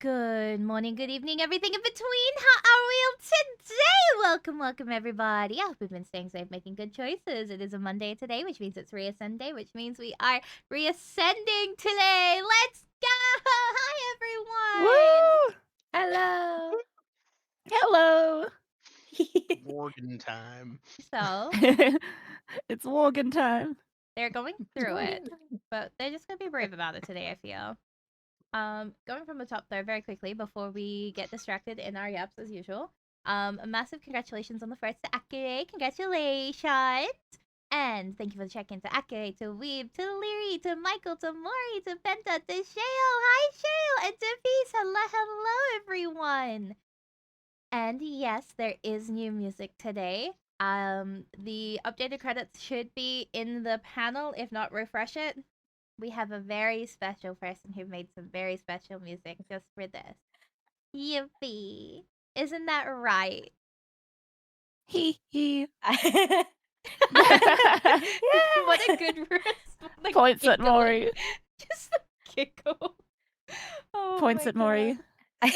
Good morning, good evening, everything in between. How are we all today? Welcome, everybody. I hope you've been staying safe, making good choices. It is a Monday today, which means it's Reascend Day, which means we are reascending today. Let's go! Hi, Woo! Hello. Hello. Morgan time. everyone. So, It's Morgan time. they're going through it, but they're just gonna be brave about it today, I feel. Going from the top there very quickly before we get distracted in our yaps as usual. A massive congratulations on the first to Akire. Congratulations! And thank you for the check-in to Akire, to Weeb, to Leary, to Michael, to Mori, to Penta, to Shale. Hi, Shale! And to Peace. Hello, everyone! And yes, there is new music today. The updated credits should be in the panel. If not, refresh it. We have a very special person who made some very special music just for this. Yippee! Isn't that right? Hee hee. What a good response. Points at Mori. Just a giggle. Oh Points my at Mori. God.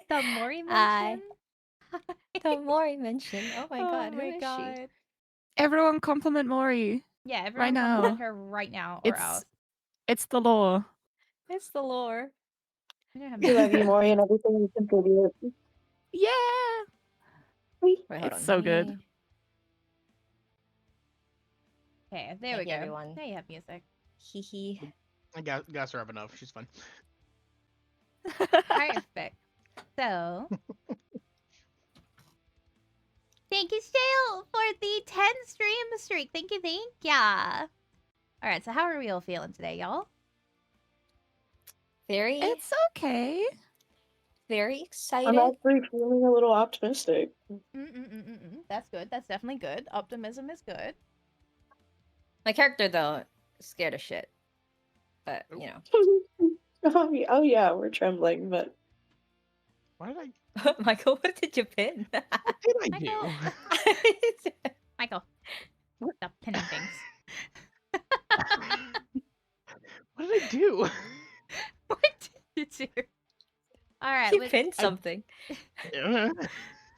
The Mori mention? The Mori mention. Oh my god, who is she? Everyone compliment Mori. Yeah, everyone now. compliment her right now or else. It's the law. It's the lore. We love you, Maury, and everything you contribute. Yeah. Wait, hold It's on. so good. Okay, there we Thank you, go. everyone. Now you have music. Hee hee. I got her up enough. She's fine. Perfect. So, thank you, Shale, for the 10 stream streak. Thank you, thank ya. All right, so how are we all feeling today, y'all? Very, It's okay. very excited. I'm actually feeling a little optimistic. That's good. That's definitely good. Optimism is good. My character, though, is scared of shit. But, you know. Oh yeah, we're trembling, but Why did Michael, what did you pin? What did I Michael. do? Michael, stop pinning things. What did I do? What did you do? All right. You pinned something.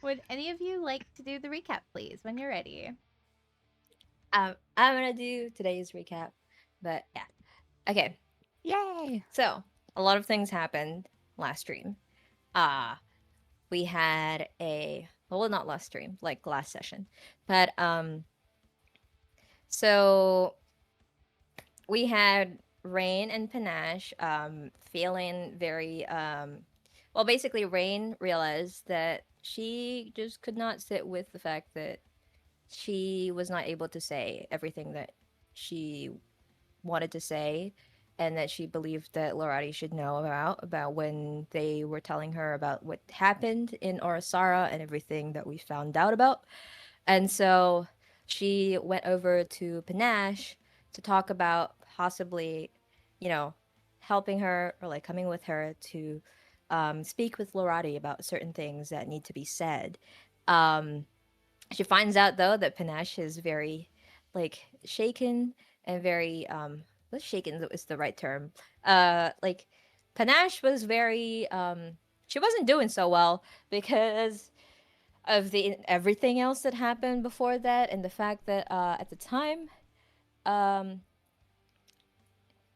Would any of you like to do the recap, please, when you're ready? I'm gonna do today's recap. But, yeah. Okay. Yay. So, a lot of things happened last stream. We had well, not last stream, like last session. But so we had Rain and Panache feeling very well, basically Rain realized that she just could not sit with the fact that she was not able to say everything that she wanted to say, and that she believed that Lorati should know about when they were telling her about what happened in Orasara and everything that we found out about. And so she went over to Panache to talk about possibly, helping her or like coming with her to speak with Lorati about certain things that need to be said. She finds out though that Panache is very like shaken and very what's shaken is the right term. Like Panache was very she wasn't doing so well because of the everything else that happened before that, and the fact that at the time um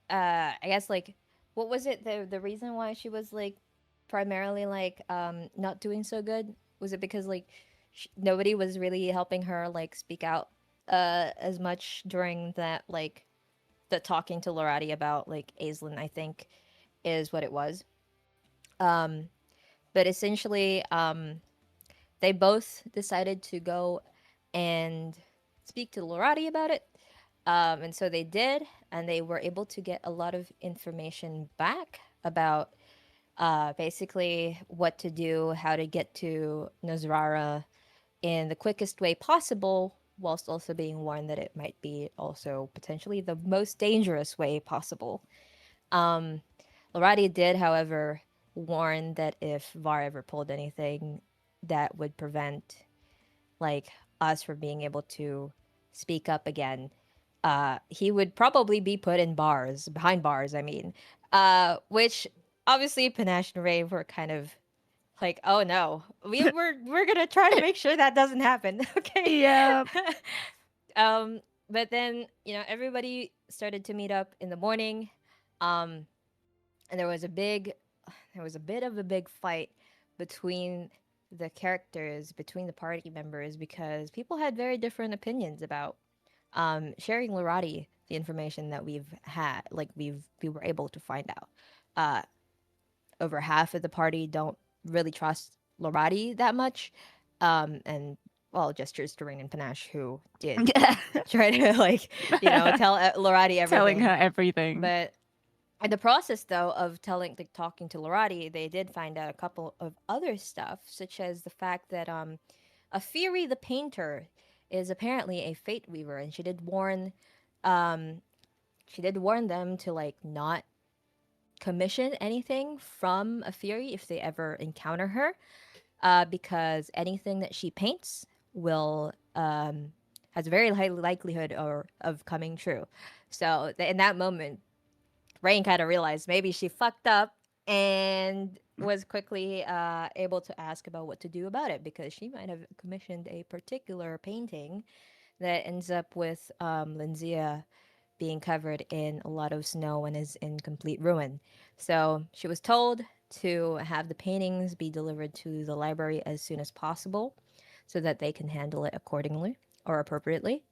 I guess like what was it, the reason why she was like primarily like not doing so good? Was it because like nobody was really helping her like speak out as much during that, like the talking to Lorati about like Aislinn, I think is what it was. But essentially they both decided to go and speak to Lorati about it. And so they did, and they were able to get a lot of information back about basically what to do, how to get to Nazrara in the quickest way possible, whilst also being warned that it might be also potentially the most dangerous way possible. Lorati did, however, warn that if Var ever pulled anything that would prevent like us from being able to speak up again, he would probably be put in bars, behind bars, I mean. Which obviously Panache and Ray were kind of like, oh no, we're gonna try to make sure that doesn't happen. Okay. Yep. But then everybody started to meet up in the morning, um, and there was a bit of a big fight between the characters, between the party members, because people had very different opinions about sharing Lorati the information that we've had, like we were able to find out. Uh, Over half of the party don't really trust Lorati that much, and well, gestures to Rain and Panache, who did try to tell Lorati everything. Telling her everything. But in the process, though, of talking to Lorati, they did find out a couple of other stuff, such as the fact that Afiri the painter is apparently a fate weaver, and um, she did warn them to not commission anything from Afiri if they ever encounter her, because anything that she paints will has a very high likelihood of coming true. So in that moment, Rain kind of realized maybe she fucked up and was quickly able to ask about what to do about it, because she might have commissioned a particular painting that ends up with Linzia being covered in a lot of snow and is in complete ruin. So she was told to have the paintings be delivered to the library as soon as possible so that they can handle it accordingly or appropriately.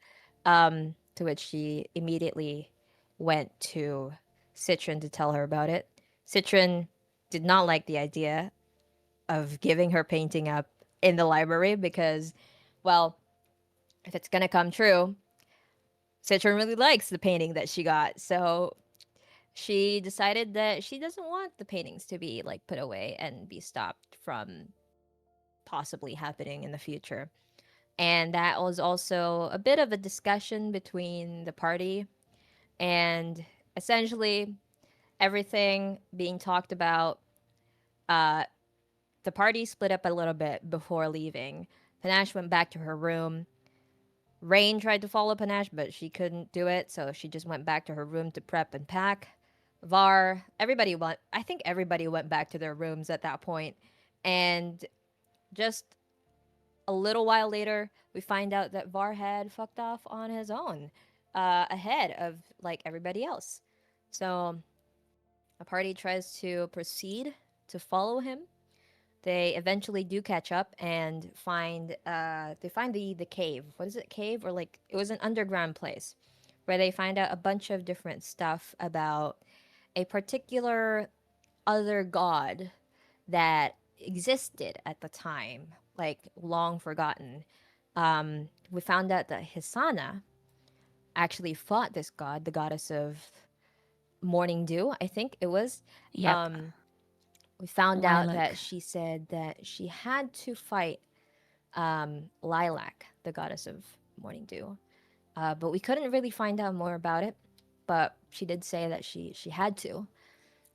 To which she immediately went to Citron to tell her about it. Citron did not like the idea of giving her painting up in the library because, well, if it's gonna come true, Citron really likes the painting that she got. So she decided that she doesn't want the paintings to be put away and be stopped from possibly happening in the future. And that was also a bit of a discussion between the party, and essentially everything being talked about. Uh, the party split up a little bit before leaving. Panache went back to her room. Rain tried to follow Panache, but she couldn't do it, so she just went back to her room to prep and pack. Var, I think everybody went back to their rooms at that point. And just a little while later, we find out that Var had fucked off on his own, ahead of everybody else. So the party tries to proceed to follow him. They eventually do catch up and find the cave. What is it, cave? Or it was an underground place where they find out a bunch of different stuff about a particular other god that existed at the time, long forgotten. We found out that Hisana actually fought this god, the goddess of morning dew, I think it was. Yep. We found out Lilac. that she said that she had to fight Lilac, the goddess of morning dew. But we couldn't really find out more about it. But she did say that she had to.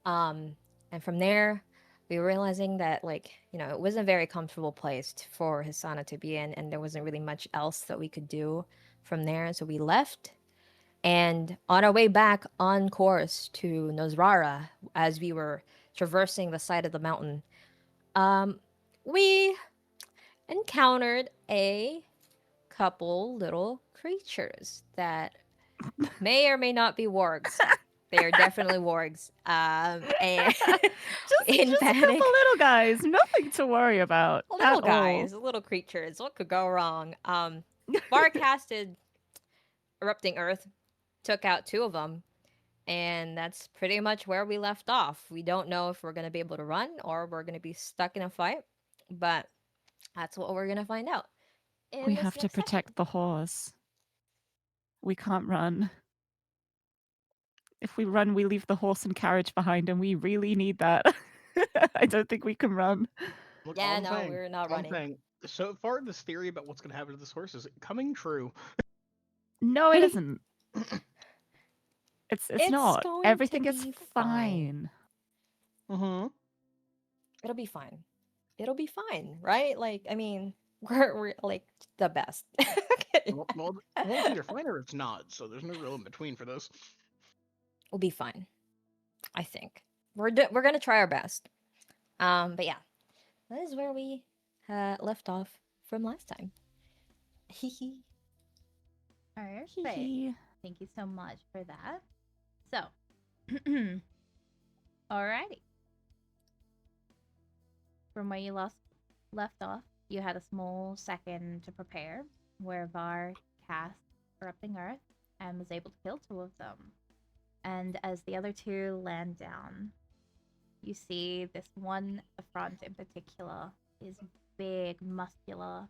And from there, we were realizing that it wasn't a very comfortable place for Hisana to be in, and there wasn't really much else that we could do from there. So we left. And on our way back on course to Nosrara, as we were traversing the side of the mountain, we encountered a couple little creatures that may or may not be wargs. They are definitely wargs. And in just a panic, couple little guys, nothing to worry about. little at guys, all. little creatures. What could go wrong? Bar casted Erupting Earth, took out two of them, and that's pretty much where we left off. We don't know if we're going to be able to run or we're going to be stuck in a fight, but that's what we're going to find out. We have to protect the horse. We can't run. If we run, we leave the horse and carriage behind, and we really need that. I don't think we can run. Look, Yeah, all I'm no, saying- we're not all I'm running. saying, so far, this theory about what's going to happen to this horse is coming true. No, it isn't. It's It's not. going to Everything is be fine. Mm-hmm. It'll be fine. It'll be fine, right? I mean, we're the best. Well, it's either fine or it's not, so there's no real in between for this. We'll be fine. I think. we're gonna try our best. But yeah, that is where we left off from last time. Perfect. Hee. Thank you so much for that. So, alrighty. From where you left off, you had a small second to prepare, where Var cast Erupting Earth and was able to kill 2 of them. And as the other 2 land down, you see this one front in particular is big, muscular,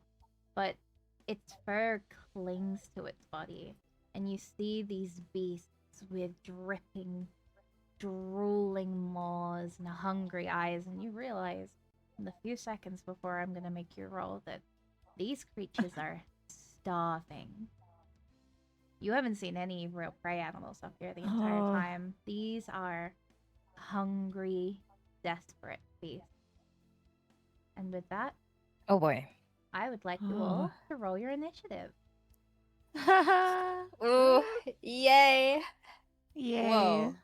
but its fur clings to its body. And you see these beasts with dripping, drooling maws and hungry eyes, and you realize in the few seconds before I'm gonna make your roll that these creatures are starving. You haven't seen any real prey animals up here the entire Oh. time. These are hungry, desperate beasts. And with that, Oh boy. I would like you all to roll your initiative. Ooh, yay. Yay. Whoa.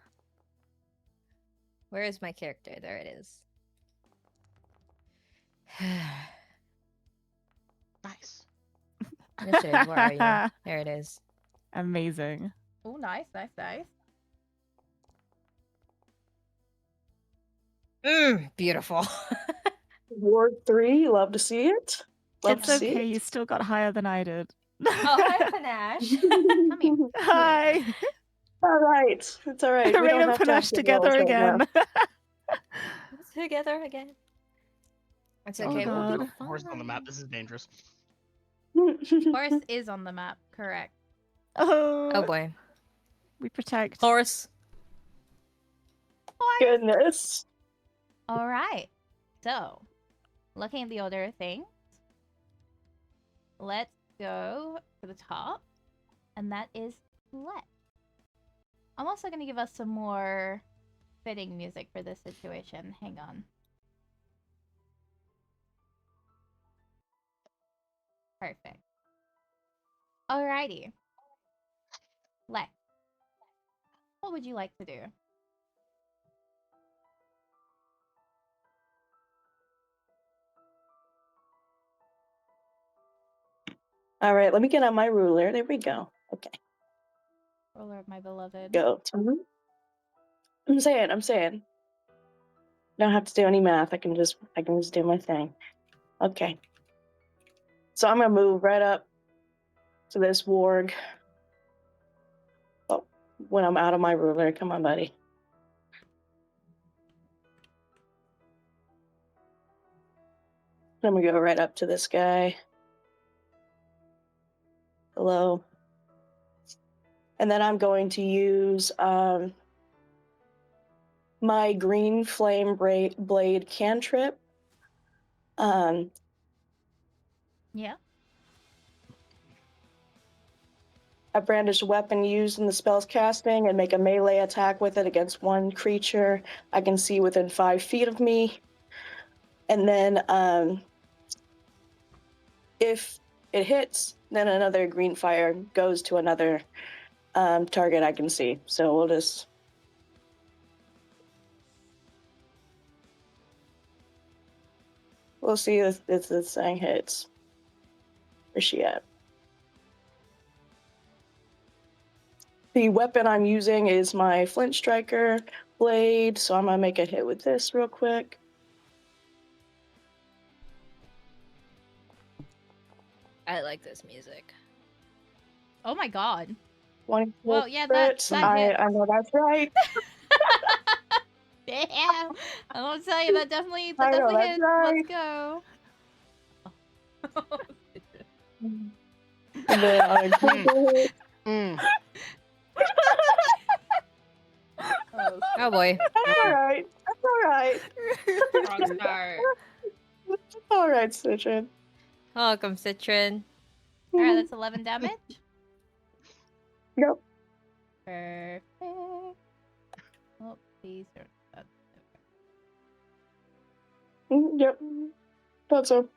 Where is my character? There it is. Nice. Initiative, where are you? There it is. Amazing. Oh, nice. Beautiful. Ward 3, love to see it. Love It's to see okay, you still got higher than I did. Oh, hi, Panache. it. Come here. Hi. All right. It's all right. We Rain don't and have to Panache have good together rolls right now. again. Together again. It's Oh, okay, we'll be God. fine. Horse on the map. This is dangerous. Horse is on the map, correct. Oh boy. We protect. Horse. Goodness. All right. So, looking at the order of things, let's go to the top, and that is Let. I'm also going to give us some more fitting music for this situation. Hang on. Perfect. Alrighty. Let. What would you like to do? All right, let me get on my ruler. There we go. Okay, Ruler of my beloved. go. I'm saying. Don't have to do any math. I can just do my thing. Okay. So I'm gonna move right up to this warg. Oh, when I'm out of my ruler. Come on, buddy. I'm gonna go right up to this guy. Hello. And then I'm going to use my green flame blade cantrip. Yeah. A brandished weapon used in the spell's casting and make a melee attack with it against one creature I can see within 5 feet of me. And then if it hits, then another green fire goes to another target I can see. So we'll see if this thing hits. Where's she at? The weapon I'm using is my flint striker blade, so I'm gonna make a hit with this real quick. I like this music. Oh my god. 20 Well, yeah, crits. that hit. I know that's right. Damn. I want to tell you that definitely I know that's hit. right. Let's go. And then on a critical hit, Mm. Oh boy. that's all right. That's all right. Wrong start. That's all right, Citron. Welcome, Citron. Alright, that's 11 damage. Yep. Perfect. Oh, these are. Yep. Thought so.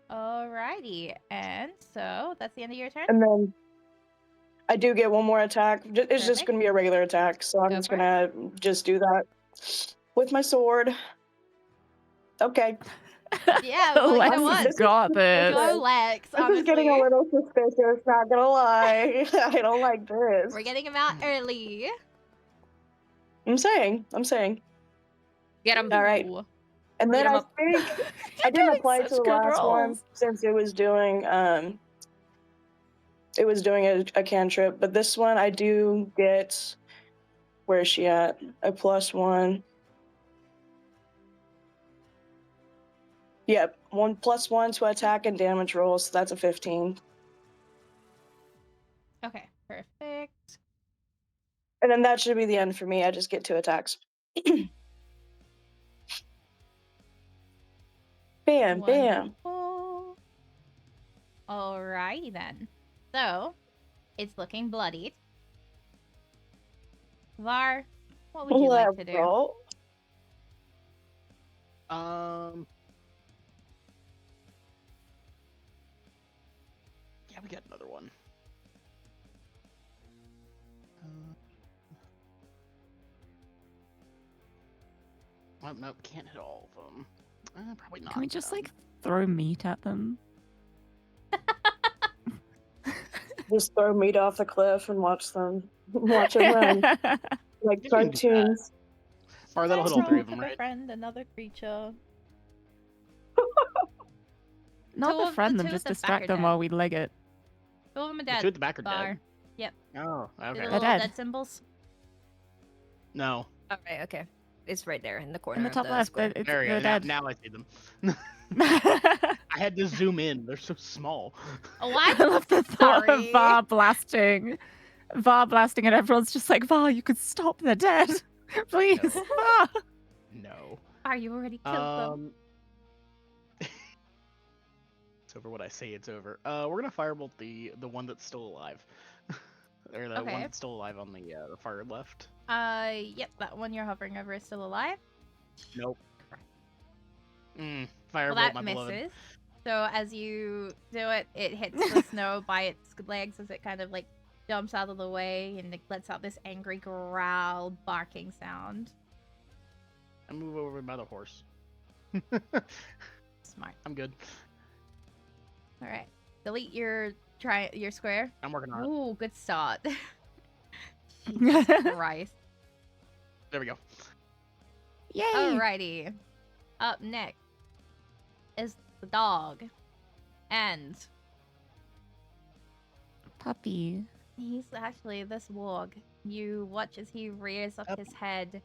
Alrighty, and so that's the end of your turn? And then I do get one more attack. It's just Perfect. going to be a regular attack, so I'm Go just for going to just do that with my sword. Okay. Yeah, well, you know Lex what? has got this. Go, Lex, This is getting a honestly. little suspicious, not gonna lie. I don't like this. We're getting him out early. I'm saying. Get him. All right. Ooh. And Beat then 'em I up. think You're I didn't getting apply to such the good last one rolls. since it was doing a cantrip, but this one I do get, where is she at? A +1. Yep, 1+1 to attack and damage rolls, so that's a 15. Okay, perfect. And then that should be the end for me. I just get 2 attacks. Bam, bam. Wonderful. Alrighty then. So, it's looking bloodied. Var, what would you like to do? Level. Yeah, we got another one. Well, nope, can't hit all of them. Probably not. Can we just like throw meat at them? Just throw meat off the cliff and watch them run like You can do that. cartoons. Or that'll hit all 3 of them, To right? befriend another creature. Not Two of- befriend the them, two just at the back distract are them dead. while we leg it. 2 of them are The dead. 2 at the back are Var. dead. Yep. Oh, The okay. little dead. dead symbols. No. All right. Okay. It's right there in the corner In the top of the left, square. it's, There we they're go. dead. Now I see them. I had to zoom in. They're so small. Oh, I what? love the thought of Sorry. Var blasting. Var blasting, and everyone's just like, Var, you could stop, they're dead. Please, No. Var. No. Are you already killed them? It's over what I say it's over. We're gonna firebolt the one that's still alive. Or the Okay. one that's still alive on the far left. Yep, that one you're hovering over is still alive. Nope. Well, Firebolt, that my misses. beloved. So as you do it, it hits the snow by its legs as it kind of like jumps out of the way and it lets out this angry growl barking sound. I move over by the horse. Smart. I'm good. All right. Delete your square. I'm working on it. Ooh, good start. Jesus Christ. There we go. Yay! Alrighty. Up next is the dog. And Puppy. he's actually this warg. You watch as he rears up his head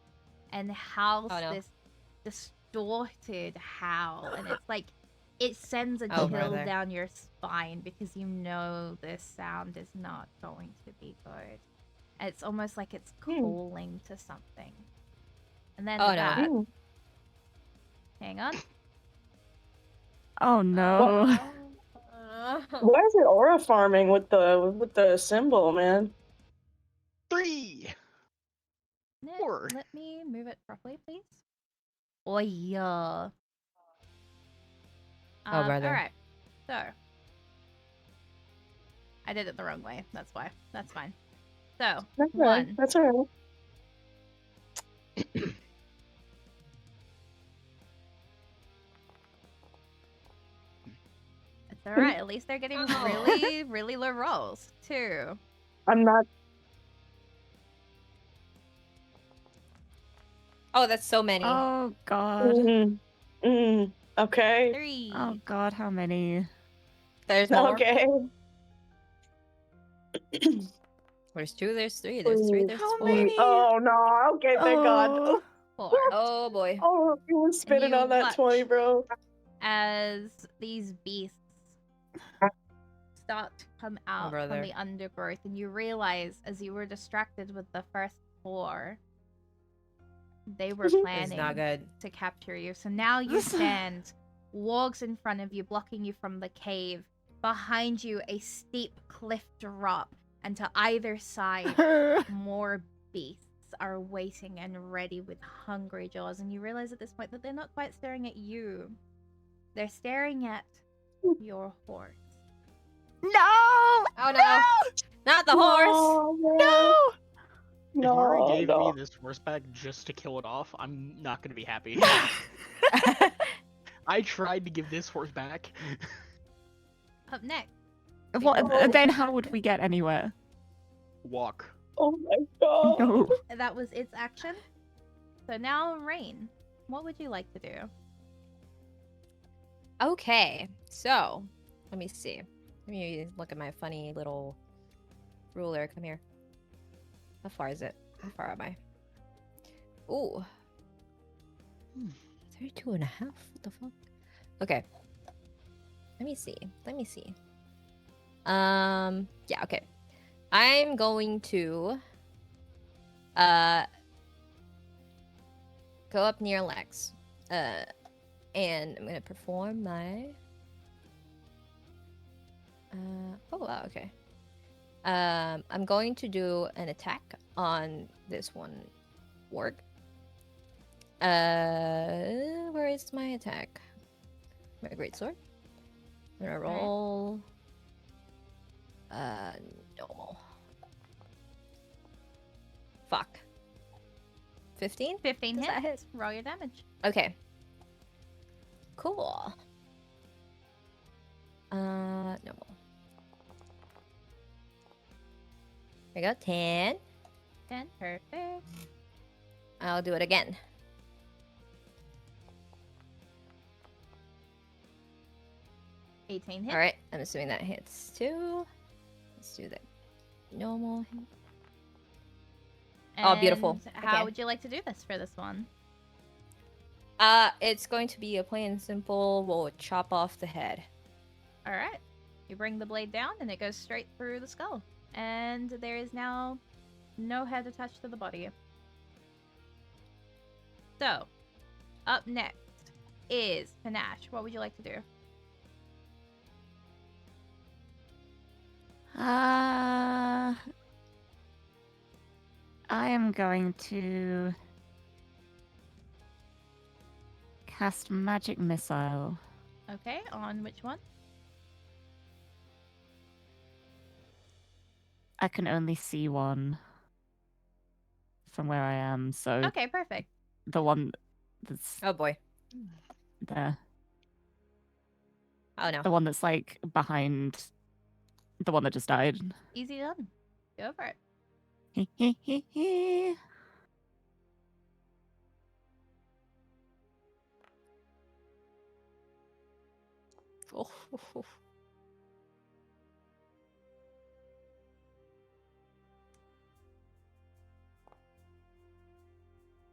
and howls Oh, no. this distorted howl. And it's like, it sends a Oh, chill brother. down your spine because you know this sound is not going to be good. It's almost like it's calling to something. And then Oh, no. that. Hang on. Oh no. Why is it aura farming with the symbol, man? 3! Nick, 4. let me move it properly, please. Oh, yeah. Oh, brother. Alright. So. I did it the wrong way. That's why. That's fine. So, That's all right. 1. That's all right. It's alright. At least they're getting really, really low rolls. 2. I'm not. Oh, that's so many. Oh god. Okay. 3. Oh god, how many? There's more. Okay. There's 2, there's 3, there's 3, there's How 4. many? Oh no. Okay. Thank God. Oh. 4. Oh boy. Oh, you were spitting you on that 20, watch. bro. As these beasts start to come out from brother. the undergrowth, and you realize as you were distracted with the first 4, they were This is planning not good. to capture you. So now you stand, wargs in front of you, blocking you from the cave. Behind you, a steep cliff drop, and to either side, more beasts are waiting and ready with hungry jaws. And you realize at this point that they're not quite staring at you. They're staring at your horse. No! Oh no! Not the horse! No! If Mari No, gave no. me this horse back just to kill it off, I'm not gonna be happy. I tried to give this horse back. Up next. What? Then how would we get anywhere? Walk. Oh my god. No. That was its action. So now, Rain, what would you like to do? Okay, so let me see. Let me look at my funny little ruler. Come here. How far is it? How far am I? Ooh. 32 and a half? What the fuck? Okay. Let me see. Let me see. Yeah, okay. I'm going to go up near Lex. And I'm gonna perform my oh wow, okay. I'm going to do an attack on this one warg. Where is my attack? My greatsword. I'm gonna roll normal. Fuck. 15? 15 Does that hits. Roll your damage. Okay. Cool. Normal. There we go. 10. 10. Perfect. I'll do it again. $18 hits. All right. I'm assuming that hits too. Let's do the normal. Oh, beautiful. And how Okay. would you like to do this for this one? It's going to be a plain and simple. We'll chop off the head. All right. You bring the blade down, and it goes straight through the skull. And there is now no head attached to the body. So, up next is Panache. What would you like to do? I am going to cast Magic Missile. Okay, on which one? I can only see one from where I am, so Okay, perfect. the one that's Oh boy. there. Oh no. The one that's like behind the one that just died. Easy done. Go for it.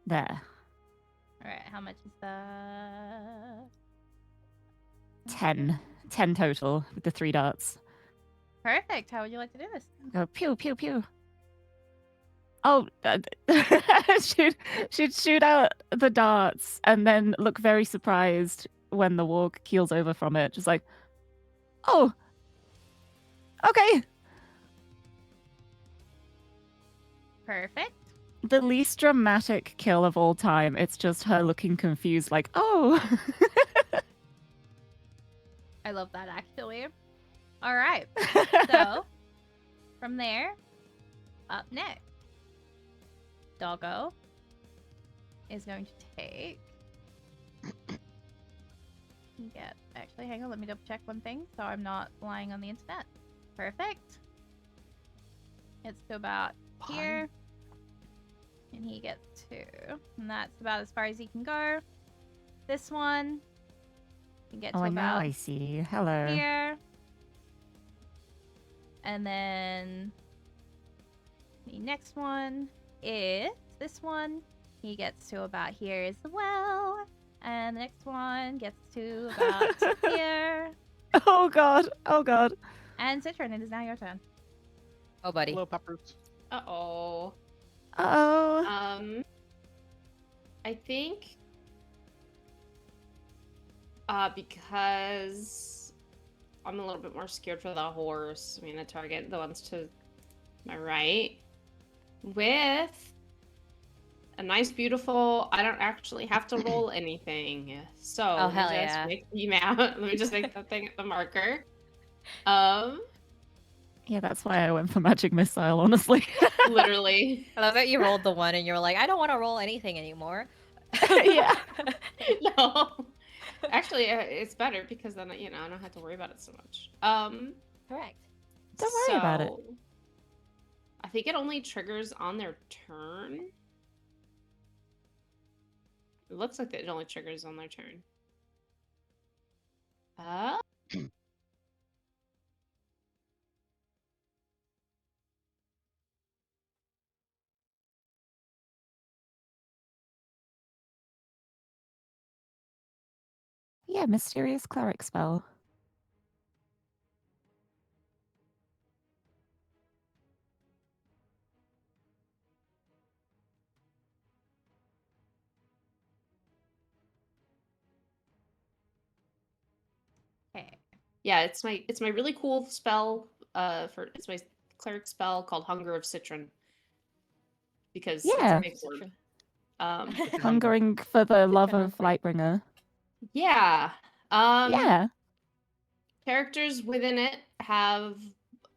There. All right, how much is that? 10. 10 total with the 3 darts. Perfect. How would you like to do this? Go pew pew pew. Oh, she'd shoot out the darts and then look very surprised when the warg keels over from it. Just like, oh, okay. Perfect. The least dramatic kill of all time. It's just her looking confused, like, oh. I love that, actually. All right. So, from there, up next, Doggo is going to take. Actually, hang on. Let me double check one thing so I'm not lying on the internet. Perfect. It's to about here. And he gets 2. And that's about as far as he can go. This one can get to Oh, now about I see. Hello. here. And then the next one is this one. He gets to about here as well. And the next one gets to about here. Oh god. Oh god. And Citron, it is now your turn. Oh buddy. Hello, Peppers. Uh-oh. Oh. I think because I'm a little bit more scared for the horse. I'm gonna target the ones to my right with a nice, beautiful. I don't actually have to roll anything, so Oh, hell let me just yeah. make the map. Let me just make the thing the marker. Yeah, that's why I went for magic missile, honestly. Literally. I love that you rolled the one and you were like, I don't want to roll anything anymore. Yeah. No. Actually, it's better because then, you know, I don't have to worry about it so much. Correct. Don't worry about it. So, I think it only triggers on their turn. It looks like it only triggers on their turn. Yeah, mysterious cleric spell. Okay. Yeah, it's my really cool spell. It's my cleric spell called Hunger of Citron. Because Yeah. it's a big word. Hungering for the love Citron of hungry. Lightbringer. Yeah. Yeah. Characters within it have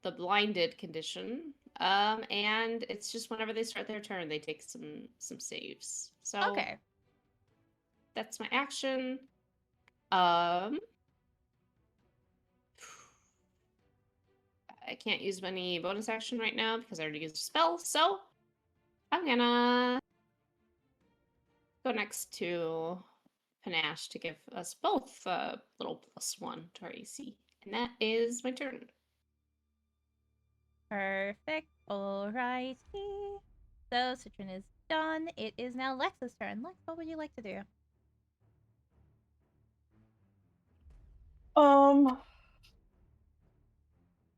the blinded condition. And it's just whenever they start their turn, they take some saves. So Okay. that's my action. I can't use any bonus action right now because I already used a spell, so I'm gonna go next to Panache to give us both a little +1 to our AC. And that is my turn. Perfect. Alrighty. So Citron is done. It is now Lex's turn. Lex, what would you like to do?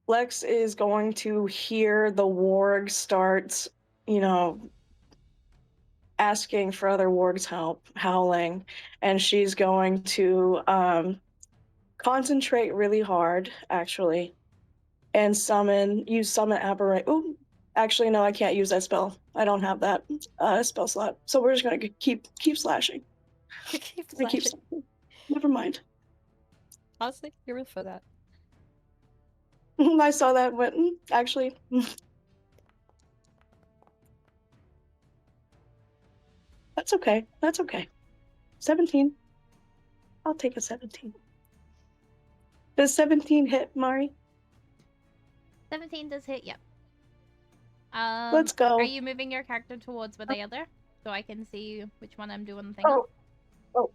Lex is going to hear the warg start, asking for other wargs' help, howling, and she's going to concentrate really hard, actually, and use summon aberrate. Ooh, actually, no, I can't use that spell. I don't have that spell slot, so we're just gonna keep slashing. Keep Keep slashing. Never mind. Honestly, you're for that. I saw that went actually. That's okay. That's okay. 17. I'll take a 17. Does 17 hit, Mari? 17 does hit, yep. Let's go. Are you moving your character towards where they are there? So I can see which one I'm doing the thing Oh.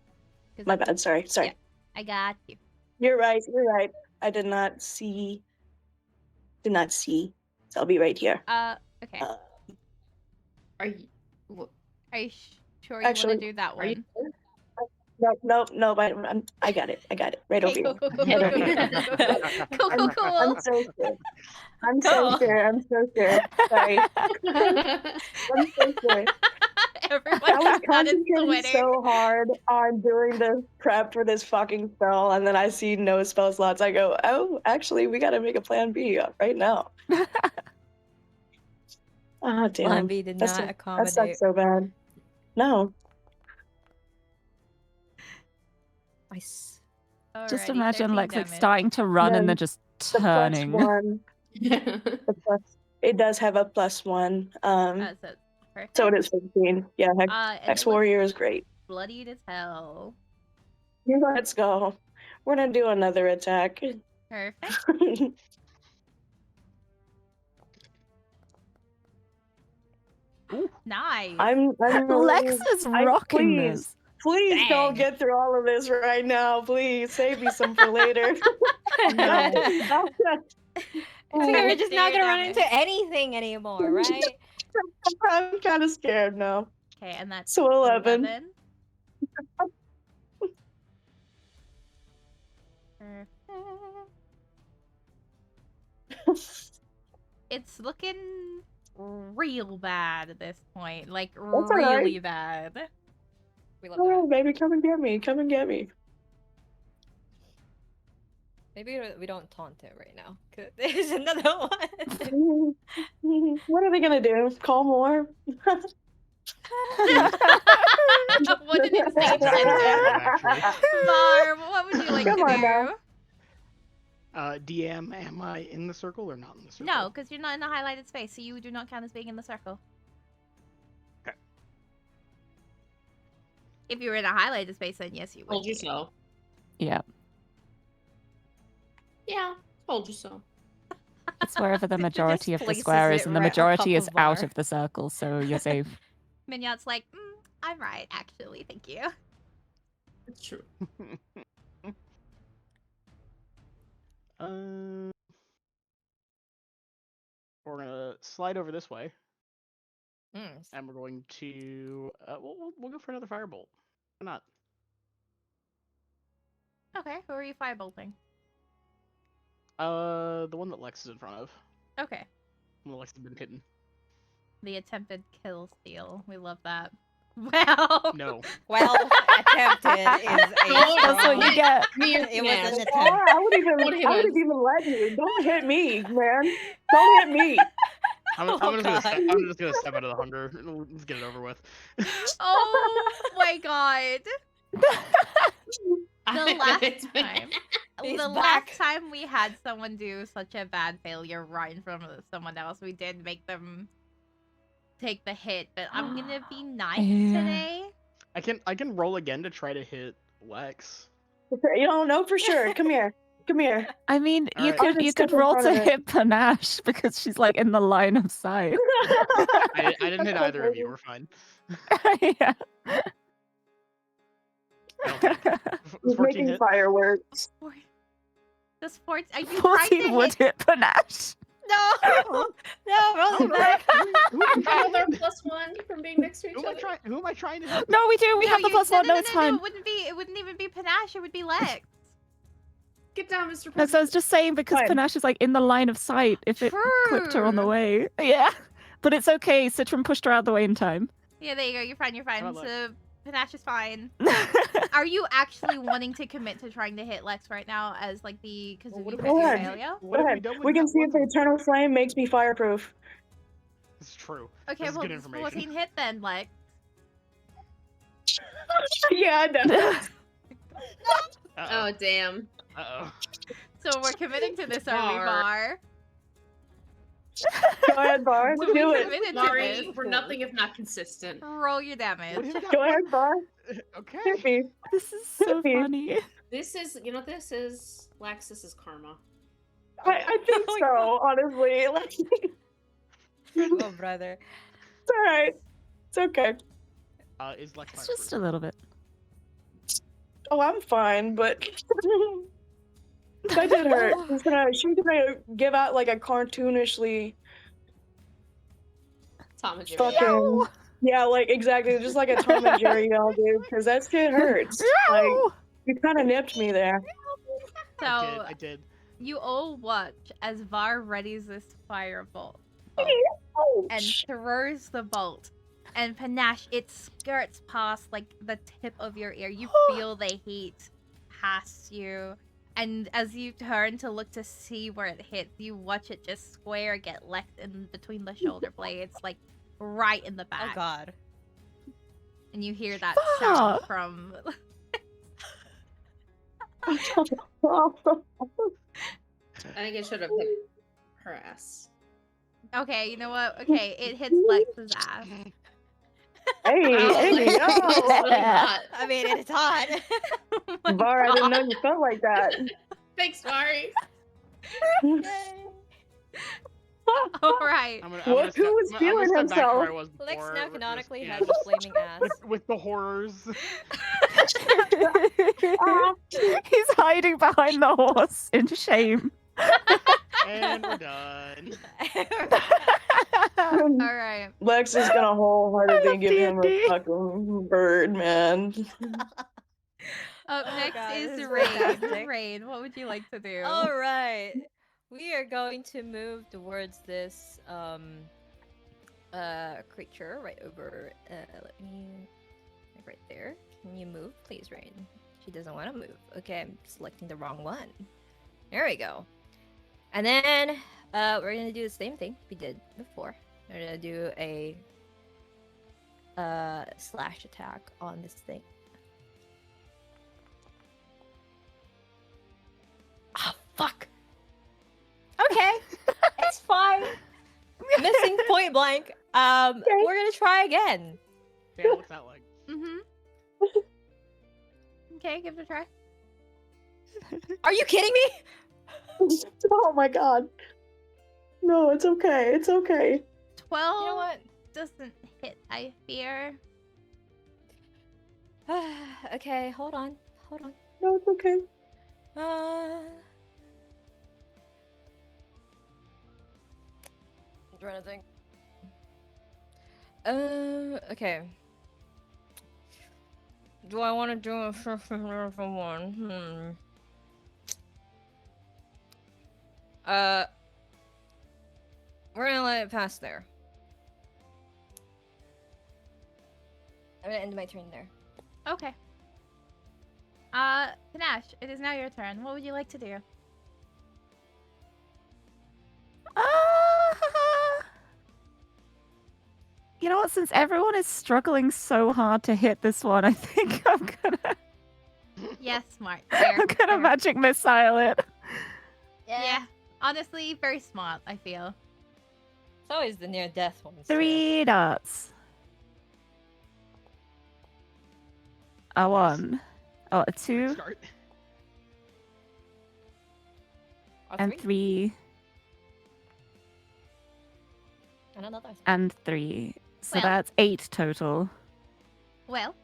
My bad. Sorry. Yeah, I got you. You're right. I did not see. So I'll be right here. Okay. Are you? Are you sure you want to do that Are you? one? No. I got it. Right over here. Cool. I'm so sure. I'm so sure. Sorry. I'm so sure. Everyone I was just started concentrating sweating. so hard on doing the prep for this fucking spell, and then I see no spell slots. I go, oh, actually, we gotta make a plan B right now. Ah, damn. Plan B did not That accommodate. sucks so bad. No. Nice. Just Alrighty, imagine 13 Lex like damage. starting to run and Then then just The turning. +1. It does have a +1. So perfect. So it is 15. Yeah, and Hex it Warrior looks is great. bloodied as hell. Let's go. We're gonna do another attack. Perfect. Nice. I'm Lex is rocking this. Please don't get through all of this right now. Please save me some for later. So we're just not gonna run into anything anymore, right? I'm kind of scared now. Okay, and that's So 11. Perfect. It's looking real bad at this point. Like, That's really bad. We love Oh, that. baby, come and get me. Maybe we don't taunt it right now. 'Cause there's another one. What are they gonna do? Call more? What an insane sentence. Actually. Barb, what would you like Come to on do? now. DM, am I in the circle or not in the circle? No, because you're not in the highlighted space, so you do not count as being in the circle. Okay. If you were in a highlighted space, then yes, you would. Told you be. so. Yeah. Yeah, told you so. It's wherever the It just majority of the places square is, it and the right on majority top is of out Var. of the circle, so you're safe. Mignot's like, I'm right, actually. Thank you. It's true. We're gonna slide over this way, Mm. and we're going to we'll go for another firebolt. Why not? Okay, who are you firebolting? The one that Lex is in front of. Okay. The one that Lex has been hidden. The attempted kill steal. We love that. Well. No. Well, attempted is a That's what you get. It was an Oh, attempt. I would Don't hit have us. even let you. Don't hit me, man. Don't hit me. I'm Oh, just God. gonna step out of the hunger. Let's get it over with. Oh my god. The last It's been- time. He's the back. last time we had someone do such a bad failure right in front of someone else, we did make them take the hit, but I'm gonna be nice Yeah. today. I can roll again to try to hit Lex. You don't know for sure. Come here. Come here. I mean, All right. you Just could step in roll front to of it. hit Panache because she's like in the line of sight. I didn't hit either of you. We're fine. Yeah. I don't think. He's 14 making hit. fireworks. The sports. Are you trying 14 to would hit? hit Panache. No, no, roll it back. Who am I Another trying to- +1 from being next to each who am I other. trying? Who am I trying to hit? No, we do. We have the plus one. No, it's fine. It wouldn't be. It wouldn't even be Panache. It would be Lex. Get down, Mr. No, President. so I was just saying because Fine. Panache is like in the line of sight if it clipped her on the True. way. Yeah. But it's okay. Citron pushed her out of the way in time. Yeah, there you go. You're fine. You're fine. How about So Panache is fine. Are you actually wanting to commit to trying to hit Lex right now as like the because Well, of what you if crit we- your Go ahead. failure? What have we done with We can that see if one? the eternal flame makes me fireproof. It's true. Okay, This is well, good it's information. 14 hit then, Lex. Yeah, I know. Oh, damn. Uh-oh. So we're committing to this, are we, Var. Var? Go ahead, Bar. So we Do it. committed to Sorry, this. we're nothing if not consistent. Roll your damage. What hit that Go one? ahead, Bar. Okay. Hit me. This is so Yippee. funny. This is, you know what this is? Lex, this is karma. I think Oh my so, honestly. Like, it's Oh, brother. alright. It's okay. Is Lex It's fireproof? just a little bit. Oh, I'm fine, but that did hurt. She's gonna give out like a cartoonishly Tom and Jerry. fucking yeah, like exactly, just like a Tom and Jerry yell, dude. Because that shit hurts. Like you kind of nipped me there. So I did. you all watch as Var readies this firebolt and Ouch. throws the bolt. And Panache, it skirts past like the tip of your ear. You feel the heat past you. And as you turn to look to see where it hits, you watch it just square get left in between the shoulder blades, like right in the back. Oh, God. And you hear that sound Fuck. from I think it should have hit her ass. Okay, you know what? Okay, it hits Lex's ass. Hey, Wow, hey, Lex, yo! it's really hot. I mean, it's hot. Oh my Var, I didn't know God. you felt like that. Thanks, Mari. All right. I'm gonna What? Who was feeling step back to where I himself? was Lex before, now just- canonically yeah, has a just flaming ass. with the horrors. He's hiding behind the horse in shame. And we're done. All right. Lex is gonna wholeheartedly love give him a D&D. fucking bird, man. Up Oh next God, this is is Rain. fantastic. Rain, what would you like to do? All right. We are going to move towards this creature right over. Let me right there. Can you move, please, Rain? She doesn't want to move. Okay, I'm selecting the wrong one. There we go. And then we're gonna do the same thing we did before. We're gonna do a slash attack on this thing. Ah, fuck! blank. We're gonna try again. Yeah, what's that like? Mm-hmm. Okay, give it a try. Are you kidding me? Oh my god. No, it's okay. It's okay. 12 You know what? doesn't hit, I fear. Okay, hold on. No, it's okay. I'm trying to think. Okay. Do I want to do a for one? We're gonna let it pass there. I'm gonna end my turn there. Okay. Panache, it is now your turn. What would you like to do? You know what? Since everyone is struggling so hard to hit this one, I think I'm gonna Yes, smart. Fair, I'm gonna fair. magic missile it. Yeah. Honestly, very smart, I feel. It's always the near death ones. 3 dots. A 1. Oh, a 2 Start. and 3 And another. and 3. So Well. that's 8 total. Well,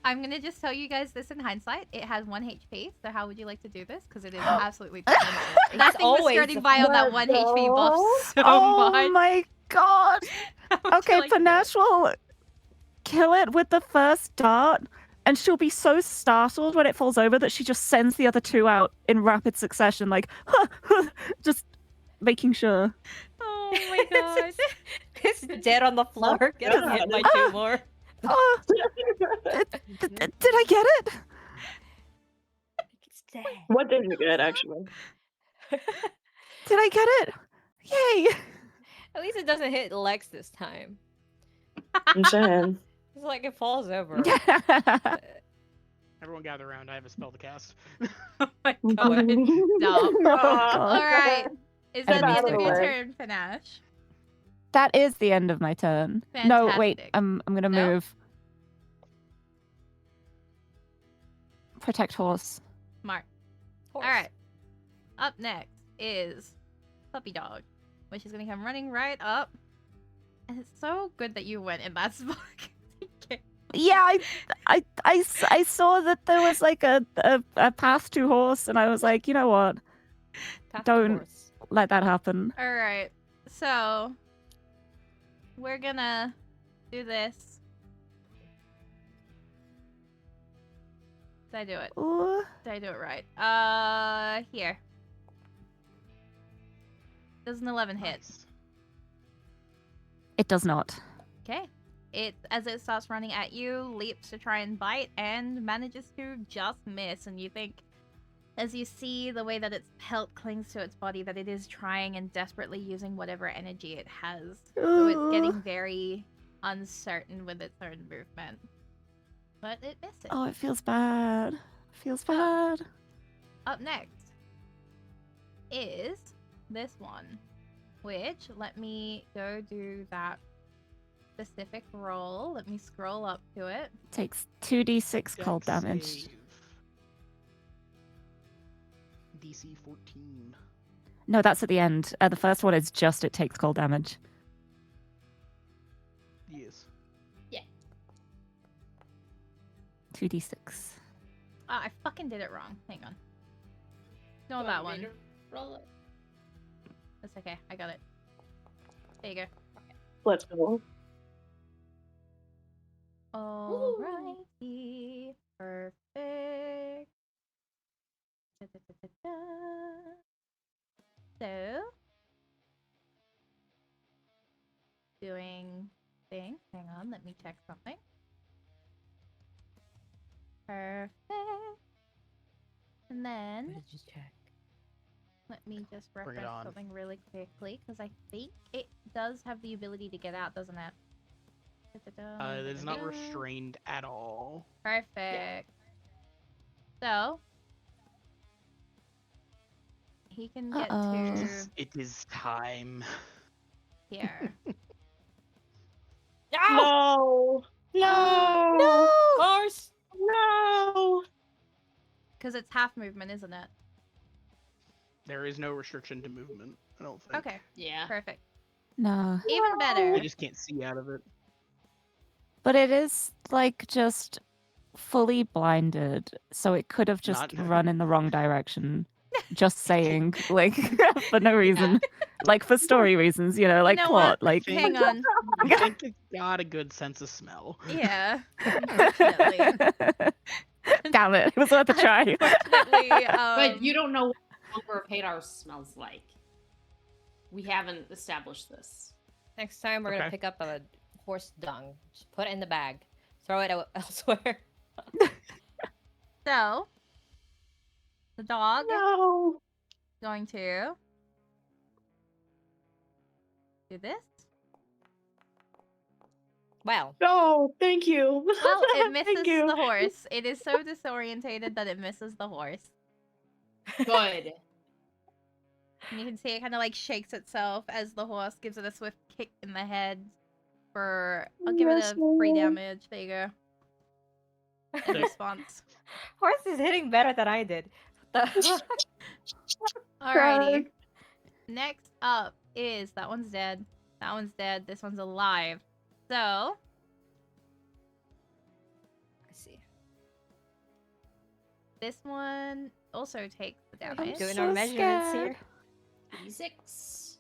I'm gonna just tell you guys this in hindsight. It has 1 HP, so how would you like to do this? Because it is absolutely terrible. That thing was always skirting a by on that 1 HP buff so Oh much. my god! How would you Okay, like to do it? Panache will kill it with the first dart, and she'll be so startled when it falls over that she just sends the other 2 out in rapid succession, like, just making sure. Oh my god. It's dead on the floor. Gets God. hit by 2 more. Oh, did I get it? It's dead. What did you get, actually? Did I get it? Yay! At least it doesn't hit Lex this time. I'm saying. It's like it falls over. Everyone gather around. I have a spell to cast. Oh my god. Stop. God. Alright. Is that the Enemies end of go your away. turn, Panache? That is the end of my turn. No, wait. Fantastic. I'm gonna No? move. Protect horse. Smart. Horse. Alright. Up next is Puppy Dog, which is gonna come running right up. And it's so good that you went in that spot. Yeah, I saw that there was like a path to horse, and I was like, you know what? Path to Don't horse. let that happen. Alright. So we're gonna do this. Did I do it? Ooh. Did I do it right? Here. Does an 11 hit? Nice. It does not. Okay. It, as it starts running at you, leaps to try and bite and manages to just miss. And you think, as you see the way that its pelt clings to its body, that it is trying and desperately using whatever energy it has. So it's getting very uncertain with its own movement. But it misses. Oh, it feels bad. Feels bad. Up next is this one, which, let me go do that specific roll. Let me scroll up to it. Takes 2d6 cold Dex damage. save. DC 14. No, that's at the end. The first one is just it takes cold damage. Yes. 2d6. I fucking did it wrong. Hang on. No, that one. Roll it. That's okay. I got it. There you go. Let's go. Alrighty. Perfect. Da-da-da-da-da. So, doing thing. Hang on, let me check something. Perfect. And then What did you check? let me just Bring it reference on. something really quickly because I think it does have the ability to get out, doesn't it? It is not restrained at all. Perfect. So he can get Uh-oh. to. It is time. here. No. No. Horse! No. Because it's half movement, isn't it? There is no restriction to movement, I don't think. Okay, Yeah. perfect. No. Even better. I just can't see out of it. But it is like just fully blinded, so it could have just Not- run in the wrong direction. Just saying, like for no reason, like for story reasons, you know, like know plot, what? like Hang on. I think it's got a good sense of smell. Yeah, unfortunately. Damn it, it was worth a try. Unfortunately, But you don't know what Hunger of Hadar smells like. We haven't established this. Next time we're gonna Okay. pick up a horse dung. Just put it in the bag. Throw it elsewhere. So, the dog No. going to do this. Well, No. Thank you. Well, it misses Thank you. the horse. It is so disorientated that it misses the horse. Good. And you can see it kind of like shakes itself as the horse gives it a swift kick in the head for... I'll give it Yes, a 3 Lord. damage. There you go. In Sick. response. horse is hitting better than I did. What the- Alrighty. Next up is... That one's dead. That one's dead. This one's alive. So, I see. this one also takes the I'm damage. doing so our measurements scared. here. D6.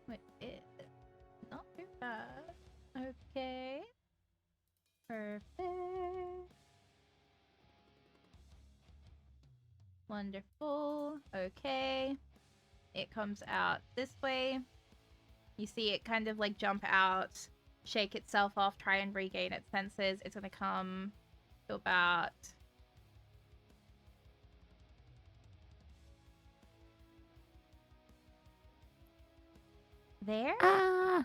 Wait, it not too bad. Okay. Perfect. Wonderful. Okay. It comes out this way. You see it kind of like jump out, shake itself off, try and regain its senses. It's gonna come to about... there? Ah,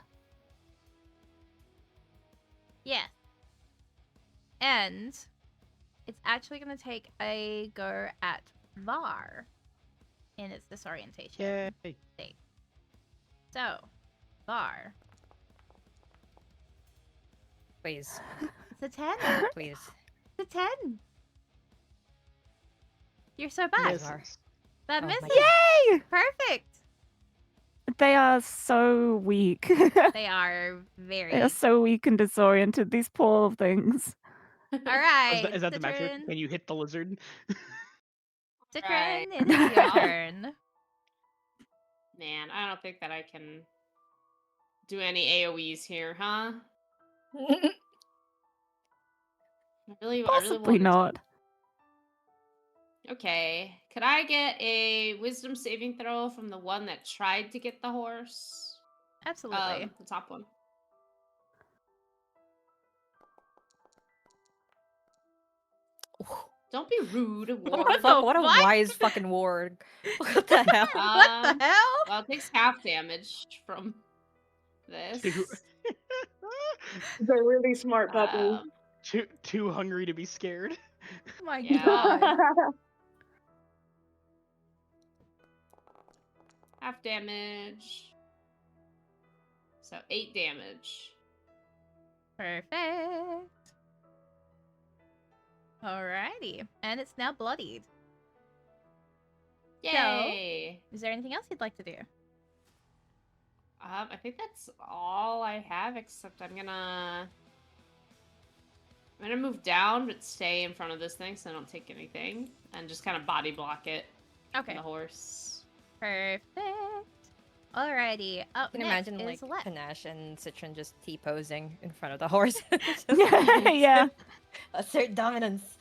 Yes. And it's actually going to take a go at Var in its disorientation Yay. state. So, Var. Please. It's a 10. Please. It's a 10. You're so bad. Misses. That Oh my misses. God. yay! Perfect. They are so weak. They are very... They are so weak and disoriented. These poor things. Alright. Is that the metric? Citron. Can you hit the lizard? Citron, Right. it is your Yeah. turn. Man, I don't think that I can do any AoEs here, huh? I really Possibly wanted to. not. Okay. Could I get a wisdom saving throw from the one that tried to get the horse? Absolutely. The top one. Don't be rude, What, ward. the fuck? What a what? wise fucking ward. What the hell? What the hell? Well, it takes half damage from this. It's a really smart puppy. Um, Too hungry to be scared. Oh my Yeah. god. half damage. So 8 damage. Perfect. Alrighty. And it's now bloodied. Yay! Is there anything else you'd like to do? I think that's all I have, except I'm gonna move down, but stay in front of this thing so I don't take anything, and just kind of body block it. Okay. The horse. Perfect. Alrighty. Up I can next imagine is like Lep. Panache and Citron just T-posing in front of the horse. Yeah. Assert dominance.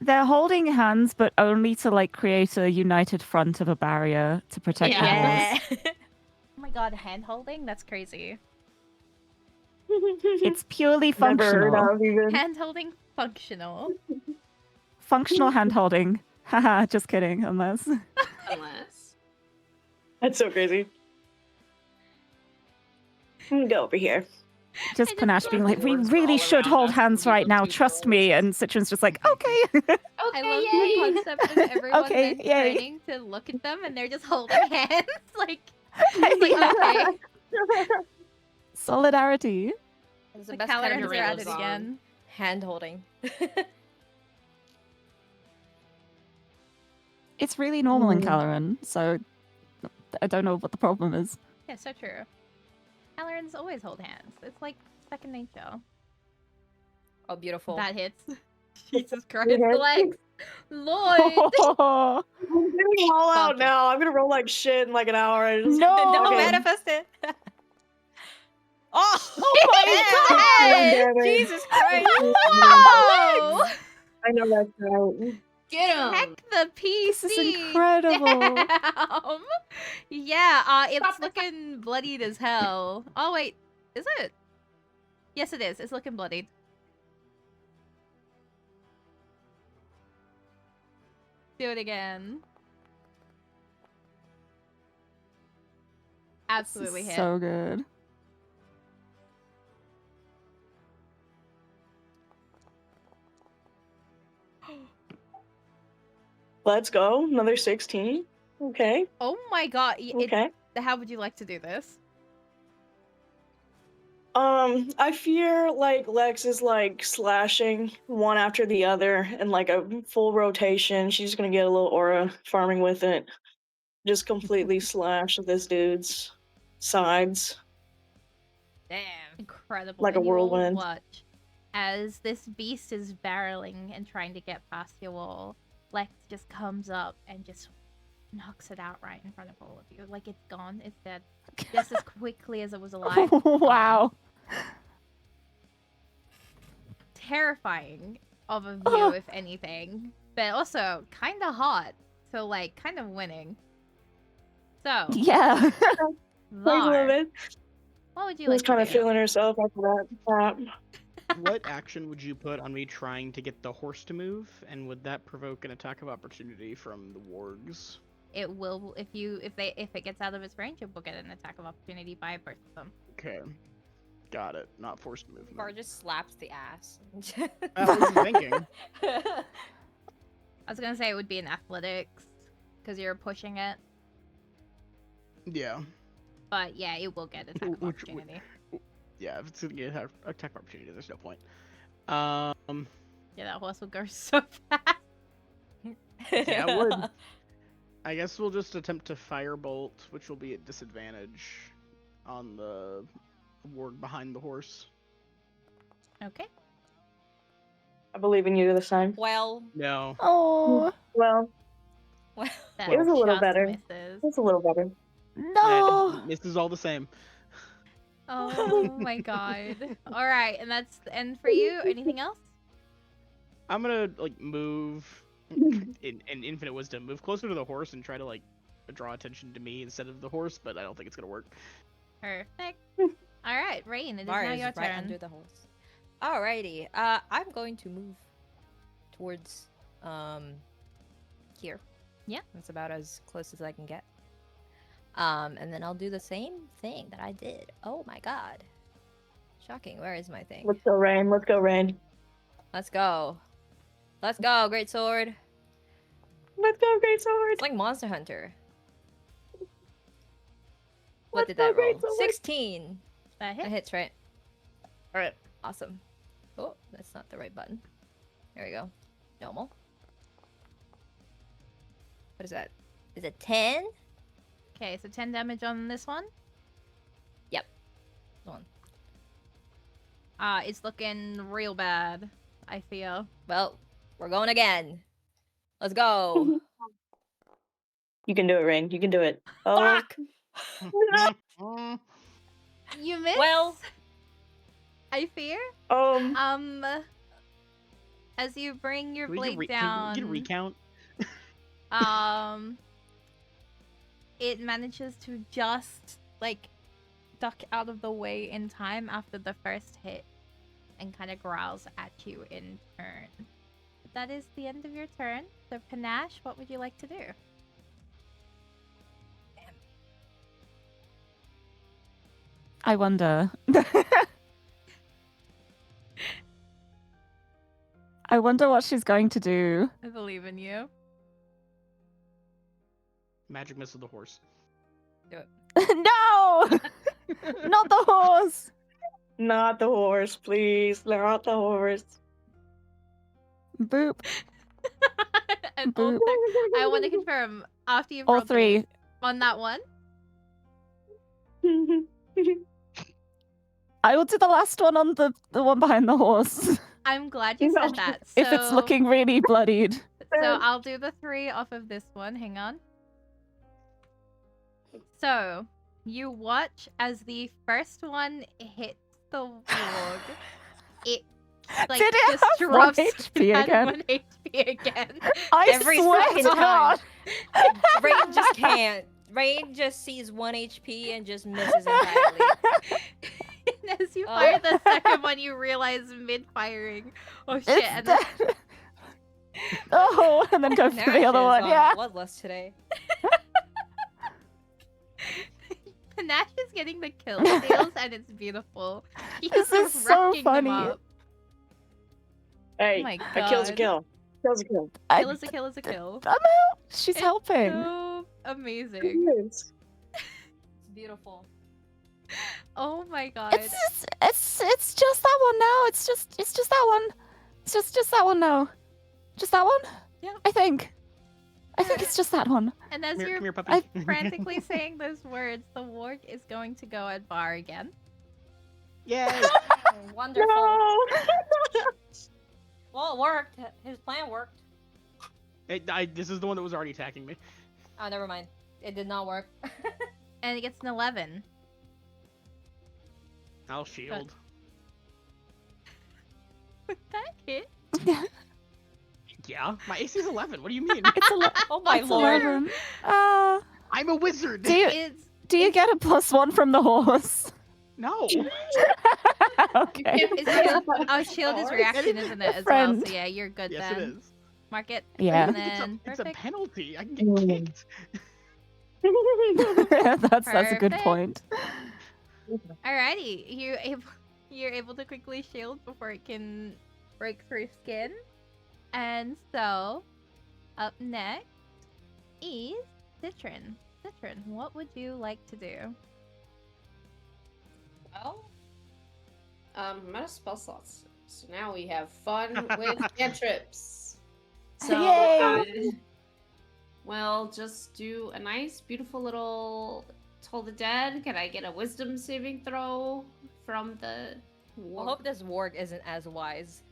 They're holding hands, but only to like create a united front of a barrier to protect the Yeah. horse. Oh my god, hand holding? That's crazy. It's purely Never heard functional. of even. Hand holding functional. Functional hand holding. Haha, just kidding, unless. Unless. That's so crazy. I'm gonna go over here. Just just Panache being love like, we words really all should around hold us, hands we right look now, too trust me. close. And Citron's just like, okay. I love the concept of everyone Okay, then yay. turning to look at them and they're just holding hands. Like, It's like, okay. Solidarity. It's The the best kind Calorans of are at it song. again. hand holding. It's really normal in Mm. Caloran, so I don't know what the problem is. Yeah, so true. Calorans always hold hands. It's like second nature. Oh, beautiful. That hits. Jesus Christ, hit. Lex. Lord. Oh, I'm getting all out Fuck it. now. I'm gonna roll like shit in like an hour. I just- No! No, Okay. manifest it. Oh, God my damn it. Jesus Christ. Whoa! I know that's right. Get him! Heck the PC. This is incredible. Damn. Yeah, it's Stop it. looking bloodied as hell. Oh wait, is it? Yes, it is. It's looking bloodied. Do it again. Absolutely This is hit. so good. Let's go. Another 16. Okay. Oh my god. Okay. How would you like to do this? I fear like Lex is like slashing one after the other in like a full rotation. She's gonna get a little aura farming with it. Just completely slash this dude's sides. Damn. Incredible. Like a And you will whirlwind. watch as this beast is barreling and trying to get past your wall. Lex just comes up and just knocks it out right in front of all of you. Like it's gone. It's dead. Just as quickly as it was alive. Wow. Terrifying of a view, if anything. But also kind of hot. So like kind of winning. So, Yeah. Thanks a little Var, bit. what would you She was like kind to of do? feeling herself after that. What action would you put on me trying to get the horse to move, and would that provoke an attack of opportunity from the wargs? It will if it gets out of its range, it will get an attack of opportunity by both of them. Okay, got it. Not forced movement. Bar just slaps the ass. I was thinking. I was gonna say it would be an athletics because you're pushing it, Yeah. but yeah, it will get attack of Which- opportunity. Yeah, if it's gonna get attack of opportunity, there's no point. Yeah, that horse will go so fast. Yeah, it would. I guess we'll just attempt to firebolt, which will be at disadvantage on the ward behind the horse. Okay. I believe in you this time. Well, No. Oh, Well, That It was a little just better. misses. it's a little better. no. This is all the same. Oh my god. All right, and that's the end for you. Anything else? I'm gonna like move in infinite wisdom, move closer to the horse and try to like draw attention to me instead of the horse, but I don't think it's gonna work. Perfect. All right, Rain, it is Bar now is your right turn. under the horse. Alrighty. I'm going to move towards here. Yeah. That's about as close as I can get. And then I'll do the same thing that I did. Oh my god. Shocking. Where is my thing? Let's go, Rain. Let's go, Rain. Let's go. Let's go, great sword. Let's go, great sword. It's like Monster Hunter. What Let's did go, that great roll? sword. 16. That That hit. hits, right? Alright. Awesome. Oh, that's not the right button. There we go. Normal. What is that? Is it 10? Okay, so 10 damage on this one. Yep. One. It's looking real bad, I feel. Well, we're going again. Let's go. You can do it, Rain. You can do it. Oh, Fuck! You miss? Well- I fear. As you bring your Can we blade get down, a recount? it manages to just like duck out of the way in time after the first hit and kind of growls at you in turn. But that is the end of your turn. So Panache, what would you like to do? I wonder. I wonder what she's going to do. I believe in you. Magic missile the horse. Do it. No! Not the horse! Not the horse, please. Not the horse. Boop. And Boop. I want to confirm after you've All rolled three. these, on that one. I will do the last one on the one behind the horse. I'm glad you No. said that. If it's looking really bloodied. So I'll do the 3 off of this one. Hang on. So you watch as the first one hits the warg. It like Did it just have 1 drops HP at again? 1 HP again. I Every swear fucking to time. God. Rain just can't. Rain just sees 1 HP and just misses entirely. And as you Oh. fire the second one, you realize mid-firing, oh shit! It's And then dead. Oh, and then go for the other Nash is one. Yeah. bloodlust today. Panache is getting the kill steals, and it's beautiful. He's This is so wrecking them funny. up. Hey, my a kill's a God. kill. Kill's a kill. Kill is a kill is a kill. I know. She's It's helping. So amazing. Yes. It's beautiful. Oh my god. It's just that one now. It's just that one. It's just that one now. Just that one? Yeah. I think it's just that one. And as Come you're here, puppy. frantically saying those words, the warg is going to go at bar again. Yay! Wonderful. No. Well, it worked. His plan worked. This is the one that was already attacking me. Oh, never mind. It did not work. And it gets an 11. I'll shield. Would that hit? Yeah, my AC is 11. What do you mean? It's Oh my it's lord. 11. I'm a wizard. Do you It's get a +1 from the horse? No. Okay. Is shield, oh, shield is reaction, isn't it, as well? Friend. So yeah, you're good Yes, then. it is. Mark it. Yeah. And It's then it's a perfect. penalty. I can get kicked. that's a good Perfect. point. Alrighty, you're able to quickly shield before it can break through skin. And so, up next is Citron. Citron, what would you like to do? Well, I'm out of spell slots, so now we have fun with cantrips. So, Yay! we'll just do a nice, beautiful little Toll the Dead. Can I get a Wisdom saving throw from the? I hope this warg isn't as wise.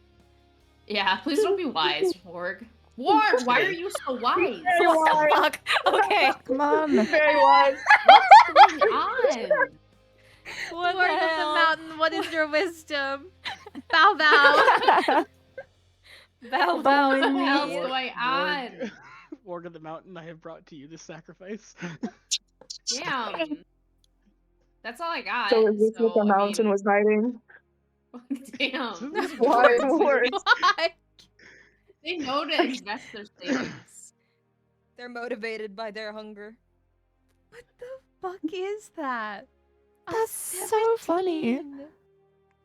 Yeah, please don't be wise, Warg. Warg, why are you so wise? Very wise. Fuck. Okay. Come on. Very wise. What's going on? What Lord the of the hell? mountain, what is your wisdom? Bow bow. Bow The bow. What the wind. hell's going on? Warg of the mountain, I have brought to you this sacrifice. Damn. That's all I got. So is this what the I mean- mountain was hiding? Damn. Why horse? What? They know to invest their savings. They're motivated by their hunger. What the fuck is that? A That's so funny. 17.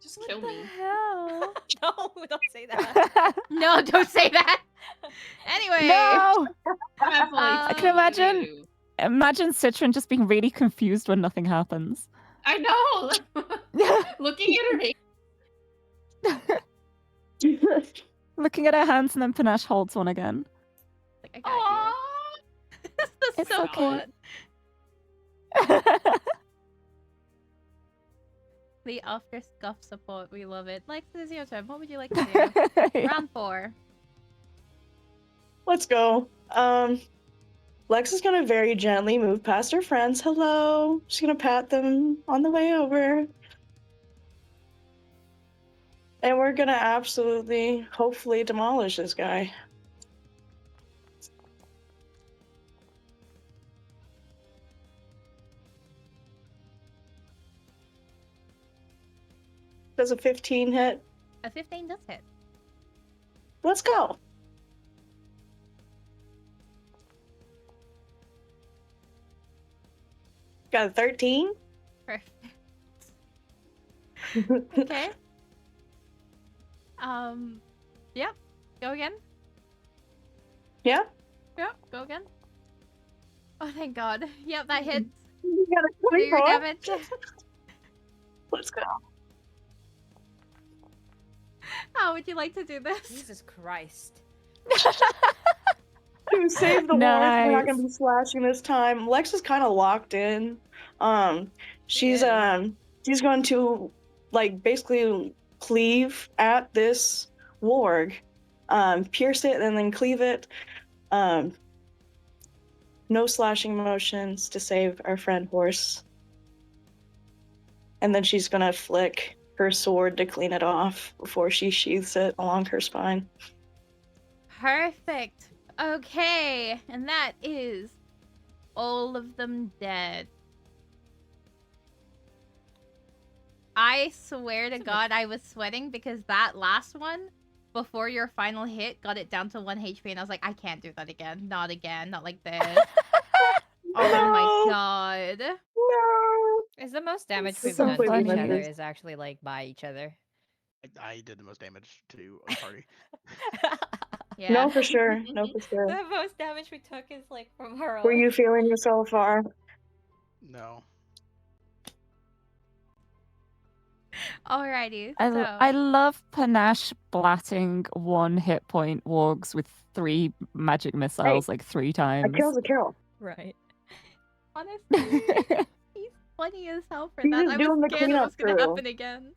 Just What kill the me. hell? No, don't say that. No, don't say that. Anyway. No! I can imagine- Imagine Citron just being really confused when nothing happens. I know. Looking at her name. Looking at her hands and then Panache holds one again. Like, I got you. This is It's so okay. good. The after scuff support, we love it. Like, this is your turn. What would you like to do? Round 4. Let's go. Lex is gonna very gently move past her friends. Hello. She's gonna pat them on the way over. And we're gonna absolutely, hopefully, demolish this guy. Does a 15 hit? A 15 does hit. Let's go. Got a 13? Perfect. Okay. Yep. Go again. Yeah? Yep. Go again. Oh, thank God. Yep, that hits. You got a Do your 24. damage. Let's go. How would you like to do this? Jesus Christ. To save the horse, we're not gonna Nice. be slashing this time. Lex is kind of locked in. She's is. she's going to like basically cleave at this warg, pierce it and then cleave it. No slashing motions to save our friend horse. And then she's gonna flick her sword to clean it off before she sheaths it along her spine. Perfect. Okay, and that is all of them dead. I swear to God, I was sweating because that last one, before your final hit, got it down to 1 HP, and I was like, I can't do that again. Not again. Not like this. Oh my God. No. Is the most damage we've so done to each funny. other is actually like by each other. I did the most damage to a party. Yeah. No, for sure. No, for sure. The most damage we took is like from her Were own. you feeling yourself far? No. Alrighty. I So, love Panache blatting 1 hit point wargs with 3 magic missiles like 3 A times. kill's a kill. Right. honestly, he's funny as hell for He's that. just I was doing the scared it cleanup was gonna crew. happen again.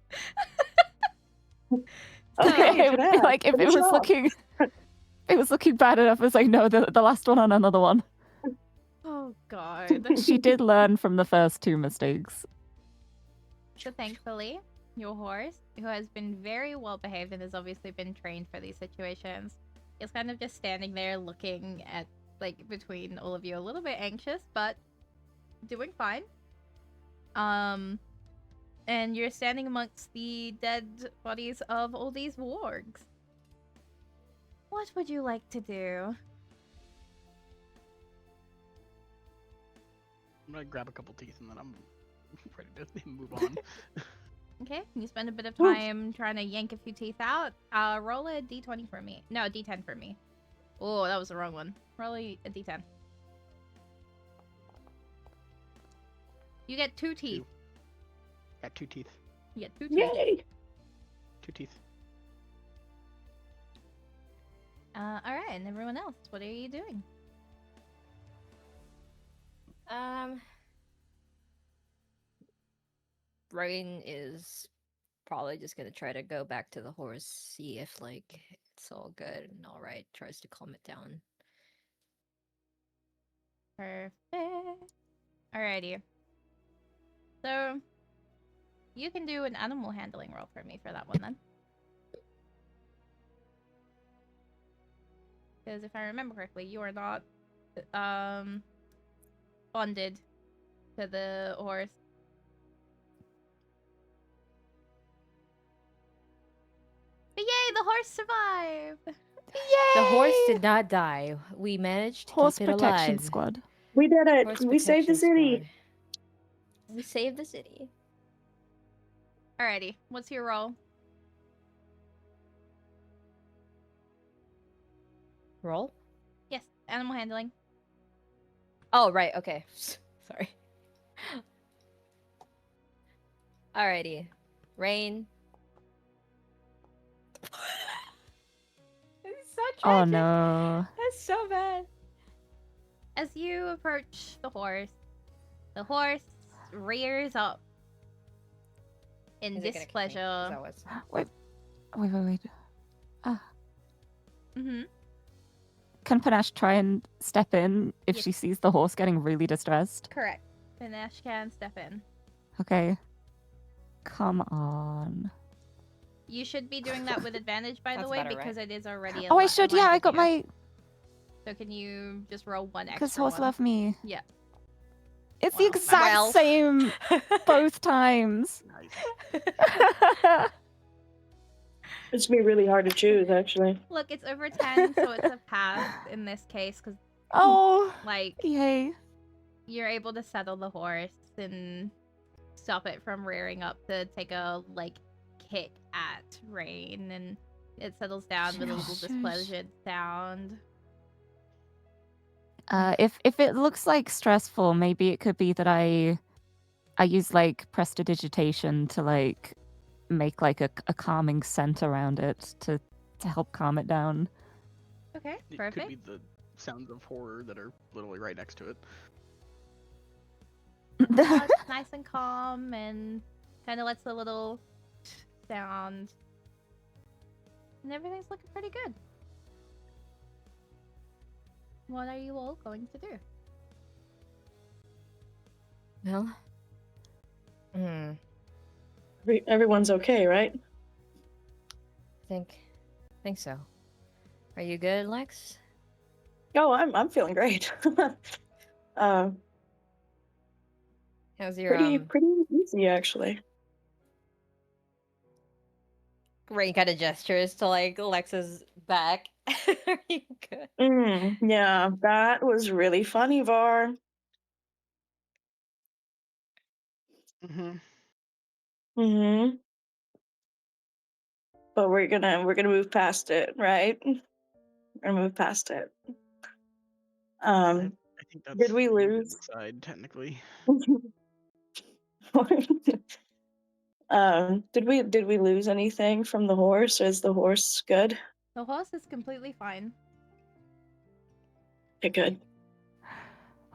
Okay, It would be Panache, like if it finish was off. looking it was looking bad enough. It's like no, the last one on another one. Oh God. She did learn from the first 2 mistakes. So thankfully, your horse, who has been very well behaved and has obviously been trained for these situations, is kind of just standing there looking at, like, between all of you, a little bit anxious, but doing fine. And you're standing amongst the dead bodies of all these wargs. What would you like to do? I'm gonna grab a couple teeth and then I'm ready to move on. Okay, you spend a bit of Oof. time trying to yank a few teeth out. Roll a d20 for me. No, a d10 for me. Oh, that was the wrong one. Roll a d10. You get 2 teeth. Got 2 teeth. You get 2 teeth. Yay! 2 teeth. Alright, and everyone else, what are you doing? Rain is probably just gonna try to go back to the horse, see if like it's all good and all right. Tries to calm it down. Perfect. Alrighty. So, you can do an animal handling roll for me for that one then. Because if I remember correctly, you are not bonded to the horse. But yay, the horse survived! The horse did not die. We managed to Horse keep it protection alive. squad. We did it. Horse We saved the protection city. squad. We saved the city. Alrighty, what's your roll? Roll? Yes, animal handling. Oh, right. Okay. Sorry. Alrighty. Rain. It's so Oh tragic. no. That's so bad. As you approach the horse rears up in Is it gonna kick me? Is displeasure. that what's- Wait. Mm-hmm. Can Panache try and step in if Yes. she sees the horse getting really distressed? Correct. Panache can step in. Okay. Come on. You should be doing that with advantage, by the That's way, better, because it is already Oh, I should. Yeah, I got my. So can you just roll one extra Because horse one? love me. Yeah. It's the Wow. exact Well. same both times. Nice. It's gonna be really hard to choose, actually. Look, it's over 10, so it's a pass in this case, because, Oh, like, yay. you're able to settle the horse and stop it from rearing up to take a, like, kick at Rain, and it settles down with a little Shush. displeasured sound. If it looks like stressful, maybe it could be that I use like prestidigitation to like make like a calming scent around it to help calm it down. Okay, It perfect. could be the sounds of horror that are literally right next to it. Well, it's nice and calm and kind of lets a little sound. And everything's looking pretty good. What are you all going to do? Well, hmm. Everyone's okay, right? Think so. Are you good, Lex? Oh, I'm feeling great. How's your pretty easy actually. Rain kind of gestures to like Lex's back. Are you good? Yeah, that was really funny, Var. Mm-hmm. Mm-hmm. But we're gonna move past it, right? We're gonna move past it. I think that's Did we for you to lose? decide, technically. Did we lose anything from the horse? Is the horse good? The horse is completely fine. Okay, good.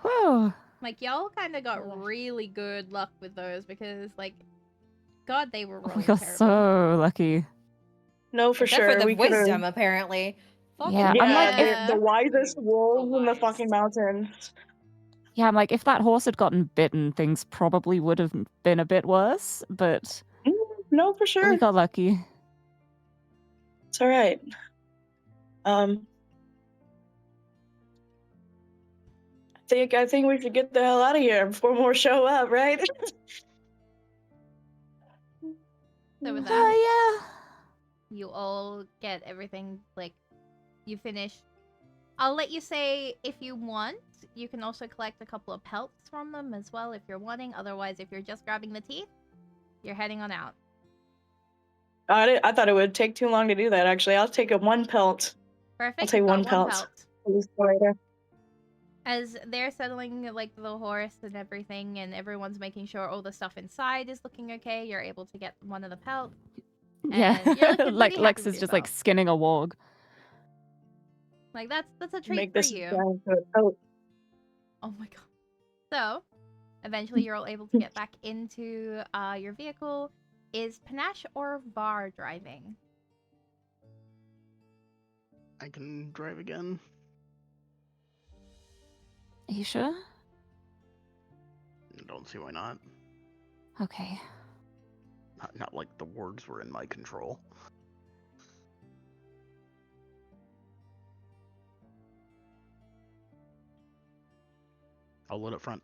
Whew. Like, y'all kind of got Ugh. really good luck with those because, like, God, they were We rolling got terrible. so lucky. No, for Except sure. for the we could've- wisdom, apparently. Fucking Yeah, I'm like, Yeah. the wisest wolves in the wise. fucking mountains. Yeah, I'm like, if that horse had gotten bitten, things probably would have been a bit worse, but No, for sure. we got lucky. It's all right. I think we should get the hell out of here before more show up, right? So with that, Oh, you all get everything, like, you finish. I'll let you say if you want. You can also collect a couple of pelts from them as well if you're wanting. Otherwise, if you're just grabbing the teeth, you're heading on out. I thought it would take too long to do that, actually. I'll take a 1 pelt. Perfect. I'll take you've got one pelt. As they're settling like the horse and everything, and everyone's making sure all the stuff inside is looking okay, you're able to get one of the pelts. yeah. And you're looking Like pretty Lex happy is with just like yourself. skinning a warg. Like that's a treat Make for this you. guy into a pelt. Oh my god. So, eventually you're all able to get back into your vehicle. Is Panache or Var driving? I can drive again. Are you sure? I don't see why not. Okay. Not like the wargs were in my control. I'll load up front.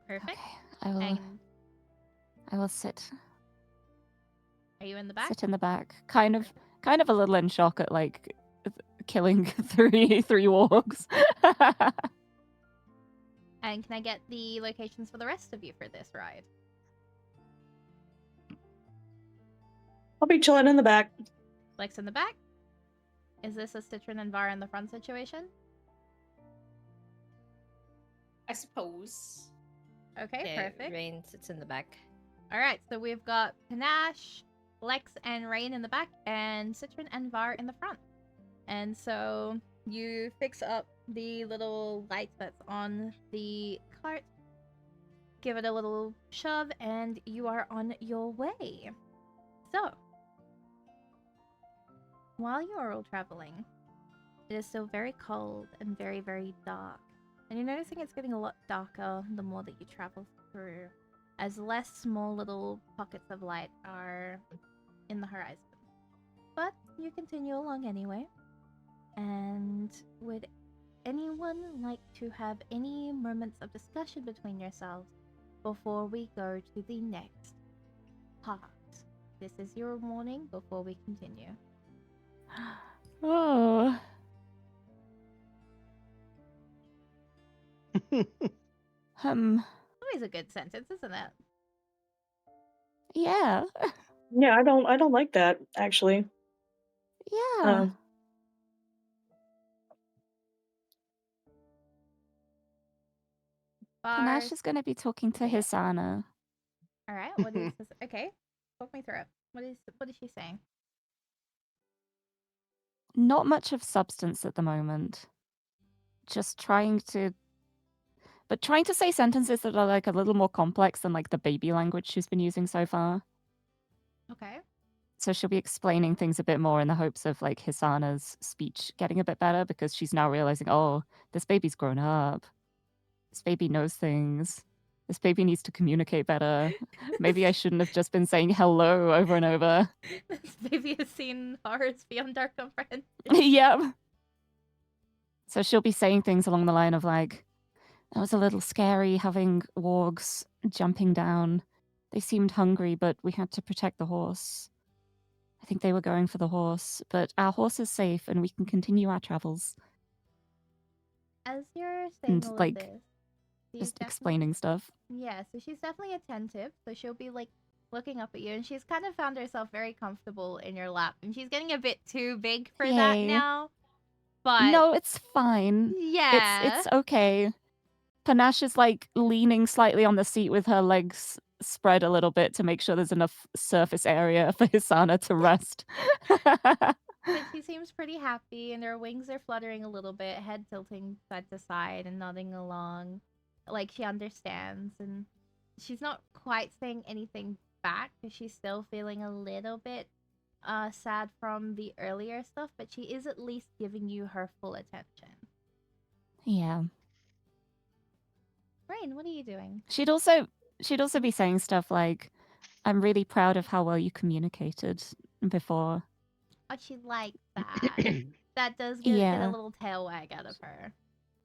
Perfect. Okay. And I will sit are you in the back? sit in the back. Kind of a little in shock at like killing three wargs. And can I get the locations for the rest of you for this ride? I'll be chilling in the back. Lex in the back? Is this a Citron and Var in the front situation? I suppose. Okay, Yeah, perfect. Rain sits in the back. Alright, so we've got Panache, Lex and Rain in the back, and Citron and Var in the front. And so you fix up the little light that's on the cart, give it a little shove, and you are on your way. So, while you are all traveling, it is still very cold and very, very dark. And you're noticing it's getting a lot darker the more that you travel through, as less small little pockets of light are in the horizon. But you continue along anyway. And would anyone like to have any moments of discussion between yourselves before we go to the next part? This is your warning before we continue. Oh. Always a good sentence, isn't it? Yeah. Yeah, I don't like that, actually. Yeah. Bars. Panache is going to be talking to Okay. Hisana. All right. What is this? Okay. Walk me through it. What is she saying? Not much of substance at the moment. Just trying to say sentences that are like a little more complex than like the baby language she's been using so far. Okay. So she'll be explaining things a bit more in the hopes of like Hisana's speech getting a bit better because she's now realizing, oh, this baby's grown up. This baby knows things. This baby needs to communicate better. Maybe I shouldn't have just been saying hello over and over. This baby has seen horrors beyond our comprehension. Yep. So she'll be saying things along the line of like, that was a little scary having wargs jumping down. They seemed hungry, but we had to protect the horse. I think they were going for the horse, but our horse is safe and we can continue our travels. As you're saying And, all of like, this, she's Just definitely- explaining stuff. Yeah, so she's definitely attentive. So she'll be like looking up at you, and she's kind of found herself very comfortable in your lap, and she's getting a bit too big for that Yay. now. But No, it's fine. yeah, It's okay. Panache is like leaning slightly on the seat with her legs spread a little bit to make sure there's enough surface area for Hisana to rest. but she seems pretty happy, and her wings are fluttering a little bit, head tilting side to side and nodding along, like she understands. And she's not quite saying anything back because she's still feeling a little bit sad from the earlier stuff, but she is at least giving you her full attention. Yeah. Rain, what are you doing? She'd also be saying stuff like, I'm really proud of how well you communicated before. Oh, she likes that. That does get a Yeah. little tail wag out of her.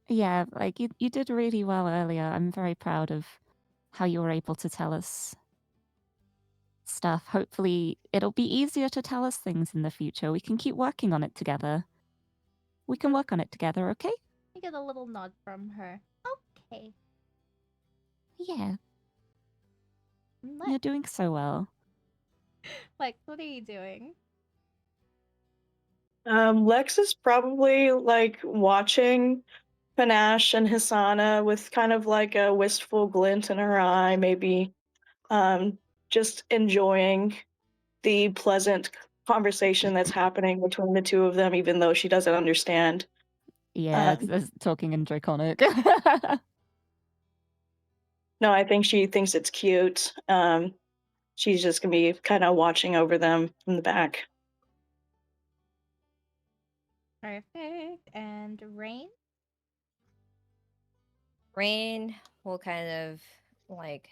Yeah, like you did really well earlier. I'm very proud of how you were able to tell us stuff. Hopefully it'll be easier to tell us things in the future. We can keep working on it together. We can work on it together, okay? You get a little nod from her. Okay. Yeah, Lex, you're doing so well. Lex, what are you doing? Lex is probably like watching Panache and Hisana with kind of like a wistful glint in her eye, maybe just enjoying the pleasant conversation that's happening between the two of them, even though she doesn't understand. Yeah, it's talking in Draconic. No, I think she thinks it's cute. She's just gonna be kind of watching over them from the back. Perfect. And Rain? Rain will kind of like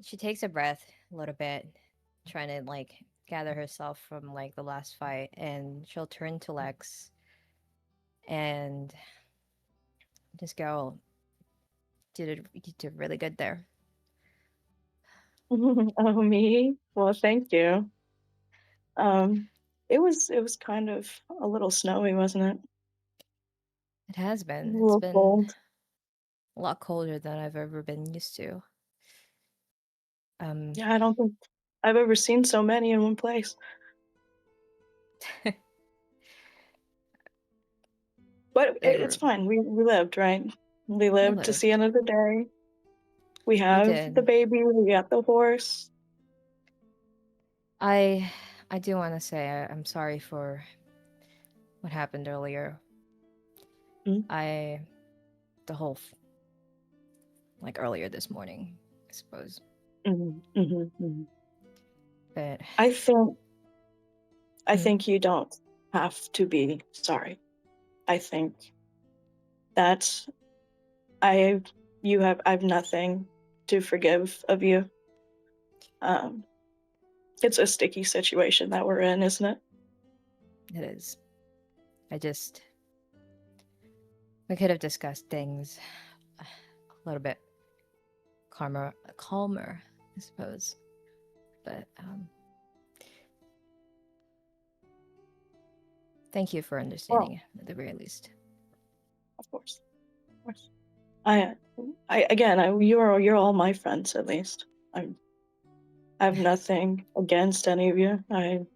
she takes a breath a little bit, trying to like gather herself from like the last fight, and she'll turn to Lex and just go, you did really good there. Oh, me? Well, thank you. It was kind of a little snowy, wasn't it? It has A been. It's little been cold. a lot colder than I've ever been used to. Yeah, I don't think I've ever seen so many in one place. But They it's were- fine. We lived, right? We lived to lived. see another day. We have did. the baby. We got the horse. I do want to say I'm sorry for what happened earlier. Hmm? The whole like earlier this morning, I suppose. But I Hmm. think you don't have to be sorry. I think that I've nothing to forgive of you. It's a sticky situation that we're in, isn't it? it is. We could have discussed things a little bit calmer, I suppose. But thank you for understanding at the very least. Of course. You're all my friends, at least. I have nothing against any of you. I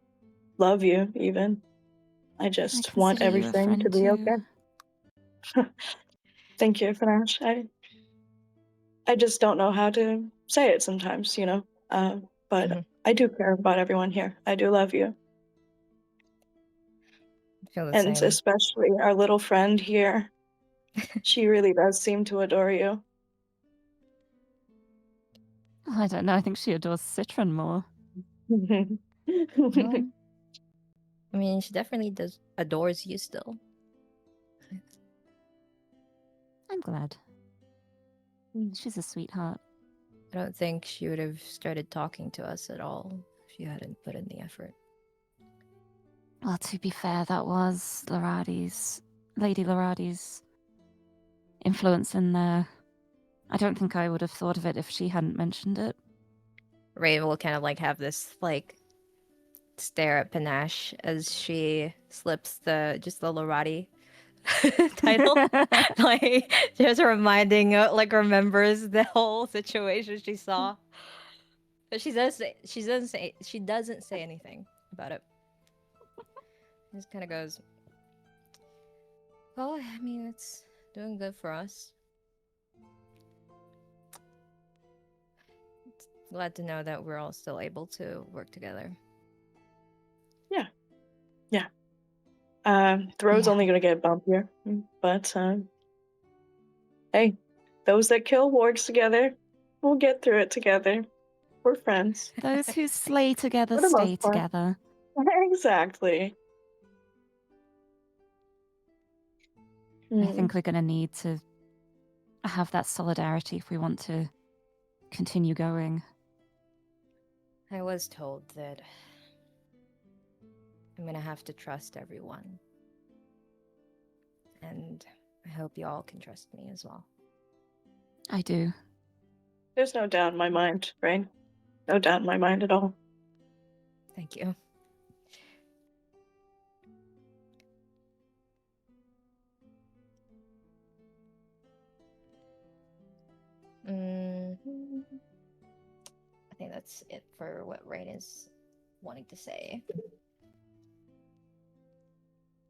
love you, even. I just want consider you a everything to friend be too. okay. Thank you, Finash. I just don't know how to say it sometimes, you know. But Mhm. I do care about everyone here. I do love you. I feel the And same. especially our little friend here. She really does seem to adore you. I don't know. I think she adores Citron more. Well, I mean, she definitely adores you still. I'm glad. She's a sweetheart. I don't think she would have started talking to us at all if you hadn't put in the effort. Well, to be fair, that was Lady Loradi's influence in there. I don't think I would have thought of it if she hadn't mentioned it. Rain will kind of like have this like stare at Panache as she slips the Lorati title. Like just reminding remembers the whole situation she saw. But she doesn't say anything about it. Just kind of goes, well, I mean, it's doing good for us. Glad to know that we're all still able to work together. The road's Yeah. only going to get bumpier. But, hey, those that kill wargs together, we'll get through it together. We're friends. Those who slay together For the stay most part. together. Exactly. I think we're going to need to have that solidarity if we want to continue going. I was told that I'm gonna have to trust everyone. And I hope you all can trust me as well. I do. There's no doubt in my mind, Rain. No doubt in my mind at all. Thank you. I think that's it for what Rain is wanting to say.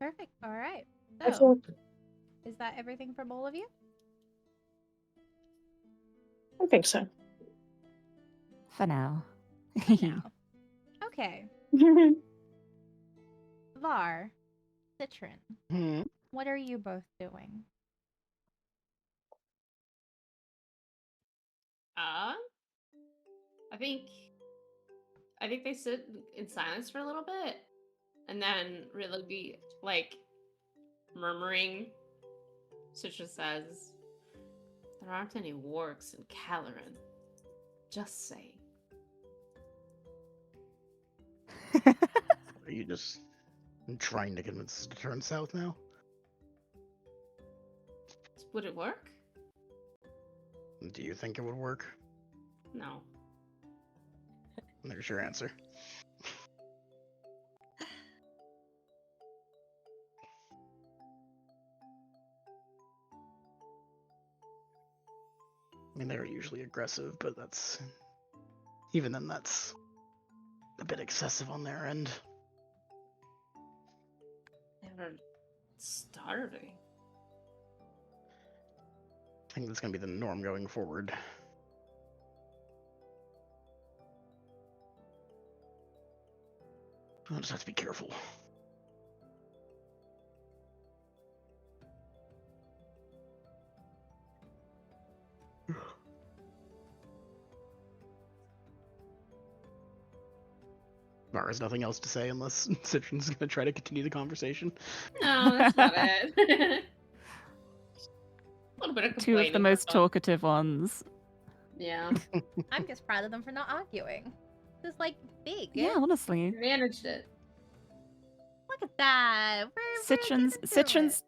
Perfect. All right. So, Excellent. is that everything from all of you? I think so. For now. No. Okay. Var, Citron, Hmm. what are you both doing? I think they sit in silence for a little bit, and then really be like murmuring. Citra says, "There aren't any wargs in Caloran. Just saying." Are you just trying to convince us to turn south now? Would it work? Do you think it would work? No. There's your answer. I mean, they're usually aggressive, but even then, that's a bit excessive on their end. They were starving. I think that's going to be the norm going forward. I'll just have to be careful. Var has nothing else to say unless Citron's going to try to continue the conversation. No, that's not it. A little bit of Two of the complaining most for fun. talkative ones. Yeah. I'm just proud of them for not arguing. This is like big. Yeah, honestly. Managed it. Look at that. We're Citron's getting through Citron's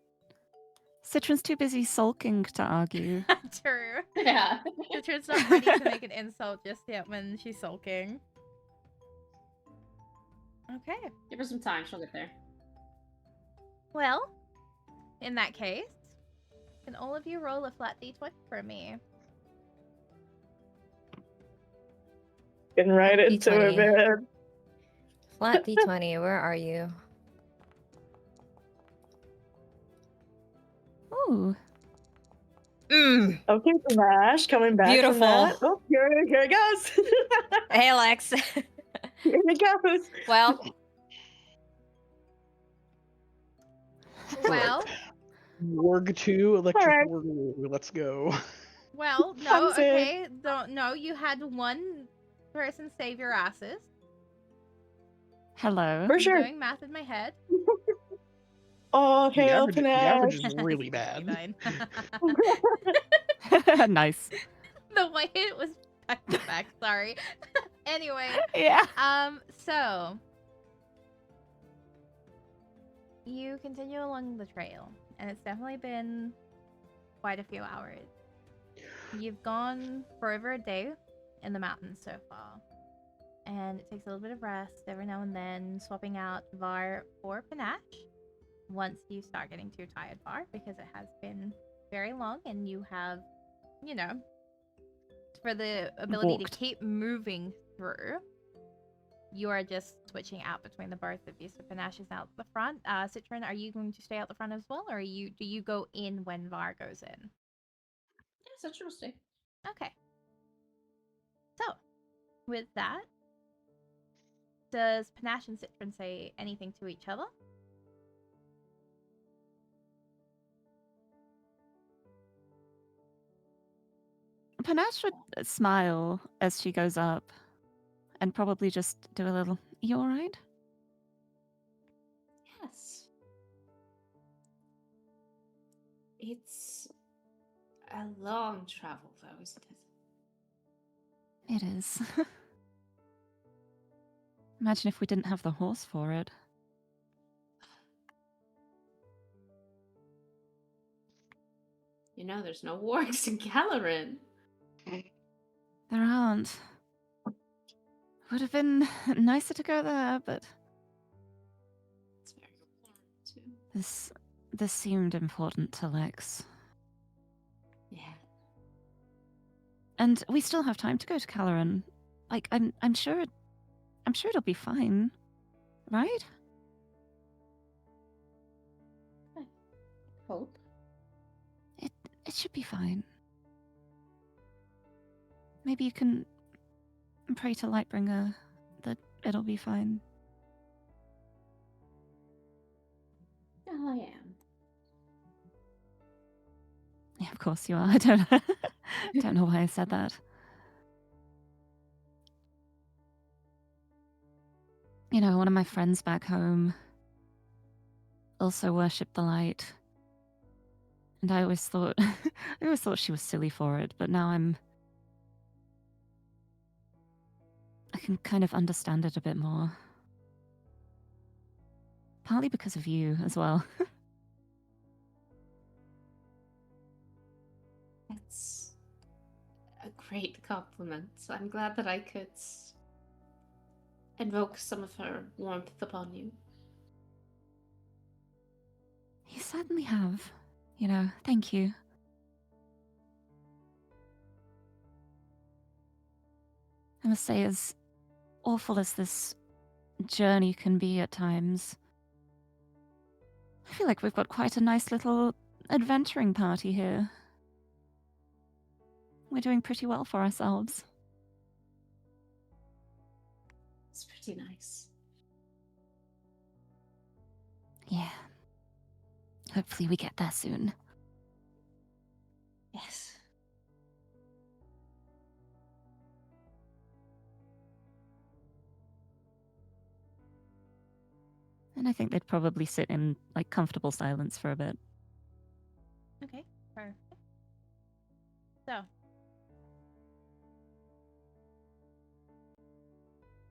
Citron's too busy sulking to argue. it. True. Yeah. Citron's not ready to make an insult just yet when she's sulking. Okay. Give her some time. She'll get there. Well, in that case, can all of you roll a flat d20 for me? Getting right Flat into it, D20. man. Flat D20, where are you? Ooh. Mm, Okay, Panache, coming back Beautiful. from that. Oh, here it goes. hey, Lex. Here it goes. well, Well, Warg 2, Electric Alright. Warg, let's go. well, no, I'm saying. okay. Don't no, you had one person save your asses. Hello. For I'm sure. doing math in my head. Oh, The hail average, the average Panache. is really bad. 69. Nice. The way it was back to back, sorry. Anyway, Yeah. so you continue along the trail, and it's definitely been quite a few hours. You've gone for over a day in the mountains so far, and it takes a little bit of rest every now and then, swapping out Var for Panache once you start getting too tired, Var, because it has been very long, and you have, you know, for the ability Walked. to keep moving through, you are just switching out between the both of you. So Panache is out the front. Citron, are you going to stay out the front as well, or do you go in when Var goes in? Yes, interesting. Okay. So, with that, does Panache and Citron say anything to each other? Panache would smile as she goes up and probably just do a little, you alright? Yes. It's a long travel, though, isn't it? It is. Imagine if we didn't have the horse for it. You know, there's no wargs in Caloran. There aren't. Would have been nicer to go there, but It's very important, too. this seemed important to Lex. Yeah. And we still have time to go to Caloran. Like, I'm sure it'll be fine. Right? Hope. It should be fine. Maybe you can pray to Lightbringer that it'll be fine. Yeah, I am. Yeah, of course you are. I don't know why I said that. You know, one of my friends back home also worshipped the light. And I always thought she was silly for it, but now I can kind of understand it a bit more. Partly because of you as well. That's a great compliment. I'm glad that I could invoke some of her warmth upon you. You certainly have. You know, thank you. I must say, as awful as this journey can be at times, I feel like we've got quite a nice little adventuring party here. We're doing pretty well for ourselves. It's pretty nice. Yeah. Hopefully we get there soon. Yes. And I think they'd probably sit in, like, comfortable silence for a bit. Okay, perfect. So,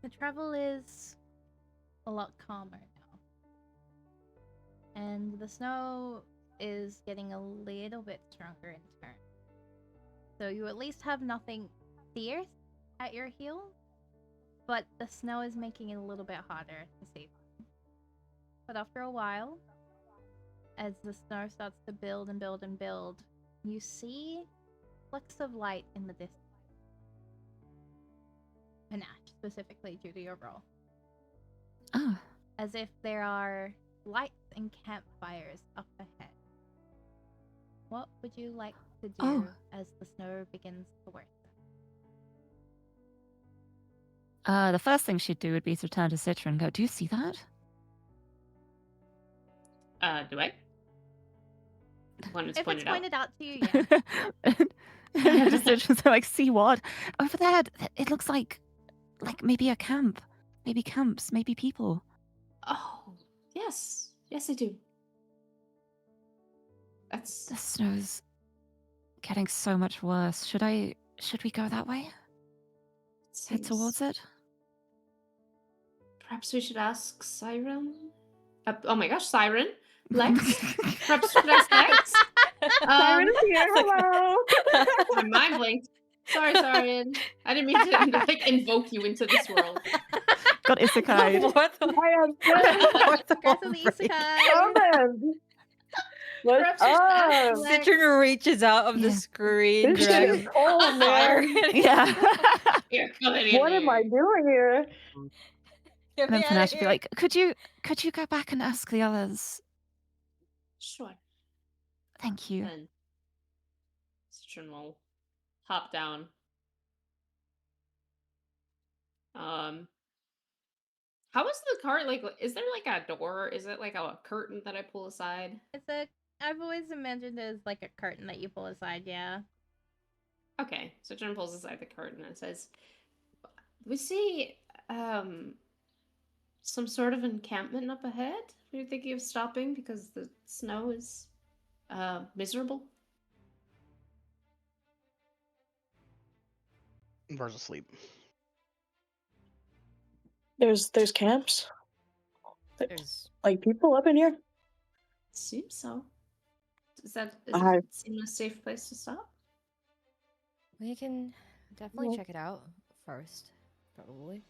the travel is a lot calmer now. And the snow is getting a little bit stronger in turn. So you at least have nothing fierce at your heels, but the snow is making it a little bit harder to see. But after a while, as the snow starts to build and build and build, you see flecks of light in the distance. Panache, specifically due to your role. Oh, As if there are lights and campfires up ahead. What would you like to do Oh. as the snow begins to worsen? The first thing she'd do would be to turn to Citra and go, "Do you see that?" Do I? When it's If it's pointed out. pointed out to you, yeah. And just Citra's like, "See what? Over there, it looks like maybe a camp. Maybe camps, maybe people." Oh, yes. Yes, I do. The That's snow's getting so much worse. Should we go that way? Head seems... towards it? Perhaps we should ask Siren? Oh my gosh, Siren? Lex? Perhaps should ask Lex? Siren is here. Hello. My mind blinked. Sorry, Siren. I didn't mean to like invoke you into this world. Got isekai. What the- I am good. Congrats on the isekai. Comment. What's Perhaps we should ask up? Lex. Citron reaches out of the Yeah. screen, This shit is grabs cold, man. Yeah. Here, come in What am I doing here? Get And then me outta Panache would be here. like, could you go back and ask the others? Sure. Thank you. Then Citron will hop down. How is the cart like? Is there like a door? Is it like a curtain that I pull aside? I've always imagined it as like a curtain that you pull aside, yeah. Okay, so Jen pulls aside the curtain and says, "We see some sort of encampment up ahead. We're thinking of stopping because the snow is miserable." Var's asleep. There's camps? There's Like people up in here? Seems so. Does it seem a safe place to stop? We can definitely Well- check it out first, probably.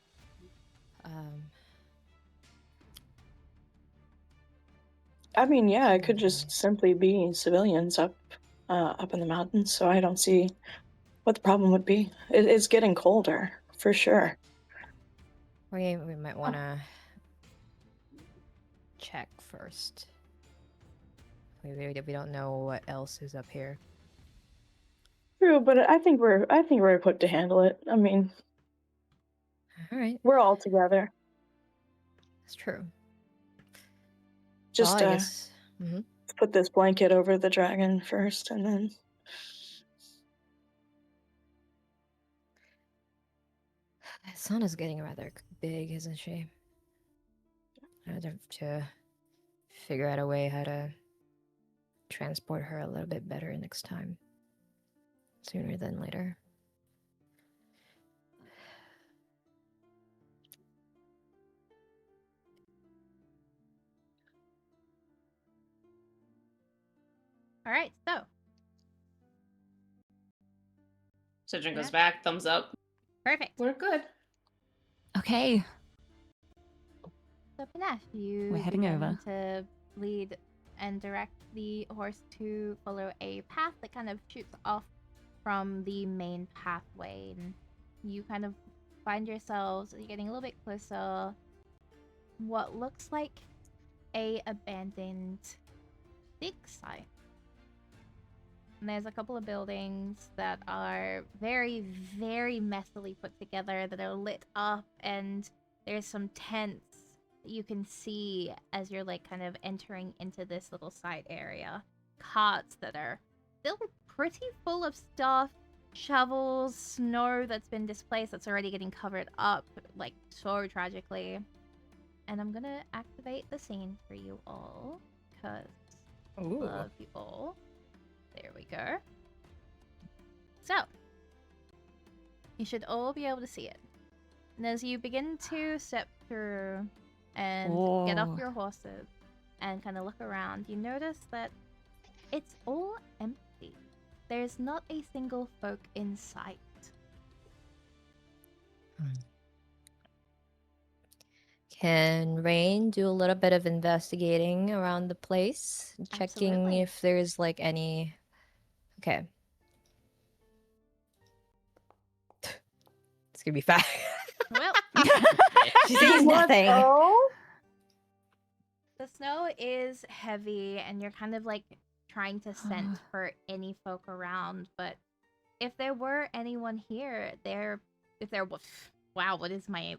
I mean, yeah, it could just simply be civilians up in the mountains, so I don't see what the problem would be. It's getting colder, for sure. We might want to check first. We don't know what else is up here. True, but I think we're equipped to handle it. I mean, All right, we're all together. that's true. Just Well, I guess. let's put this blanket over the dragon first, and then Sana's getting rather big, isn't she? I'd have to figure out a way how to transport her a little bit better next time. Sooner than later. All right, so Citron goes Yeah. back, thumbs up. perfect. We're good. Okay. So Panache, you We're heading begin over. to lead and direct the horse to follow a path that kind of shoots off from the main pathway, and you kind of find yourselves, you're getting a little bit closer, what looks like a abandoned dig site. And there's a couple of buildings that are very, very messily put together, that are lit up, and there's some tents that you can see as you're like kind of entering into this little side area. Carts that are still pretty full of stuff, shovels, snow that's been displaced, that's already getting covered up, like so tragically. And I'm gonna activate the scene for you all, because love you all. There we go. So, you should all be able to see it. And as you begin to step through and get off Whoa. your horses and kind of look around, you notice that it's all empty. There's not a single folk in sight. Can Rain do a little bit of investigating around the place? Checking Absolutely. if there's like any. Okay. It's gonna be fast. Well, She sees What? nothing. Oh, the snow is heavy and you're kind of like trying to scent for any folk around, but if there were anyone here, if there was, wow, what is my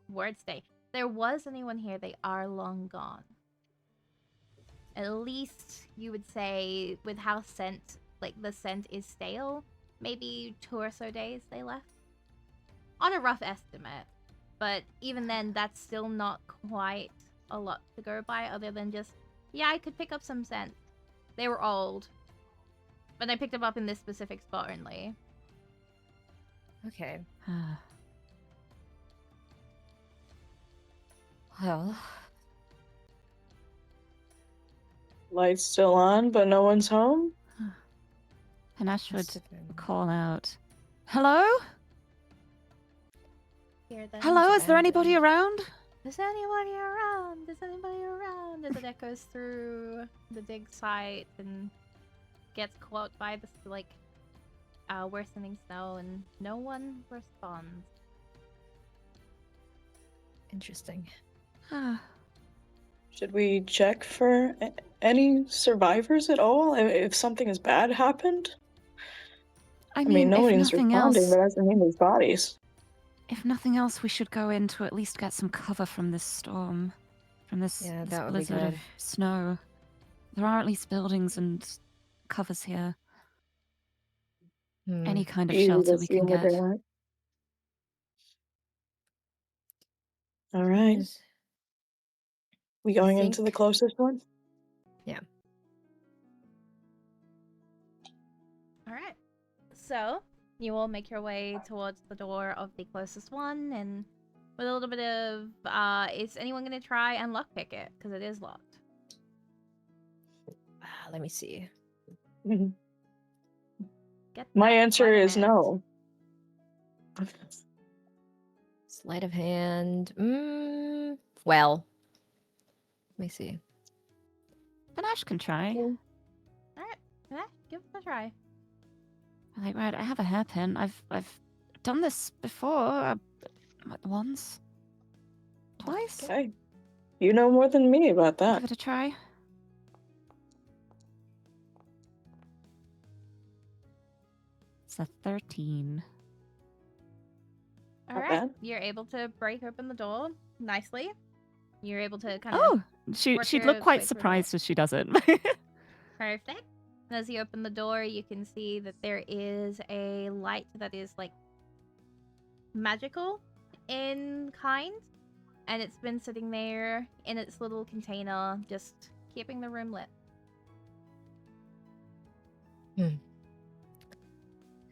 word today? If there was anyone here, they are long gone. At least you would say, with how the scent is stale, maybe 2 or so days they left. On a rough estimate. But even then, that's still not quite a lot to go by, other than just, yeah, I could pick up some scent. They were old. But I picked them up in this specific spot only. Okay. Well, Lights still on, but no one's home? Panache would must have been- call out, "Hello? Here then. Hello, is there anybody abandoned. around?" Is anybody around? Is anybody around? As it echoes through the dig site and gets caught by the worsening snow, and no one responds. Interesting. Should we check for any survivors at all if something as bad happened? I I mean, mean, if nobody's nothing responding, else, but that's the name of these bodies. if nothing else, we should go in to at least get some cover from this storm, from this, Yeah, this that would be blizzard of good. snow. There are at least buildings and covers here. Hmm. Any kind of Easy shelter to we see can in the get. daylight. All right. Is- We going think- into the closest one? Alright. So, you will make your way towards the door of the closest one, and with a little bit of, is anyone gonna try and lockpick it? Because it is locked. Let me see. Mhm. Get My that answer sleight of is hand. no. Sleight of hand. Well, let me see. Panache can try. Alright, yeah, give it a try. Like, right, I have a hairpin. I've done this before. Once. Twice? Okay. You know more than me about that. Give it a try. It's a 13. Not Alright, bad. you're able to break open the door nicely. You're able to kind of Oh! work She'd your look quite way through the surprised as she does it. perfect. And as you open the door, you can see that there is a light that is like magical in kind, and it's been sitting there in its little container, just keeping the room lit. I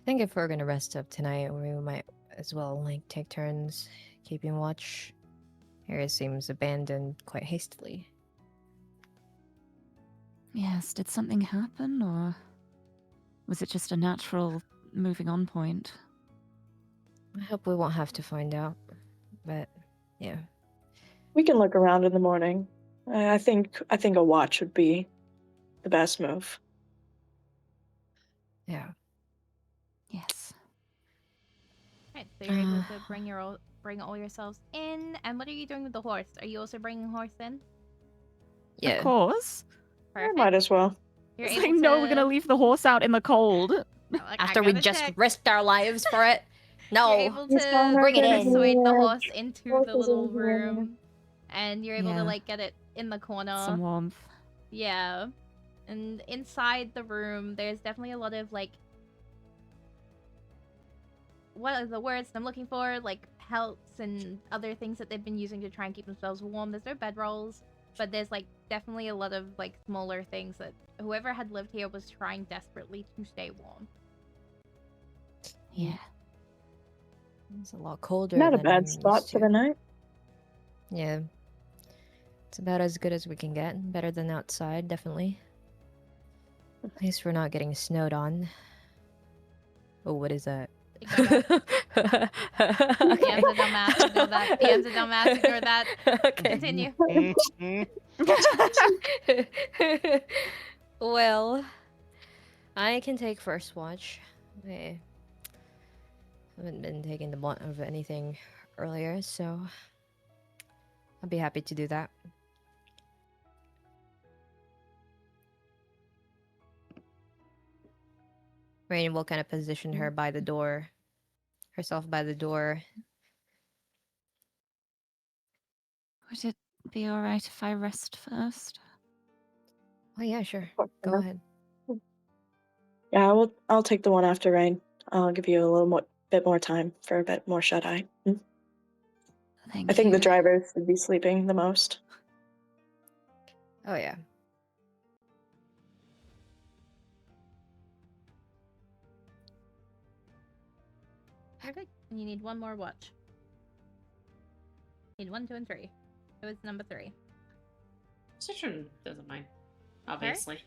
think if we're gonna rest up tonight, we might as well take turns keeping watch. Area seems abandoned quite hastily. Yes, did something happen, or was it just a natural moving on point? I hope we won't have to find out. But yeah. We can look around in the morning. I think a watch would be the best move. Yeah. Yes. Right, so you're able to bring all yourselves in. And what are you doing with the horse? Are you also bringing horse in? Yeah. Of course. I Perfect. might as well. You're It's able like, no, we're to- gonna leave the horse out in the cold. Like, After I we gotta just check. risked our lives for it. You're No. able It's fine, to Bring it in. persuade the Yeah. horse into Horse the is little in here. room, and you're able Yeah. to like get it in the corner. Some warmth. Yeah, and inside the room, there's definitely a lot of like, what are the words I'm looking for? Like pelts and other things that they've been using to try and keep themselves warm. There's no bedrolls, but there's like definitely a lot of like smaller things that whoever had lived here was trying desperately to stay warm. Yeah. It's a lot colder Not a than bad I'm spot used for to. the night. Yeah. It's about as good as we can get. Better than outside, definitely. At least we're not getting snowed on. Oh, what is that? Ignore that. PM's a dumbass. Ignore that. PM's a dumbass. Ignore that. Okay. Continue. Mhm. Well, I can take first watch. I haven't been taking the brunt of anything earlier, so I'll be happy to do that. Rain will kind of position her by the door, herself by the door. Would it be alright if I rest first? Oh yeah, sure. Of course, Go yeah. ahead. Yeah, I'll take the one after Rain. I'll give you a little bit more time for a bit more shut eye. Thank I think you. the driver should be sleeping the most. Oh yeah. Okay. And you need one more watch. Need 1, 2, and 3. It was number 3. Citron doesn't mind, obviously.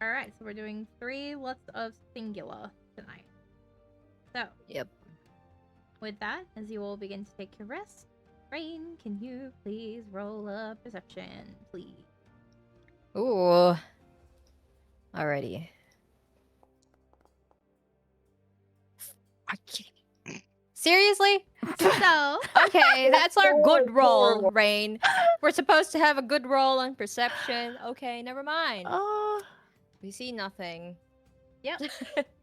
Alright, so we're doing 3 lots of singular tonight. So, Yep. with that, as you all begin to take your rest, Rain, can you please roll a perception, please? Ooh. Alrighty. Are you kidding me? Seriously? So, Okay, that's our good roll, Rain. We're supposed to have a good roll on perception. Okay, never mind. Oh, We see nothing. yep.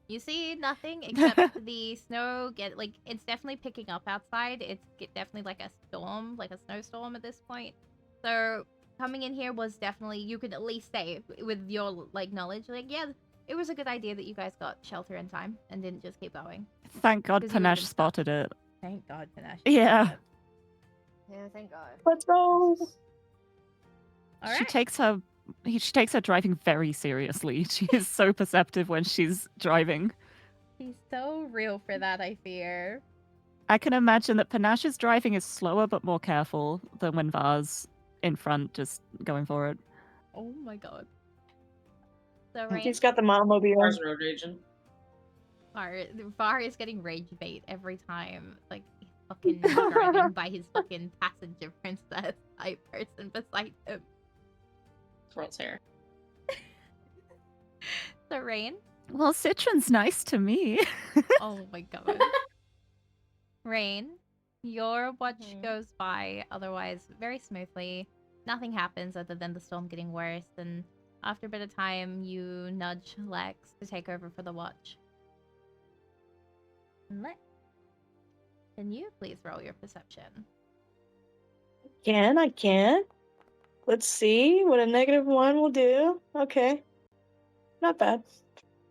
You see nothing except the snow it's definitely picking up outside. It's definitely like a storm, like a snowstorm at this point. So coming in here was definitely, you could at least say with your knowledge, yeah, it was a good idea that you guys got shelter in time and didn't just keep going. thank God 'Cause you would've Panache been stuck. spotted it. Thank God, Panache. Yeah. Yeah, thank God. Let's go. All She right. takes her driving very seriously. She is so perceptive when she's driving. He's so real for that, I fear. I can imagine that Panache's driving is slower but more careful than when Var's in front, just going forward. Oh my God. So Rain, He's got the Mobile. Cars road raging. Var is getting rage bait every time. Like, he's fucking driving by his fucking passenger princess type person beside him. Twirls hair. So Rain, Well, Citron's nice to me. oh my God. Rain, your watch goes by otherwise very smoothly. Nothing happens other than the storm getting worse, and after a bit of time, you nudge Lex to take over for the watch. Lex, can you please roll your perception? I can. Let's see what a -1 will do. Okay. Not bad.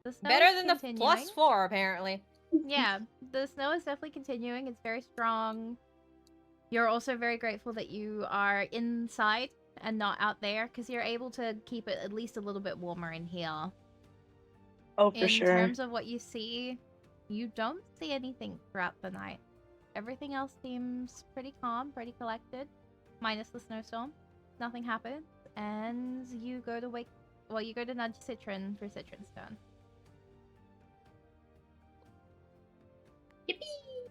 The snow Better is than continuing. the +4, apparently. Yeah, the snow is definitely continuing. It's very strong. You're also very grateful that you are inside and not out there, because you're able to keep it at least a little bit warmer in here. Oh, for In sure. terms of what you see, you don't see anything throughout the night. Everything else seems pretty calm, pretty collected, minus the snowstorm. Nothing happens, and you go to you go to nudge Citron for Citron's turn. Yippee!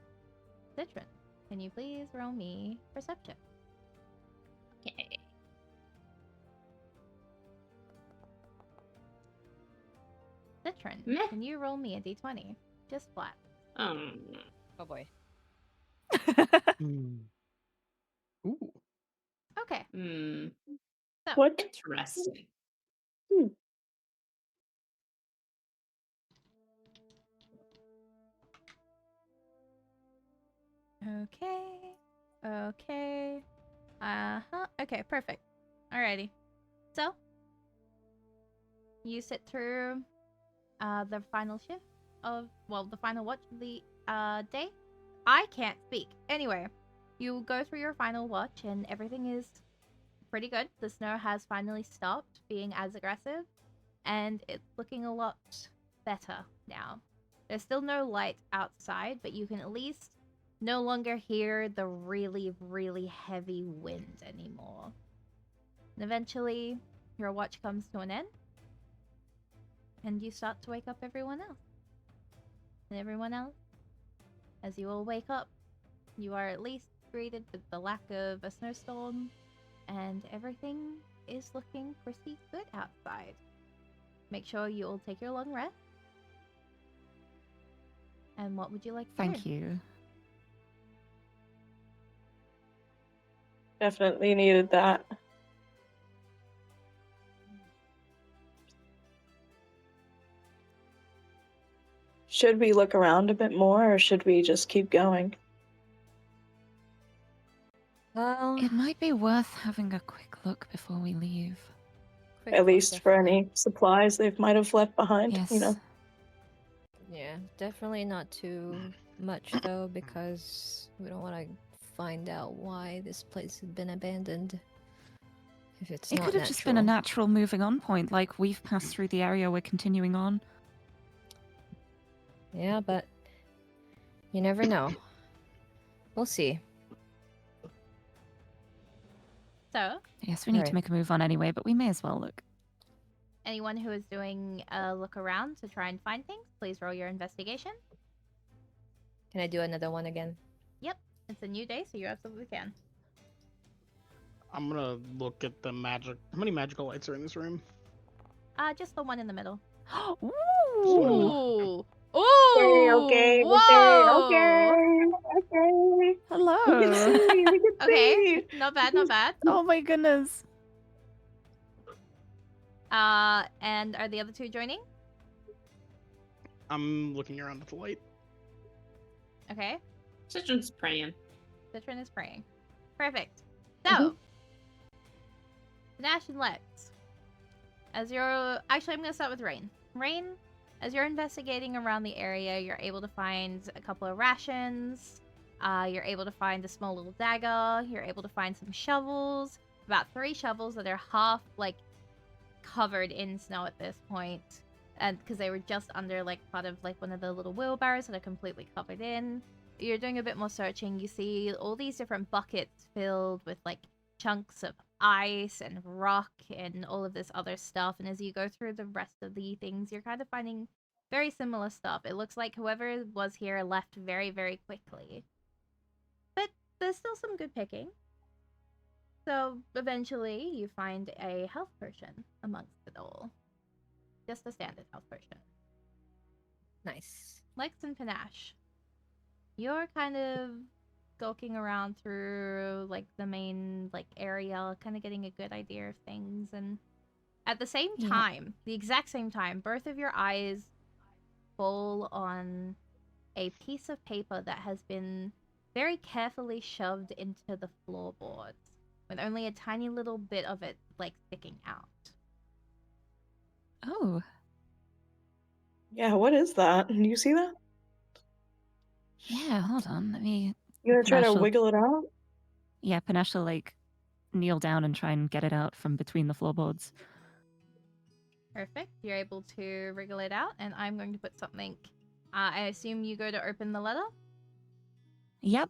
Citron, can you please roll me perception? Okay. Citron, Meh. can you roll me a d20? Just flat. Oh boy. Ooh. Okay. So, What? Interesting. okay. Okay. Okay, perfect. Alrighty. So, you sit through the final shift of, the final watch of the day. I can't speak. Anyway, you go through your final watch and everything is pretty good. The snow has finally stopped being as aggressive and it's looking a lot better now. There's still no light outside, but you can at least no longer hear the really, really heavy wind anymore. And eventually, your watch comes to an end, and you start to wake up everyone else. And everyone else, as you all wake up, you are at least greeted with the lack of a snowstorm, and everything is looking pretty good outside. Make sure you all take your long rest. And what would you like to Thank do? you. Definitely needed that. Should we look around a bit more, or should we just keep going? Well, It might be worth having a quick look before we leave. quick At look, least for definitely. any supplies they might have left behind, Yes. you know. Yeah, definitely not too much though, because we don't want to find out why this place had been abandoned. If it's It not could have just been a natural. natural moving on point, like we've passed through the area, we're continuing on. Yeah, but you never know. We'll see. So, Yes, we need Alright. to make a move on anyway, but we may as well look. anyone who is doing a look around to try and find things, please roll your investigation. Can I do another one again? Yep, it's a new day, so you absolutely can. I'm gonna look at the magic. How many magical lights are in this room? Just the one in the middle. Ooh! Ooh! Okay, okay. Hello! We can see, we can Okay, see. not bad, not bad. Oh my goodness! And are the other two joining? I'm looking around at the light. Okay, Citron's praying. Citron is praying. Perfect. So, Nash and Lex, as you're... Actually, I'm going to start with Rain. Rain, as you're investigating around the area, you're able to find a couple of rations. You're able to find a small little dagger. You're able to find some shovels. About 3 shovels that are half, like, covered in snow at this point. And because they were just under, like, part of, like, one of the little wheelbarrows that are completely covered in. You're doing a bit more searching. You see all these different buckets filled with, like, chunks of ice and rock and all of this other stuff. And as you go through the rest of the things, you're kind of finding very similar stuff. It looks like whoever was here left very, very quickly. But there's still some good picking. So eventually you find a health potion amongst it all. Just a standard health potion. Nice. Lex and Panache, you're kind of skulking around through like the main like area, kind of getting a good idea of things, and at the same Yeah. time, the exact same time, both of your eyes fall on a piece of paper that has been very carefully shoved into the floorboards, with only a tiny little bit of it like sticking out. Oh, Yeah, what is that? Do you see that? yeah, hold on, let me... You gonna try to Panache will- wiggle it out? Yeah, Panache will, like, kneel down and try and get it out from between the floorboards. Perfect. You're able to wriggle it out, and I'm going to put something. I assume you go to open the letter? Yep.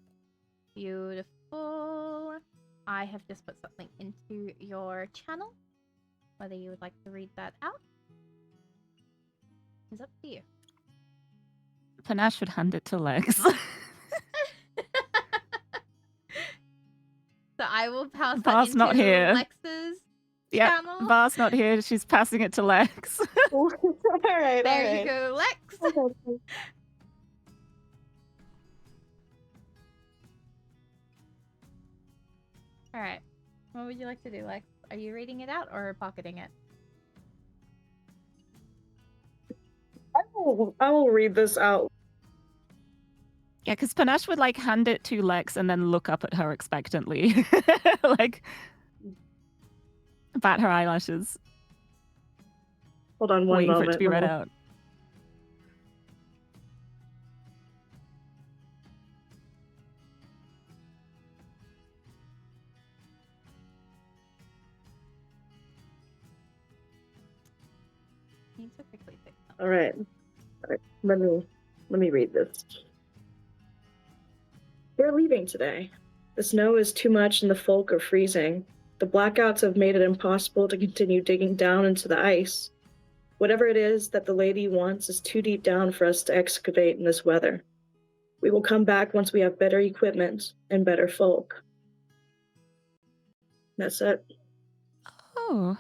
Beautiful. I have just put something into your channel. Whether you would like to read that out is up to you. Panache would hand it to Lex. So I will pass Bar's that into not here. Lex's Yep, channel. Bar's not here, she's passing it to Lex. all right, There all right. you go, Lex. Okay. All right. What would you like to do, Lex? Are you reading it out or pocketing it? I will read this out. Yeah, because Panache would, like, hand it to Lex and then look up at her expectantly. Like, bat her eyelashes, Hold on one waiting moment. for it to be read let me- out. Need to quickly fix something. All right. Let me read this. We're leaving today. The snow is too much and the folk are freezing. The blackouts have made it impossible to continue digging down into the ice. Whatever it is that the lady wants is too deep down for us to excavate in this weather. We will come back once we have better equipment and better folk. That's it. Oh.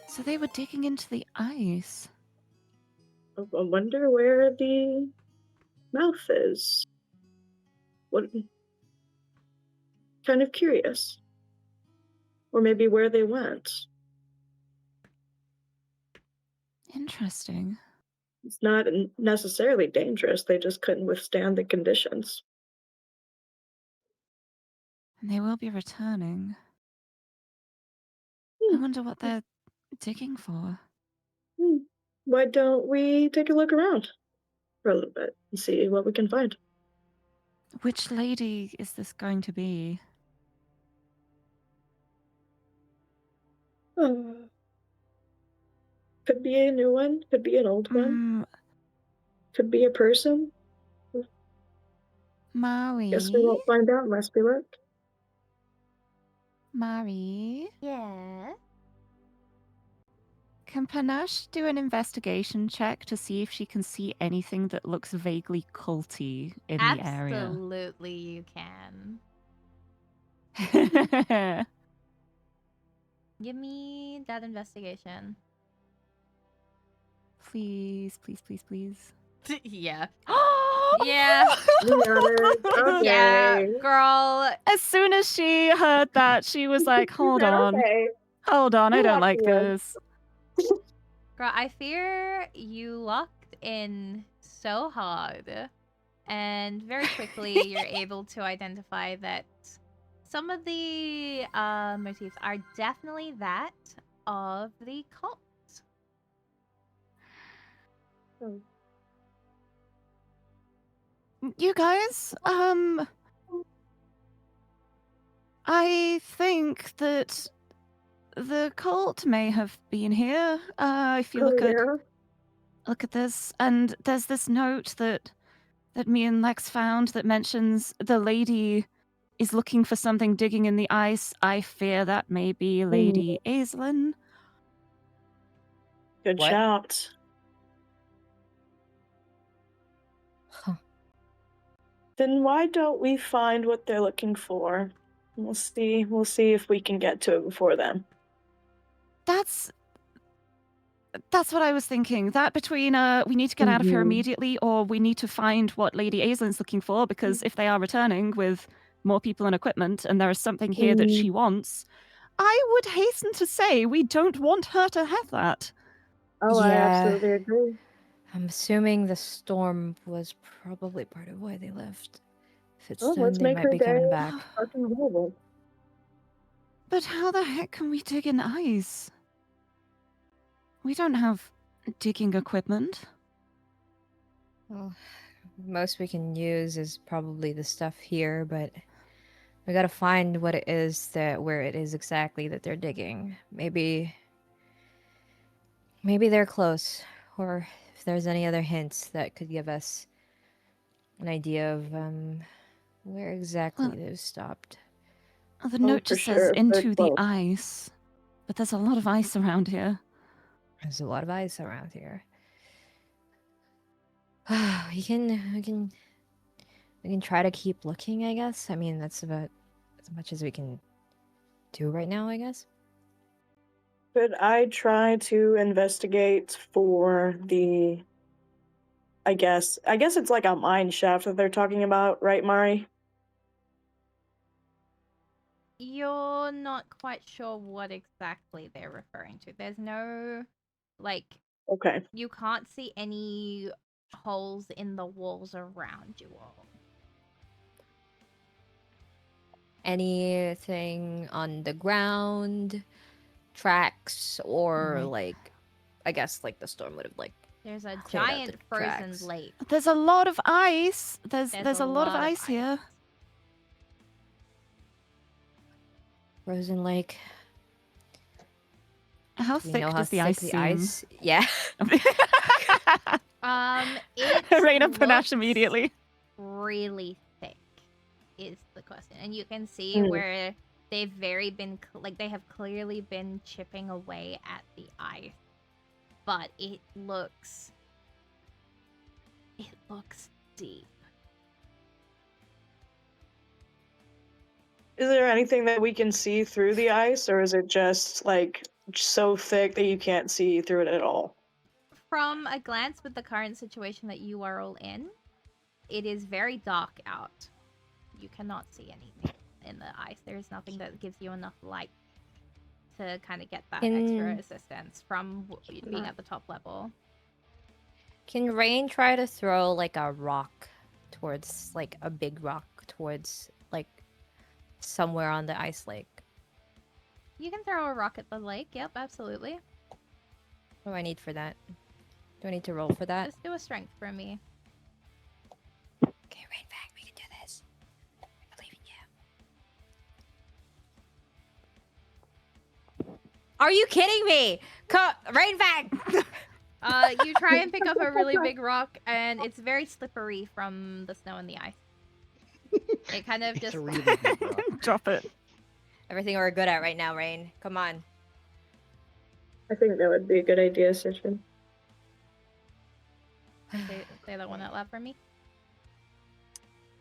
So they were digging into the ice. I wonder where the mouth is. What? Kind of curious. Or maybe where they went. Interesting. It's not necessarily dangerous. They just couldn't withstand the conditions. And they will be returning. I Hmm. wonder what they're digging for. Why don't we take a look around for a little bit and see what we can find? Which lady is this going to be? Could be a new one. Could be an old one. Could be a person. Maui? Guess we won't find out unless we look. Mari? Yeah. Can Panache do an investigation check to see if she can see anything that looks vaguely culty in the area? Absolutely, you can. Give me that investigation. Please, please, please, please. Yeah. Oh! Yeah. We got it. Okay. Yeah, girl. As soon as she heard that, she was like, hold on. Okay. Hold on, I We don't locked like you in. this. Girl, I fear you locked in so hard. And very quickly, you're able to identify that some of the motifs are definitely that of the cult. You guys, I think that the cult may have been here. If you look at this, and there's this note that me and Lex found that mentions the lady is looking for something digging in the ice. I fear that may be Lady Aislinn. Good What? shout. Huh. Then why don't we find what they're looking for? We'll see. We'll see if we can get to it before then. That's what I was thinking. That between we need to get out of here immediately, or we need to find what Lady Aislinn's looking for, because if they are returning with more people and equipment, and there is something here that she wants, I would hasten to say we don't want her to have that. Oh, I Yeah. absolutely agree. I'm assuming the storm was probably part of why they left. If it's Well, them, let's they make might her be day coming back. fucking horrible. But how the heck can we dig in ice? We don't have digging equipment. Well, most we can use is probably the stuff here, but we gotta find what it is where it is exactly that they're digging. Maybe they're close, or if there's any other hints that could give us an idea of where exactly they've stopped. The note for just says sure. into the Close. ice, but there's a lot of ice around here. There's a lot of ice around here. we can try to keep looking, I guess. I mean, that's about as much as we can do right now, I guess. Could I try to investigate for the... I guess it's like a mine shaft that they're talking about, right, Mari? You're not quite sure what exactly they're referring to. There's no, Okay. you can't see any holes in the walls around you all. Anything on the ground, tracks, or I guess the storm would have There's a cleared out giant the frozen tracks. lake. There's a lot of ice. There's There's a lot of ice here. Frozen lake. How Do we thick know how does the thick ice the seem? ice? Yeah. It Raina Panache looks immediately. really thick is the question, and you can see where they've they have clearly been chipping away at the ice, but it looks deep. Is there anything that we can see through the ice, or is it just so thick that you can't see through it at all? From a glance with the current situation that you are all in, it is very dark out. You cannot see anything in the ice. There is nothing that gives you enough light to kind of get that Can- extra assistance from being at the top level. Can Rain try to throw like a rock towards, like a big rock towards, like somewhere on the ice lake? You can throw a rock at the lake. Yep, absolutely. What do I need for that? Do I need to roll for that? Just do a strength for me. Okay, Rain Fang, we can do this. I believe in you. Are you kidding me? Rain Fang! You try and pick up a really big rock, and it's very slippery from the snow and the ice. It kind of It's just a really big rock. Drop it. Everything we're good at right now, Rain. Come on. I think that would be a good idea, Citron. say that one out loud for me.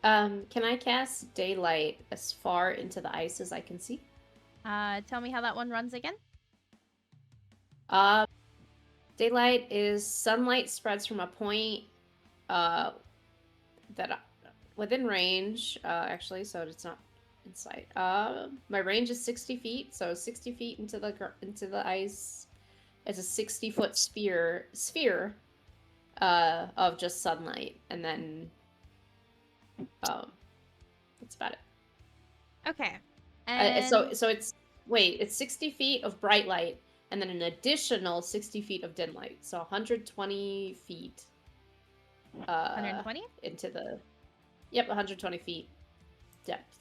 Can I cast daylight as far into the ice as I can see? Tell me how that one runs again. Daylight is sunlight spreads from a point that within range, actually, so it's not inside. My range is 60 feet, so 60 feet into the ice is a 60-foot sphere of just sunlight, and then that's about it. Okay. And So it's it's 60 feet of bright light, and then an additional 60 feet of dim light, so 120 feet. 120? Into the 120 feet depth.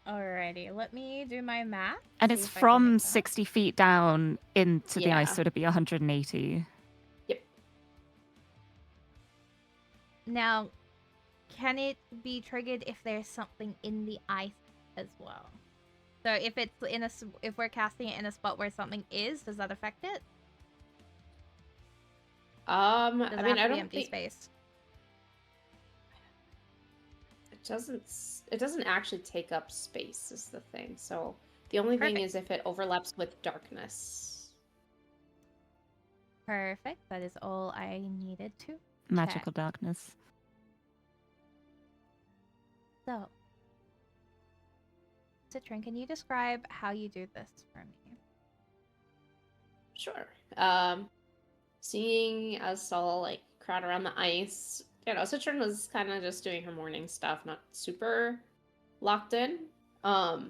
Alrighty, let me do my math. And see it's if I can from make that. 60 feet down into the ice, Yeah. so it'd be 180. Yep. Now, can it be triggered if there's something in the ice as well? So if it's if we're casting it in a spot where something is, does that affect it? Does I it mean, have I to be don't empty think space? it doesn't actually take up space is the thing. So the only thing Perfect. is if it overlaps with darkness. Perfect. That is all I needed to. Magical darkness. So, Citron, can you describe how you do this for me? Sure. Seeing us all like crowd around the ice, Citron was kind of just doing her morning stuff, not super locked in. But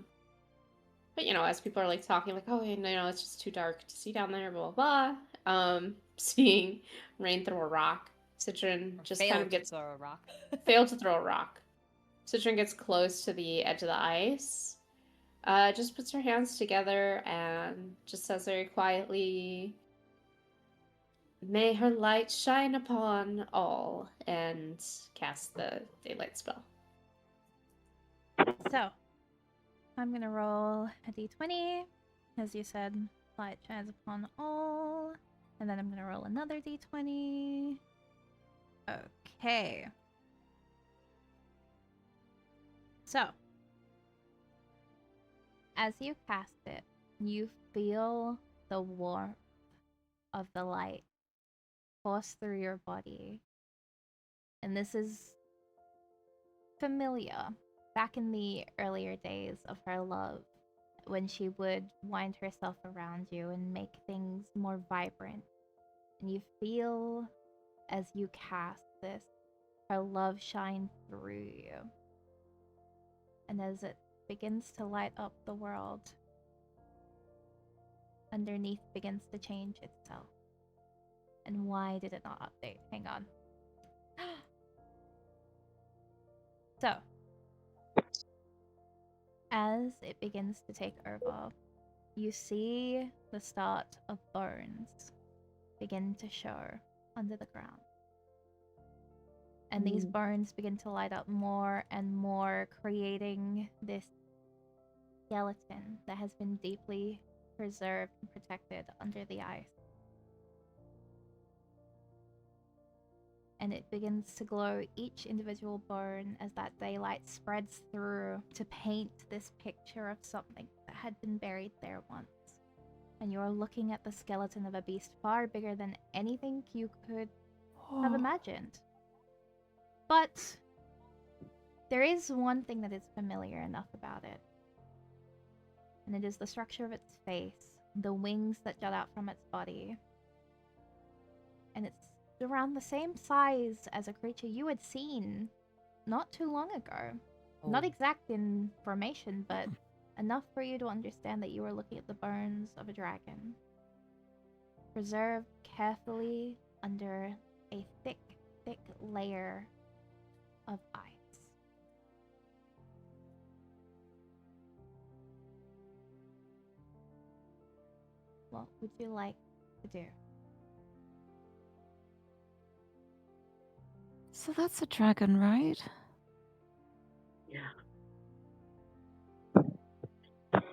as people are like talking, like, oh, it's just too dark to see down there, blah blah blah. Seeing Rain throw a rock, Citron just kind of gets throw a rock. failed to throw a rock. Citron gets close to the edge of the ice. Just puts her hands together and just says very quietly, "May her light shine upon all," and casts the daylight spell. So, I'm gonna roll a d20. As you said, light shines upon all. And then I'm gonna roll another d20. Okay. So, as you cast it, you feel the warmth of the light force through your body. And this is familiar. Back in the earlier days of her love, when she would wind herself around you and make things more vibrant. And you feel, as you cast this, her love shine through you. And as it begins to light up the world, underneath begins to change itself. And why did it not update? Hang on. So, as it begins to take over, you see the start of bones begin to show under the ground. And these bones begin to light up more and more, creating this skeleton that has been deeply preserved and protected under the ice. And it begins to glow each individual bone as that daylight spreads through to paint this picture of something that had been buried there once. And you're looking at the skeleton of a beast far bigger than anything you could have imagined. But there is one thing that is familiar enough about it. and it is the structure of its face, the wings that jut out from its body. And it's around the same size as a creature you had seen not too long ago. Not Oh. exact in formation, but enough for you to understand that you are looking at the bones of a dragon. Preserved carefully under a thick, thick layer of ice. What would you like to do? So that's a dragon, right? Yeah. But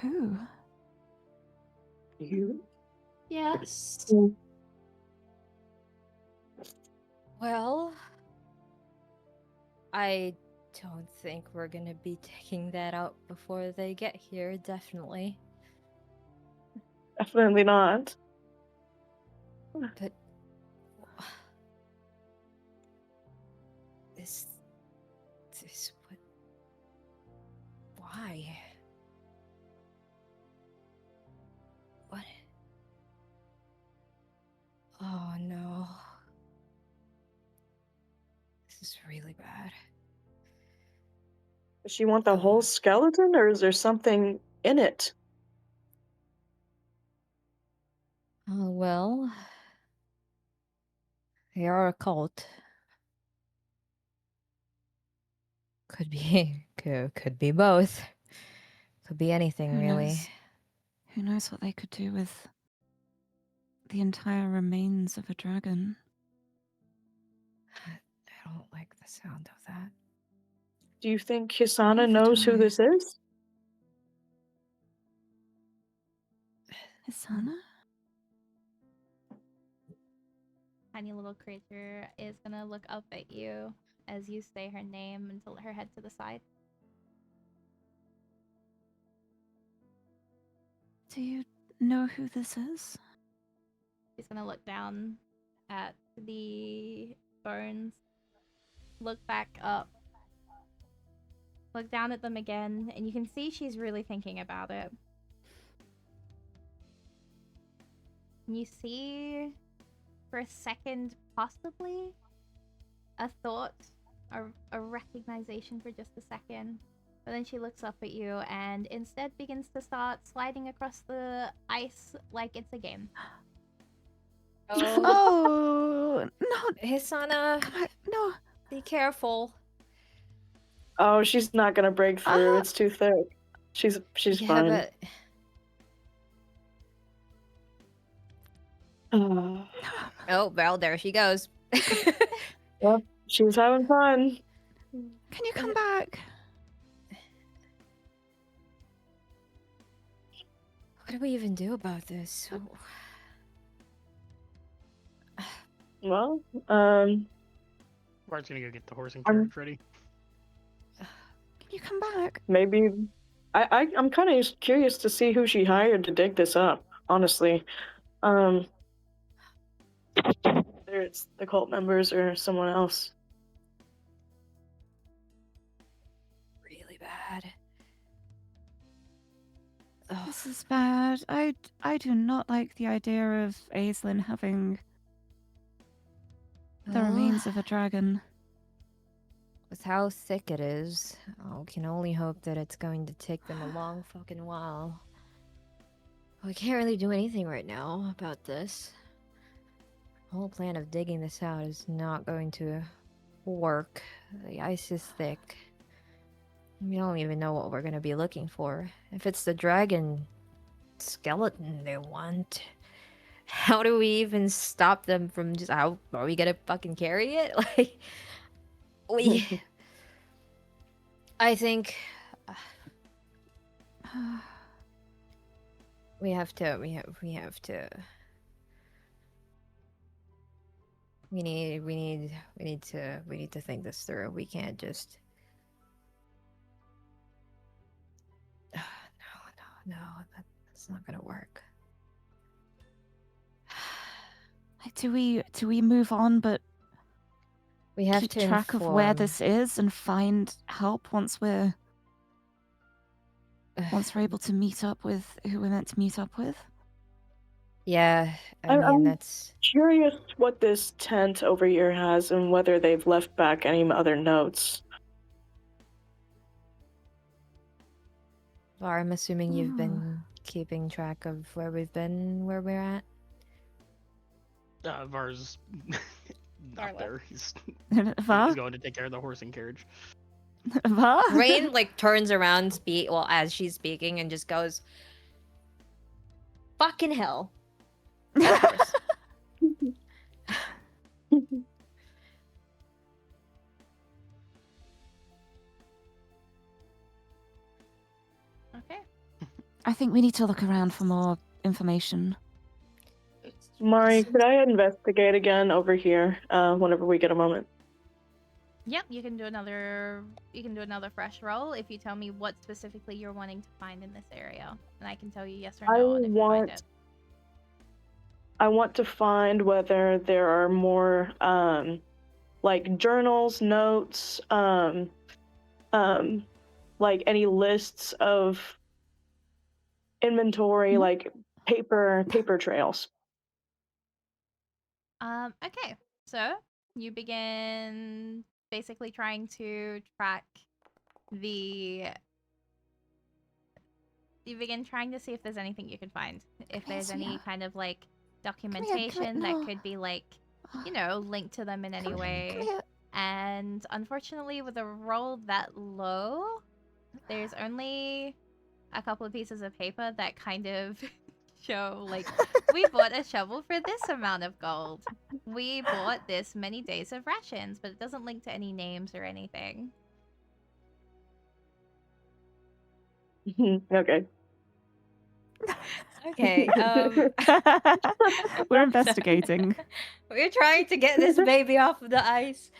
who? You? Yes. Well, I don't think we're gonna be taking that out before they get here, definitely. Definitely not. But this what? Why? What? Oh no. This is really bad. Does she want the whole skeleton, or is there something in it? Oh well. They are a cult. Could be could be both. Could be anything, Who really. knows? Who knows what they could do with the entire remains of a dragon? I don't like the sound of that. Do you think Hisana Neither knows do who I. this is? Hisana? Tiny little creature is gonna look up at you as you say her name and tilt her head to the side. Do you know who this is? She's gonna look down at the bones, look back up, look down at them again, and you can see she's really thinking about it. And you see, for a second, possibly, a thought, a recognition for just a second. But then she looks up at you and instead begins to start sliding across the ice like it's a game. Oh, Oh no! Hisana, Come on, no! be careful. Oh, she's not gonna break through. Ah! It's too thick. She's Yeah, fine. but oh, well, there she goes. Yep, she's having fun. Can you come back? What do we even do about this? Well, Bart's gonna go get the horse and I'm- carriage ready. Can you come back? maybe I'm kind of curious to see who she hired to dig this up. Honestly, whether it's the cult members or someone else. Really bad. Ugh. This is bad. I do not like the idea of Aislinn having the remains of a dragon. With how thick it is, I can only hope that it's going to take them a long fucking while. We can't really do anything right now about this. The whole plan of digging this out is not going to work. The ice is thick. We don't even know what we're going to be looking for. If it's the dragon skeleton they want, how do we even stop them from just... How are we going to fucking carry it? Like... I think we have to think this through. We can't just no, that's not gonna work. Like, do we move on, but We have keep to track of where inform. this is and find help once we're once we're able to meet up with who we're meant to meet up with. Yeah, I I'm- mean, I'm- that's... Curious what this tent over here has and whether they've left back any other notes. Well, I'm assuming you've Hmm. been keeping track of where we've been, where we're at. Var's Var not there. He's Va? going to take care of the horse and carriage. Va? Rain like turns around, as she's speaking, and just goes, "Fucking hell!" Of course. Okay. I think we need to look around for more information. Mari, could I investigate again over here whenever we get a moment? Yep, you can do another fresh roll if you tell me what specifically you're wanting to find in this area. And I can tell you yes or I no on if you find want- it. I want to find whether there are more like journals, notes, like any lists of inventory, Mhm. like paper trails. Okay. So you begin basically trying to track the you begin trying to see if there's anything you can find. If there's any Kezia. kind of like come documentation no. that could be like, you know, linked to them in any Come way. here. And unfortunately, with a roll that low, there's only a couple of pieces of paper that kind of show, like, we bought a shovel for this amount of gold. We bought this many days of rations, but it doesn't link to any names or anything. Okay. Okay. We're investigating. We're trying to get this baby off of the ice.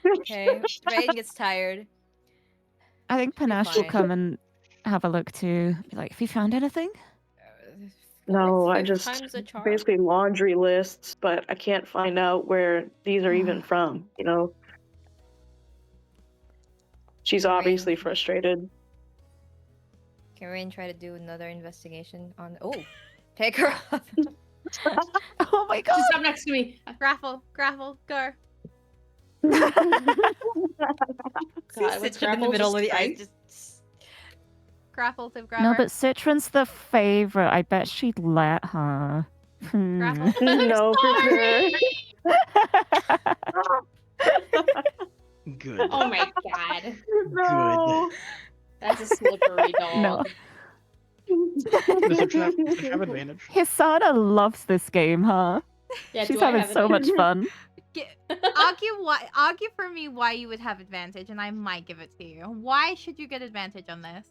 Okay. Rain gets tired. I think Panache will fine. come and have a look too. Be like, have you found anything? No, I Fifth just time's a charm. basically laundry lists, but I can't find out where these are even from, you know? She's obviously Rain. frustrated. Can Rain try to do another investigation on? Oh, pick her up. Oh my god! Just up next to me. Gravel, go. God, Citron what's in the middle of the ice? Just Grapple to grabber. No, but Citron's the favorite. I bet she'd let her. Grapple. No, for sure. Good. Oh my god. No. That's a slippery dog. No. Does Citron have advantage? Hisana loves this game, huh? Yeah, She's do I having have so much fun. Argue for me why you would have advantage, and I might give it to you. Why should you get advantage on this?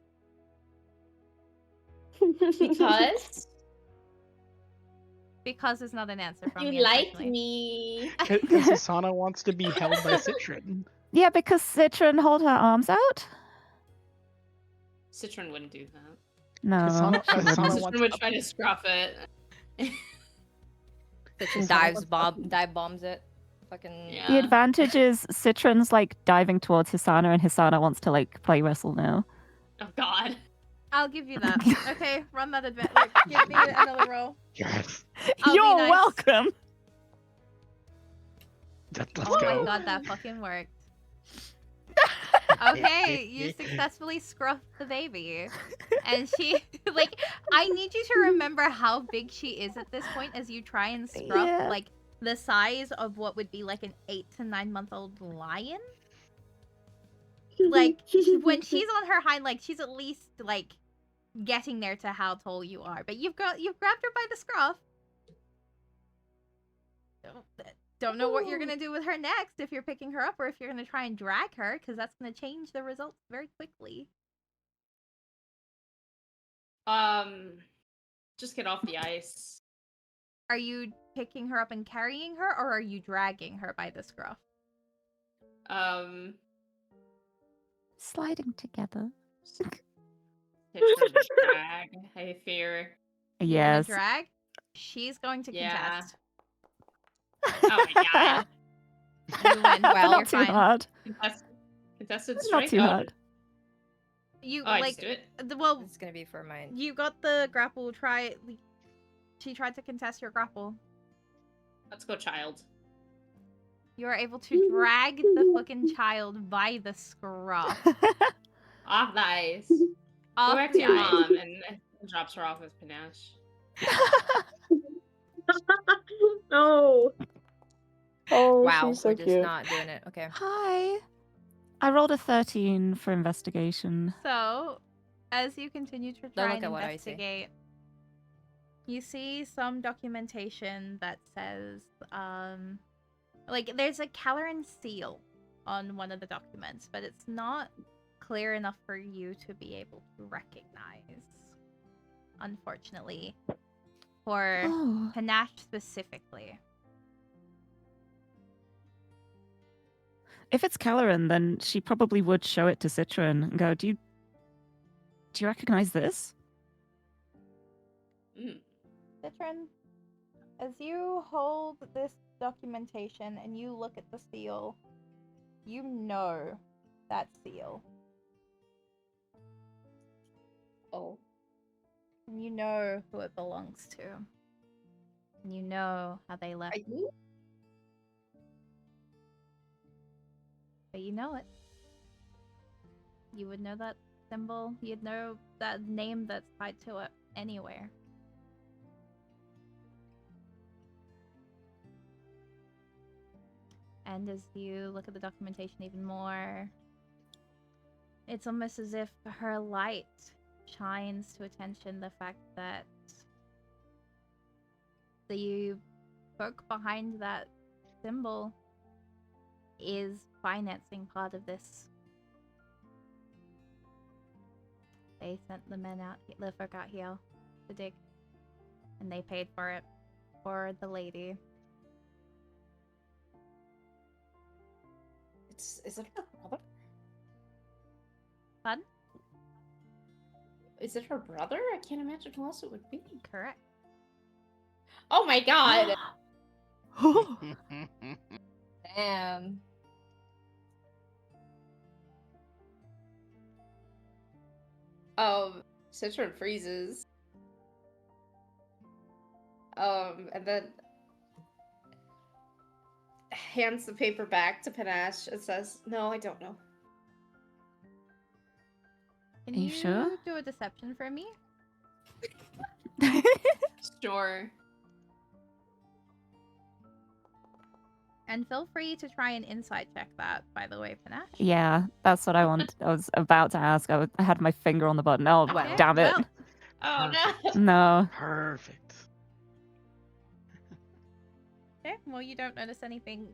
Because Because is not an answer from you me. like unfortunately. me. Because Asana wants to be held by Citron. Yeah, because Citron hold her arms out? Citron wouldn't do that. No. Hisana- she Hisana wouldn't. wants Citron would to- try to scruff it. Citron dive bombs it. Fucking Yeah. The advantage is Citron's like diving towards Hisana and Hisana wants to like play wrestle now. Oh god. I'll give you that. Okay, run that advantage. Give me another roll. Yes. I'll be You're nice. welcome! Let's Oh go. my god, that fucking worked. Okay, you successfully scruffed the baby. And she, like, I need you to remember how big she is at this point as you try and scruff, Yeah. like, the size of what would be, like, an 8 to 9 month old lion. Like, when she's on her hind legs, she's at least, like, getting there to how tall you are. But you've grabbed her by the scruff. Don't know what you're gonna do with her next, if you're picking her up or if you're gonna try and drag her, because that's gonna change the results very quickly. Just get off the ice. Are you picking her up and carrying her, or are you dragging her by the scruff? Sliding together. Citron drag, I fear. You're gonna Yes. drag? She's going to Yeah. contest. Oh my god. You win. Well, You're Not too fine. hard. Contested Not strike? too Oh, hard. You Oh, I like just do it? well, It's gonna be for mine. you got the grapple. She tried to contest your grapple. Let's go, child. You are able to drag the fucking child by the scruff. Ah, nice. Go Off back the to your ice. mom and drops her off with panache. No. Oh, Wow, she's so we're just cute. not doing it. Okay. Hi. I rolled a 13 for investigation. So, as you continue to Don't try look and at what I see. investigate, you see some documentation that says, like there's a Caloran seal on one of the documents, but it's not clear enough for you to be able to recognize, unfortunately, for Oh. Panache specifically. If it's Caloran, then she probably would show it to Citron and go, do you recognize this? Mm. Citron, as you hold this documentation and you look at the seal, you know that seal. Oh. And you know who it belongs to. And you know how they left. Are you? But you know it. You would know that symbol. You'd know that name that's tied to it anywhere. And as you look at the documentation even more, it's almost as if her light shines to attention the fact that the folk behind that symbol is financing part of this. They sent the men out, the folk out here to dig, and they paid for it for the lady. Is it her brother? Fun? Is it her brother? I can't imagine who else it would be. Correct. Oh my god! Damn. Citron freezes. And then hands the paper back to Panache and says, "No, I don't know." Can Are you sure? do a deception for me? Sure. And feel free to try and insight check that, by the way, Panache. Yeah, that's what I want. I was about to ask. I had my finger on the button. Oh, Well. damn it. Well, Oh no! No. Perfect. okay, well, you don't notice anything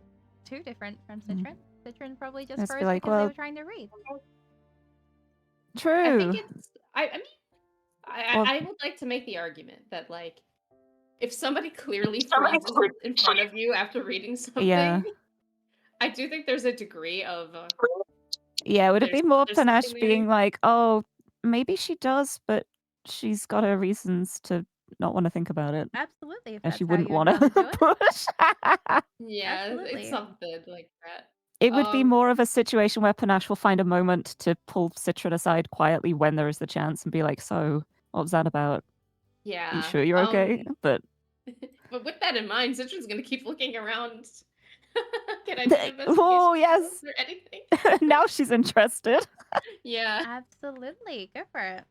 too different from Mm. Citron. Citron probably just Must be froze like, because they well- were trying to read. True. I think it's. I mean, Well- I would like to make the argument that like, if somebody clearly Somebody freezes in front of you after reading something, Yeah. I do think there's a degree of. Yeah, would it be There's- more there's Panache something there. being like, oh, maybe she does, but she's got her reasons to not want to think about it. Absolutely, if And that's she how wouldn't you would want rather to do it. push. Yeah, Absolutely. it's something like that. It would be more of a situation where Panache will find a moment to pull Citron aside quietly when there is the chance and be like, so, what was that about? Yeah. Are you sure you're okay? But But with that in mind, Citron's gonna keep looking around. Can I do an investigation? oh, yes. Or anything? Now she's interested. Yeah. Absolutely, go for it.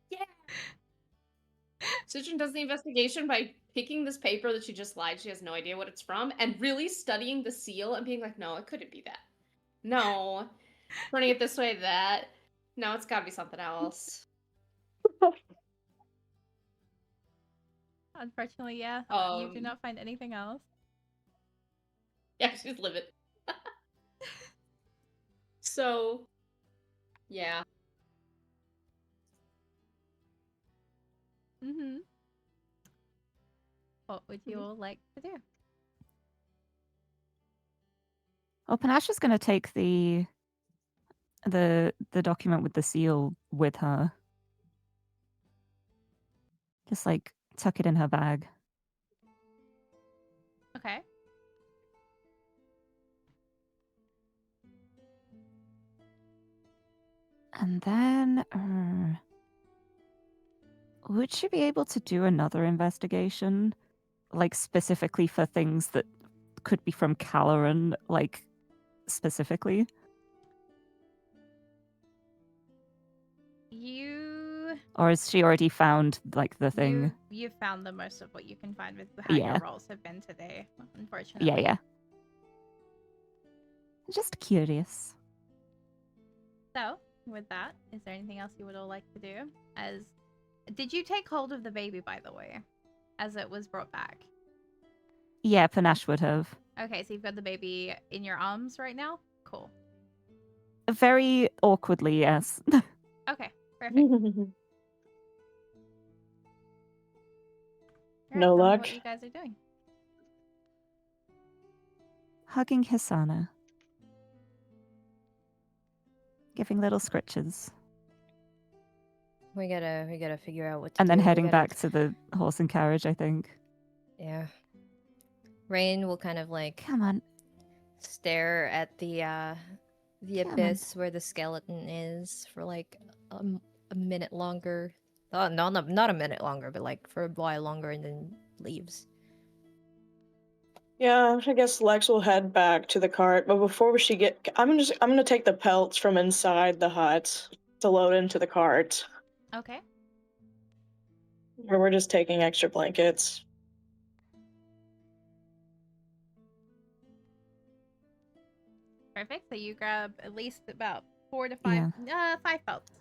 Yeah. Citron does the investigation by picking this paper that she just lied. She has no idea what it's from, and really studying the seal and being like, no, it couldn't be that. No. Turning it this way, that. No, it's gotta be something else. Unfortunately, yeah, you do not find anything else. Yeah, she's livid. So, yeah. Mm-hmm. What would you all like to do? Well, Panache is going to take the document with the seal with her. Just like tuck it in her bag. Okay. And then, would she be able to do another investigation? Like, specifically for things that could be from Caloran, like, specifically? You Or has she already found, like, the thing? you found the most of what you can find with how Yeah. your rolls have been today, unfortunately. Yeah, yeah. Just curious. So, with that, is there anything else you would all like to do? Did you take hold of the baby, by the way, as it was brought back? Yeah, Panache would have. Okay, so you've got the baby in your arms right now? Cool. Very awkwardly, yes. Okay, perfect. Alright, No tell me luck. what you guys are doing. Hugging Hisana. Giving little scritches. We gotta figure out what to And then do. We heading gotta- back to the horse and carriage, I think. Yeah. Rain will kind of like Come on. stare at the Come on. abyss where the skeleton is for like a minute longer. Oh, no, not a minute longer, but like for a while longer, and then leaves. Yeah, I guess Lex will head back to the cart, but before she I'm gonna take the pelts from inside the hut to load into the cart. Okay. Or we're just taking extra blankets. Perfect. So you grab at least about 4 to 5 5 belts.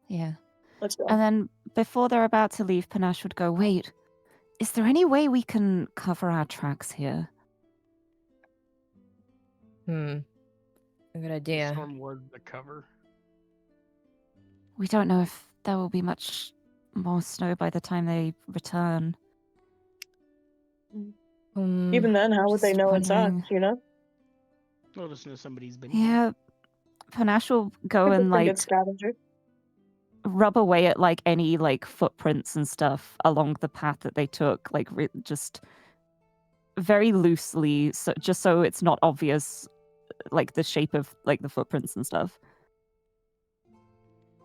Yeah. Let's go. And then before they're about to leave, Panache would go, wait, is there any way we can cover our tracks here? A good idea. Storm was the cover. We don't know if there will be much more snow by the time they return. Even then, how would they Just know it's us, wondering. you know? We'll just know somebody's been here. Yeah. Panache will go We're and pretty good like scavenger. rub away at like any like footprints and stuff along the path that they took, like just very loosely, so just so it's not obvious, like the shape of like the footprints and stuff.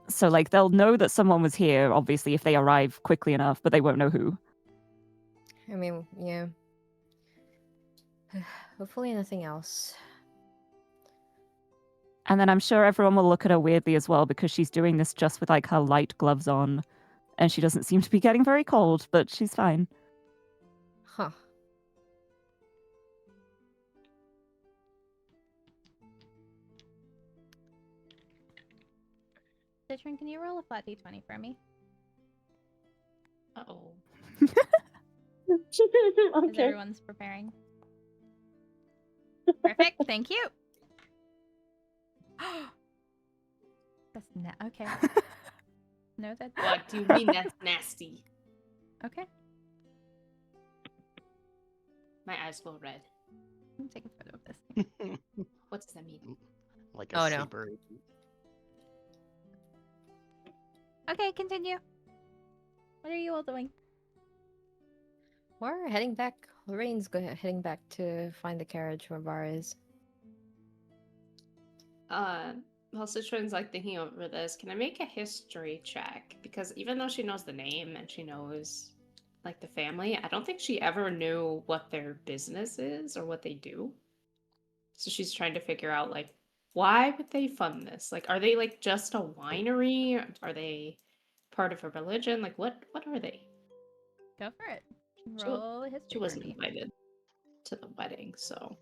So like they'll know that someone was here, obviously, if they arrive quickly enough, but they won't know who. I mean, yeah. Hopefully nothing else. And then I'm sure everyone will look at her weirdly as well because she's doing this just with like her light gloves on, and she doesn't seem to be getting very cold, but she's fine. Huh. Citron, can you roll a flat d20 for me? Uh-oh. As Okay. everyone's preparing. Perfect. Thank you. That's okay. No, that. What do you mean that's nasty? Okay. My eyes go red. Let me take a photo of this. What does that mean? Like a Oh, no. sleeper. Okay, continue. What are you all doing? We're heading back. Lorraine's heading back to find the carriage where Bar is. While Citron's like thinking over this, can I make a history check? Because even though she knows the name and she knows like the family, I don't think she ever knew what their business is or what they do. So she's trying to figure out like why would they fund this? Like are they like just a winery? Are they part of a religion? Like what are they? Go for it. She- Roll history She for wasn't me. invited to the wedding, so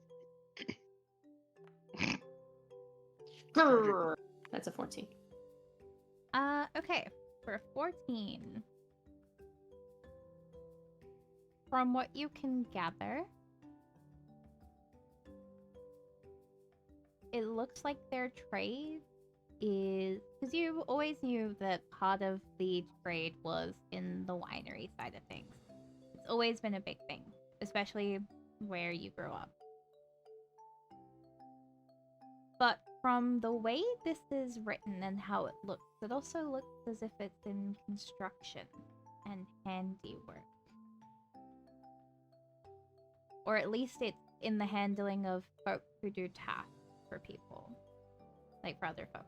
that's a 14. Okay. For 14. From what you can gather, it looks like their trade is because you always knew that part of the trade was in the winery side of things. It's always been a big thing, especially where you grew up. But from the way this is written and how it looks, it also looks as if it's in construction and handiwork. Or at least it's in the handling of folk who do tasks for people. Like for other folk.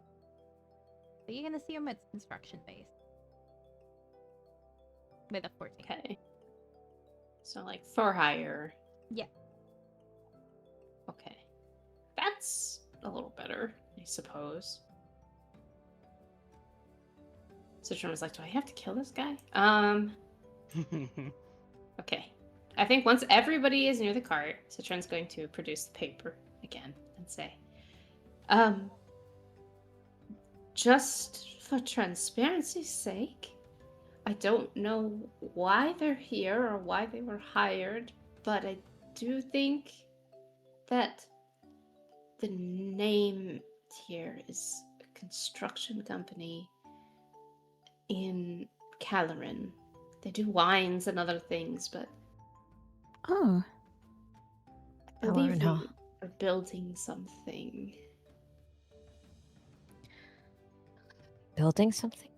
So you can assume it's construction based. With a 14. Okay. So like for hire. Yeah. Okay. That's a little better, I suppose. Citron was like, do I have to kill this guy? Okay. I think once everybody is near the cart, Citron's going to produce the paper again and say, just for transparency's sake, I don't know why they're here or why they were hired, but I do think that the name here is a construction company in Caloran. They do wines and other things, but Oh, I believe Caloran, they huh? are building something. Building something?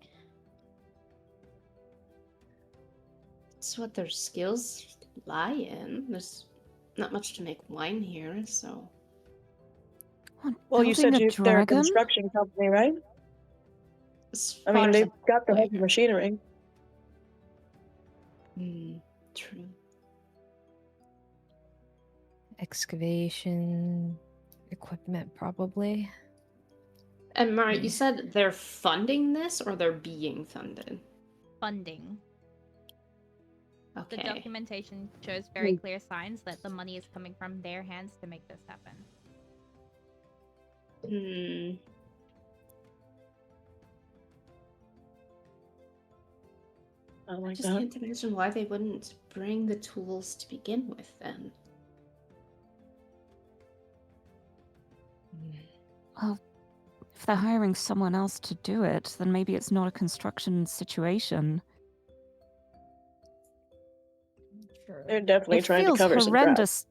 It's what their skills lie in. There's not much to make wine here, so what, Well, you building said a they're a dragon? construction company, right? as I far mean, as they've got the aware. heavy machinery. True. Excavation equipment, probably. And Mara, you said they're funding this or they're being funded? Funding. The Okay. documentation shows very clear signs that the money is coming from their hands to make this happen. I I like just that. can't imagine why they wouldn't bring the tools to begin with then. Well, if they're hiring someone else to do it, then maybe it's not a construction situation. They're definitely It trying to feels cover some ground. horrendous.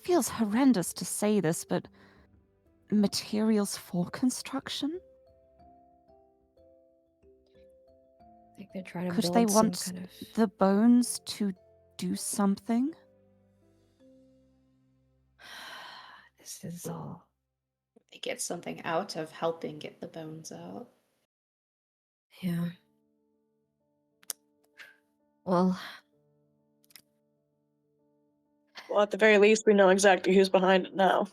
Feels horrendous to say this, but materials for construction? I think they're trying to Could build they some want kind of. the bones to do something? This is all. They get something out of helping get the bones out. Yeah. Well, Well, at the very least, we know exactly who's behind it now.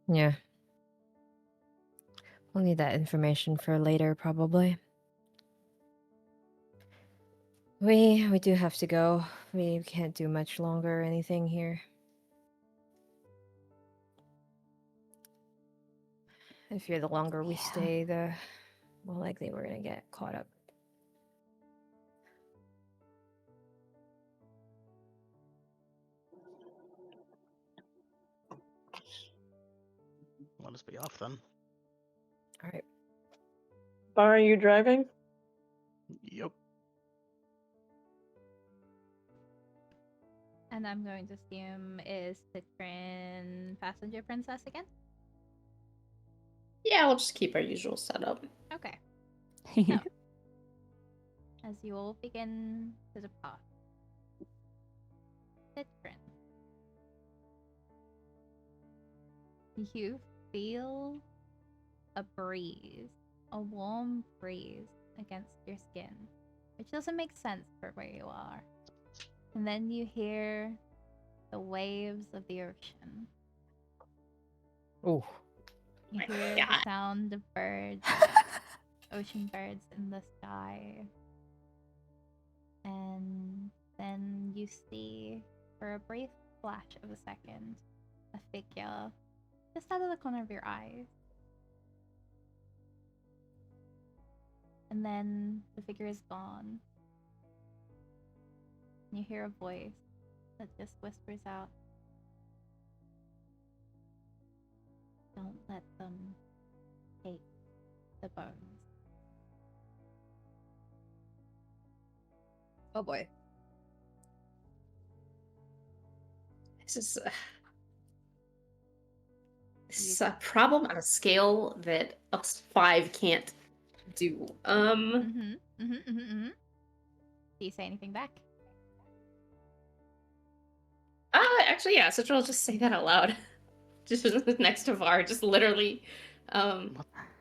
yeah. We'll need that information for later, probably. We do have to go. We can't do much longer or anything here. I fear the longer we Yeah. stay, the more likely we're gonna get caught up. Let us be off then. All right. Bar, are you driving? Yep. And I'm going to assume is Citron passenger princess again? Yeah, we'll just keep our usual setup. Okay. So, as you all begin to depart, Citron, you feel a breeze, a warm breeze against your skin, which doesn't make sense for where you are. And then you hear the waves of the ocean. Oh. You My hear God. the sound of birds, ocean birds in the sky. And then you see, for a brief flash of a second, a figure just out of the corner of your eyes. And then the figure is gone. You hear a voice that just whispers out, "Don't let them take the bones." Oh boy. This is a problem on a scale that up to 5 can't do. Do you say anything back? Actually, yeah, Citron will just say that out loud. Just next to Var, just literally.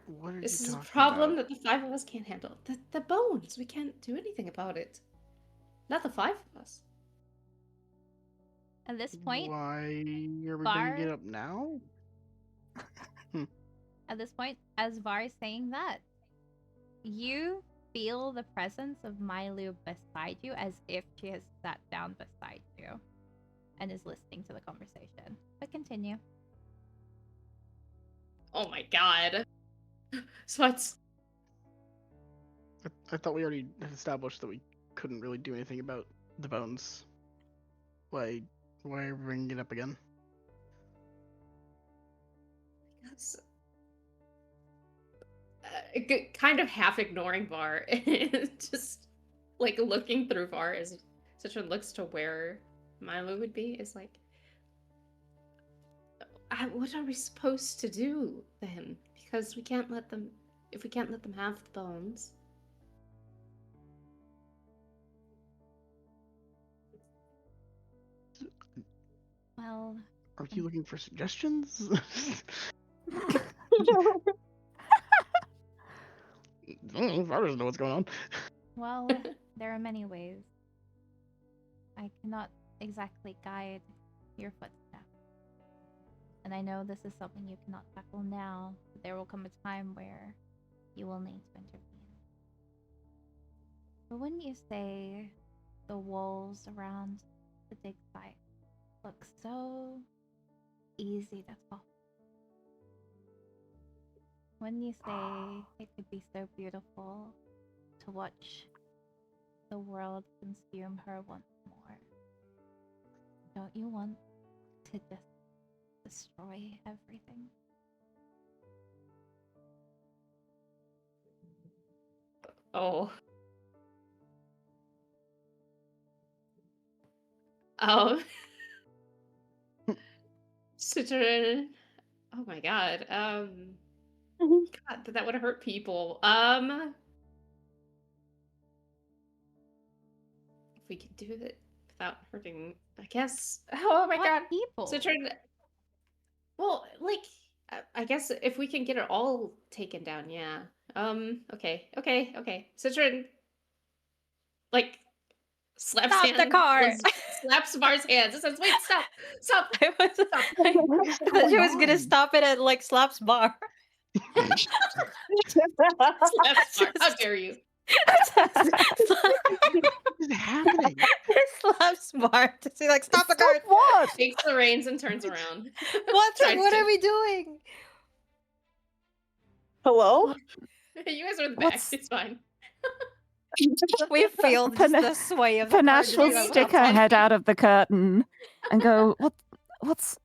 What are This you is a talking problem about? that the 5 of us can't handle. The bones. We can't do anything about it. Not the 5 of us. At this point, Why are we bringing it Var, up now? at this point, as Var is saying that, you feel the presence of Mailu beside you as if she has sat down beside you and is listening to the conversation. But continue. Oh my god. So it's I thought we already had established that we couldn't really do anything about the bones. Why are we bringing it up again? Because, kind of half ignoring Var, just like looking through Var as Citron looks to where Milo would be. Is like, what are we supposed to do then? Because we can't let them. If we can't let them have the bones. Well, Are you looking for suggestions? I don't know what's going on. well, there are many ways. I cannot exactly guide your footsteps. And I know this is something you cannot tackle now, but there will come a time where you will need to intervene. But wouldn't you say the walls around the dig site look so easy to top? Wouldn't you say it could be so beautiful to watch the world consume her once more? Don't you want to just destroy everything? Oh. Oh. Citron. Oh my god. God, that would hurt people. If we could do it without hurting, I guess. Oh my What god. people? Citron. Well, like, I guess if we can get it all taken down, yeah. Okay. Citron, like, slaps Stop the car! slaps Var's hands and says, "Wait, stop! I was, I What is thought she going was gonna on? stop it at like slaps bar. Slaps Var. How Just- dare you?" What is happening? slaps bar to say like stop the Stop car. what? Takes the reins and turns around. What Tries are to- we doing? Hello? You guys are in the back. What's- It's fine. We feel just the sway of the car. Panache just will be like, stick "What's her head out of the curtain and go, what's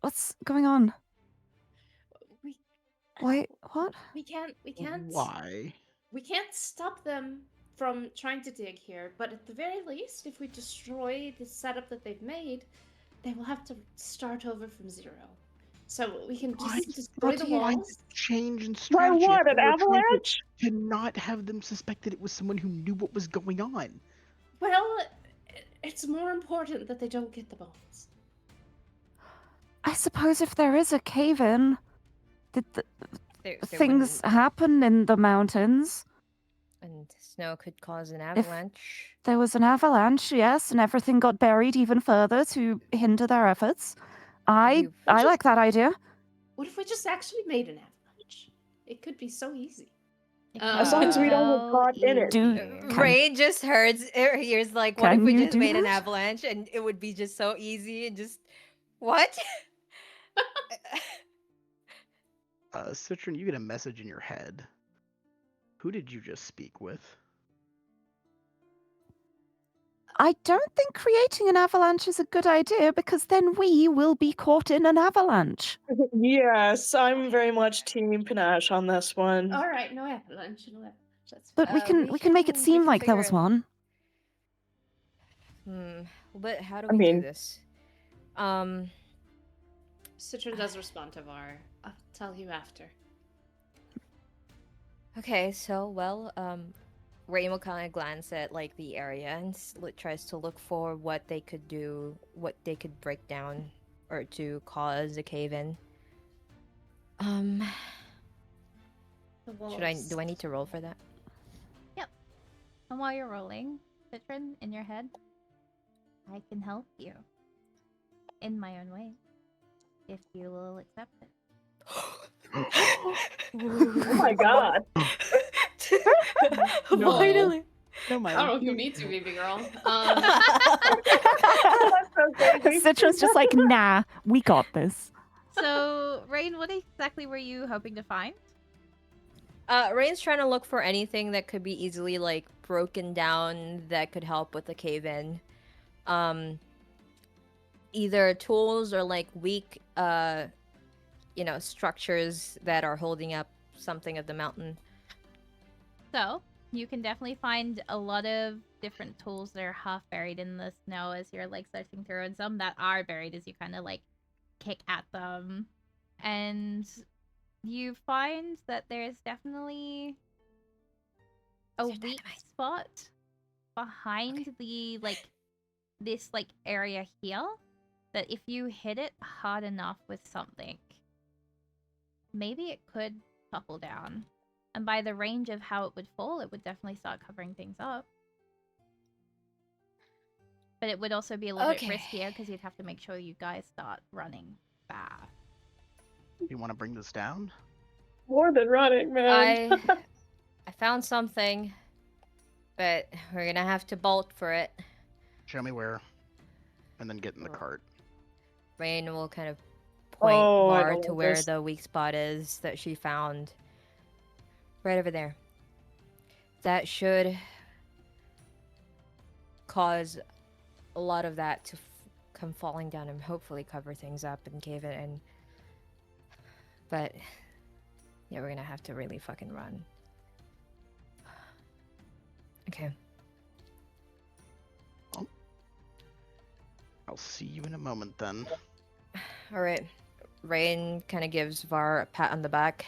going on? We Why, what? we can't Why? we can't stop them from trying to dig here, but at the very least, if we destroy the setup that they've made, they will have to start over from zero. So we can Why? just destroy the Why walls. change in Why strategy? what? An We were trying avalanche? to not have them suspect that it was someone who knew what was going on. Well, it's more important that they don't get the bones. I suppose if there is a cave-in, did There things wouldn't- happen in the mountains? and snow could cause an avalanche. There was an avalanche, yes, and everything got buried even further to hinder their efforts. I just- like that idea. What if we just actually made an avalanche? It could be so easy. As long as we don't get caught in it. Do- Can- Rain just hears like, what if Can we you just do made an that? avalanche and it would be just so easy and just what? Citron, you get a message in your head. Who did you just speak with? I don't think creating an avalanche is a good idea because then we will be caught in an avalanche. Yes, I'm very much Team Panache on this one. All right, no avalanche, no avalanche. That's But we can make it seem like there was one. But how do I we mean- do this? Citron does respond to Var. I'll tell you after. Okay, so well, Rain will kind of glance at like the area and tries to look for what they could do, what they could break down, or to cause a cave-in. The The Do I need to roll for that? And while you're rolling, Citron, in your head, I can help you. In my own way. If you will accept it. Oh my god. No. Finally. No, I don't know if you need to, baby girl. That's so crazy. Citron's just like, nah, we got this. So, Rain, what exactly were you hoping to find? Rain's trying to look for anything that could be easily like broken down that could help with the cave-in. Either tools or like weak structures that are holding up something of the mountain. So, you can definitely find a lot of different tools that are half buried in the snow as you're like searching through, and some that are buried as you kind of like kick at them. And you find that there's definitely a weak spot behind the like this like area here that if you hit it hard enough with something, maybe it could topple down. And by the range of how it would fall, it would definitely start covering things up. But it would also be a little bit riskier because you'd have to make sure you guys start running fast. You want to bring this down? More than running, man. I found something, but we're gonna have to bolt for it. Show me where, and then get in the cart. Rain will kind of point I Var don't to like where this. the weak spot is that she found. Right over there. That should cause a lot of that to come falling down and hopefully cover things up and cave it in. But yeah, we're gonna have to really fucking run. Okay. I'll see you in a moment then. All right. Rain kind of gives Var a pat on the back.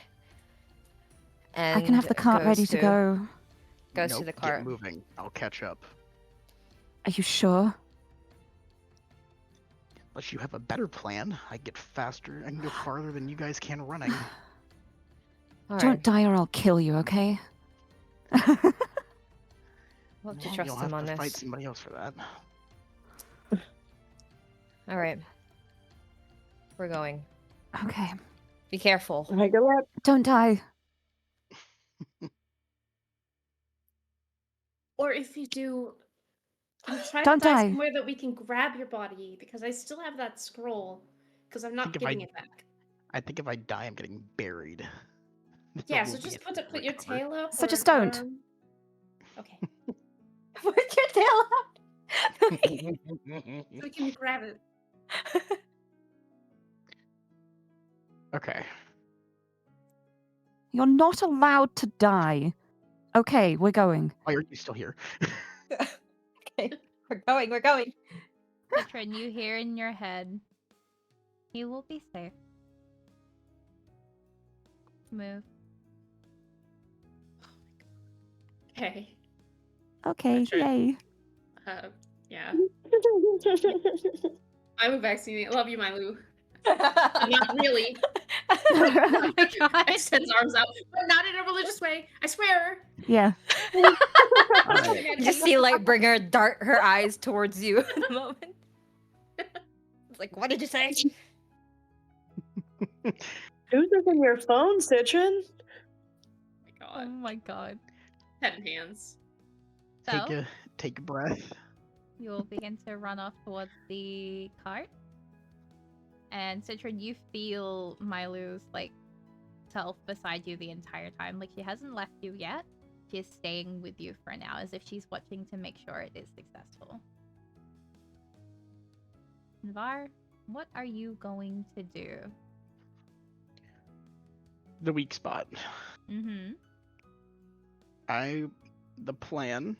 And I can have the cart ready to go. Goes Nope, to the cart. Get moving. I'll catch up. Are you sure? Unless you have a better plan, I get faster. I can go farther than you guys can running. All Don't right. die or I'll kill you, okay? We'll have to Well, trust you'll him have on to this. fight somebody else for that. All right. We're going. Okay. Be careful. All right, good luck. Don't die. Or if you do, can you try Don't to die die. somewhere that we can grab your body, because I still have that scroll, because I'm not think if getting I- it back. I think if I die, I'm getting buried. Yeah, There so will be just a put your recover. tail up. So or just an don't. arm. Okay. Put your tail out. So we can grab it. Okay. You're not allowed to die. Okay, we're going. Why are you still here? Okay. We're going. Citron, you hear in your head, you will be safe. Move. Okay. Okay, Sure. yay. Yeah. I'm a vaccine. I love you, Mylu. Not really. Oh my god. Extends arms out, but not in a religious way. I swear. Yeah. Alright. You just see Lightbringer dart her eyes towards you in a moment. It's like, what did you say? Who's in your phone, Citron? Oh Oh my god. my god. 10 hands. So, Take a breath. you will begin to run off towards the cart. And Citron, you feel Milu's like self beside you the entire time. Like she hasn't left you yet. She is staying with you for now, as if she's watching to make sure it is successful. Var, what are you going to do? The weak spot. Mm-hmm. The plan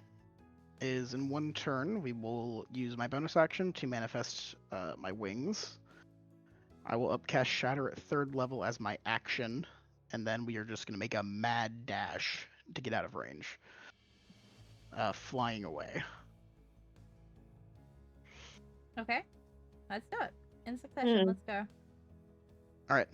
is in one turn, we will use my bonus action to manifest my wings. I will upcast Shatter at 3rd level as my action, and then we are just going to make a mad dash to get out of range. Flying away. Okay. Let's do it. In succession, let's go. Alright,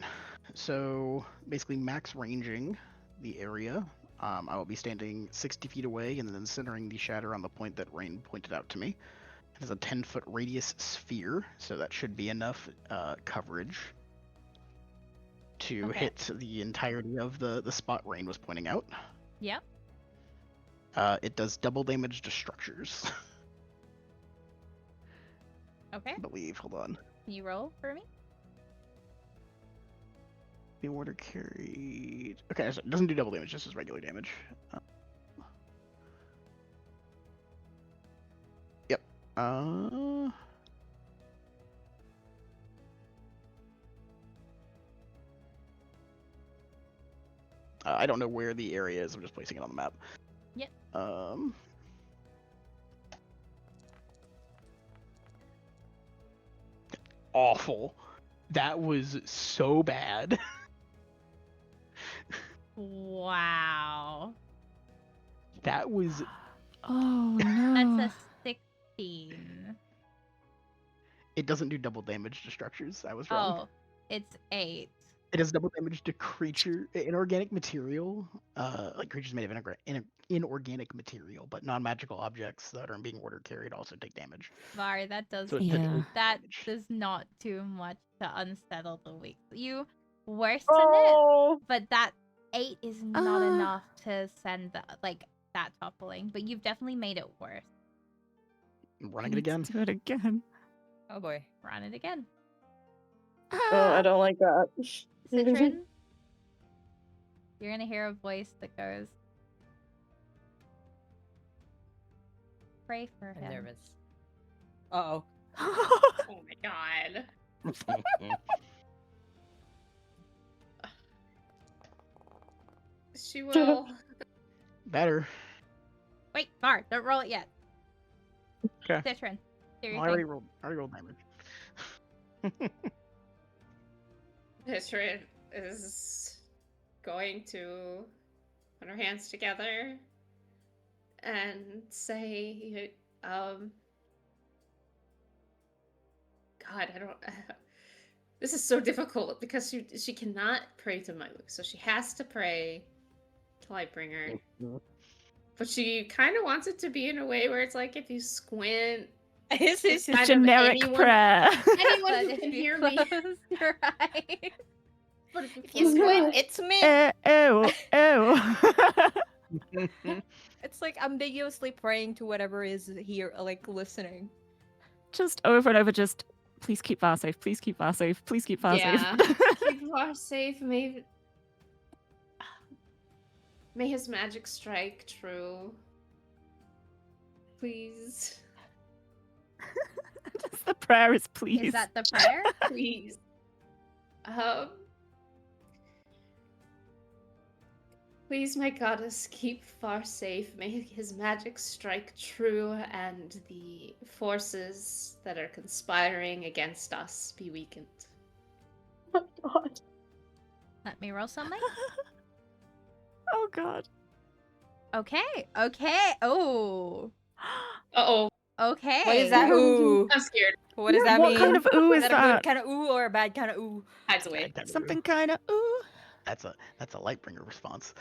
so basically max ranging the area. I will be standing 60 feet away and then centering the shatter on the point that Rain pointed out to me. It is a 10-foot radius sphere, so that should be enough coverage to Okay. hit the entirety of the spot Rain was pointing out. Yep. It does double damage to structures. Okay. I believe. Hold on. Can you roll for me? The order carried. Okay, so it doesn't do double damage, just as regular damage. Yep. I don't know where the area is. I'm just placing it on the map. Yep. Awful. That was so bad. Wow. That was. Oh no. That's a 16. It doesn't do double damage to structures. I was wrong. Oh, it's 8. It does double damage to inorganic material, like creatures made of inorganic material, but non-magical objects that are being order carried also take damage. Var, that does So it Yeah. took 8 that damage. does not do much to unsettle the weak. You worsen it, Oh, but that 8 is not Ah. enough to send that toppling. But you've definitely made it worse. I'm I running it need to again. do it again. Oh boy. Run it again. oh, I don't like that. Citron, you're gonna hear a voice that goes, "Pray for I'm him." nervous. Uh-oh. Oh my god. She will. Better. Wait, Var, don't roll it yet. Okay. Citron, do your I thing. already rolled damage. Citron is going to put her hands together and say, God, I don't. This is so difficult because she cannot pray to Mailu, so she has to pray to Lightbringer. But she kind of wants it to be in a way where it's like if you squint, Is it's this kind of Generic anyone, prayer. anyone But who if can you hear me. close your eyes, But if you if you close your squint, eyes, it's me. Ew. It's like ambiguously praying to whatever is here, like listening. Just over and over, just please keep Var safe, please keep Var safe, please keep Var yeah, safe. keep Var safe. May his magic strike true. Please, Just the prayer is please. is that the prayer? please. Please, my goddess, keep Far safe. May his magic strike true, and the forces that are conspiring against us be weakened. Oh, God. Let me roll something. Oh god. Okay. Oh. Uh-oh, Okay. What is that? Ooh. I'm scared. What does that What mean? kind of ooh Is is that a good that? kind of ooh or a bad kind of ooh? Hides away. Something kind of ooh. That's a Lightbringer response.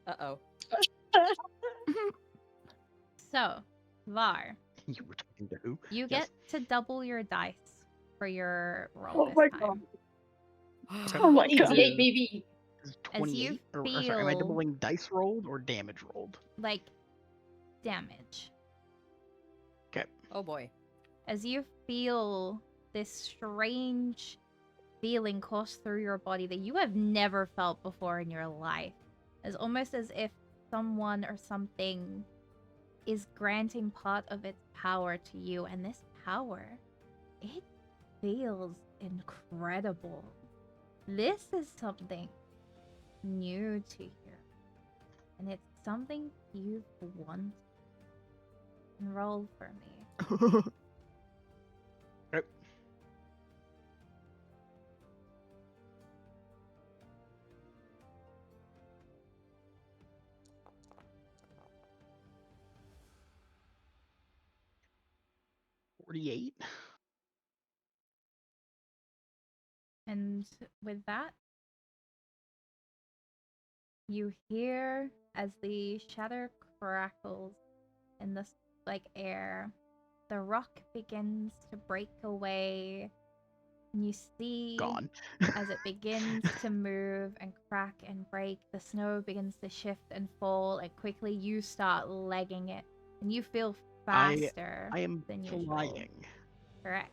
Uh-oh. So, Var, You were talking to who? you Yes. get to double your dice for your roll Oh this my time. God. Oh my God. 88, baby. This is As you 28. Or sorry, am I feel- doubling dice rolled or damage rolled? Like, damage. Oh boy. As you feel this strange feeling course through your body that you have never felt before in your life. It's almost as if someone or something is granting part of its power to you, and this power, it feels incredible. This is something new to you, and it's something you've wanted. Roll for me. Yep. $48. And with that, You hear as the shadow crackles in the air, the rock begins to break away, and you see Gone. as it begins to move and crack and break, the snow begins to shift and fall, and quickly you start legging it, and you feel faster I am than usual. flying. Correct.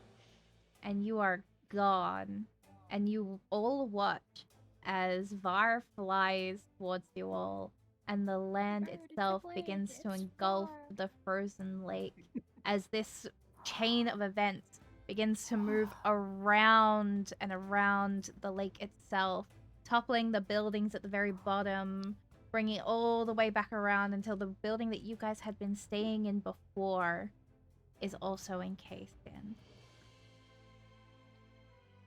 And you are gone, and you all watch as Var flies towards you all, and the land itself begins to engulf the frozen lake as this chain of events begins to move around and around the lake itself, toppling the buildings at the very bottom, bringing it all the way back around until the building that you guys had been staying in before is also encased in.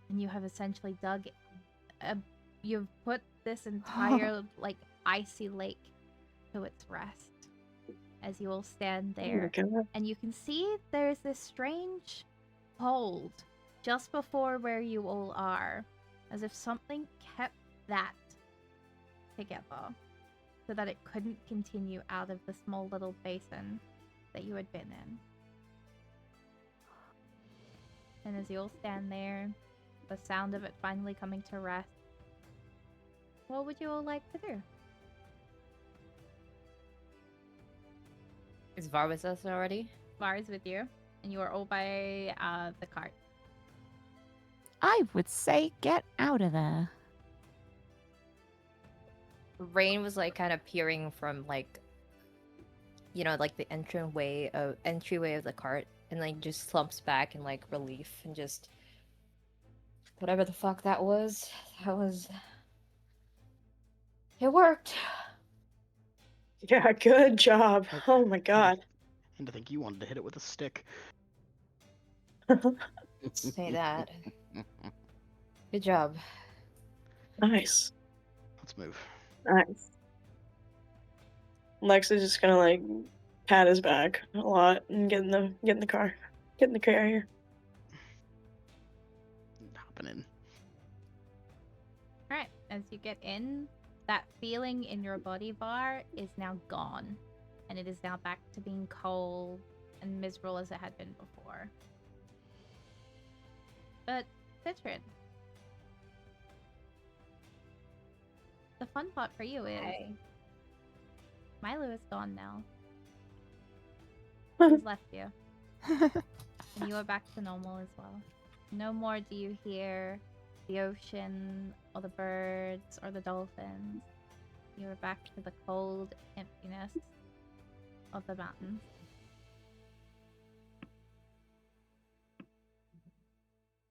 And you have essentially you've put this entire icy lake to its rest as you all stand there. And you can see there's this strange hold just before where you all are, as if something kept that together so that it couldn't continue out of the small little basin that you had been in. And as you all stand there, the sound of it finally coming to rest, what would you all like to do? Is Var with us already? Var is with you, and you are all by the cart. I would say get out of there. Rain was like kind of peering from like, you know, like the entryway of the cart, and like just slumps back in like relief and just whatever the fuck that was. It worked. Yeah, good job. Oh my god. And to think you wanted to hit it with a stick. Say that. Good job. Nice. Let's move. Nice. Lex is just gonna like pat his back a lot and get in the car. Get in the carrier. Hopping in. Alright, as you get in, that feeling in your body bar is now gone. And it is now back to being cold and miserable as it had been before. But, Citrin, the fun part for you is Milo is gone now. He's left you. And you are back to normal as well. No more do you hear the ocean or the birds or the dolphins. You are back to the cold emptiness of the mountains.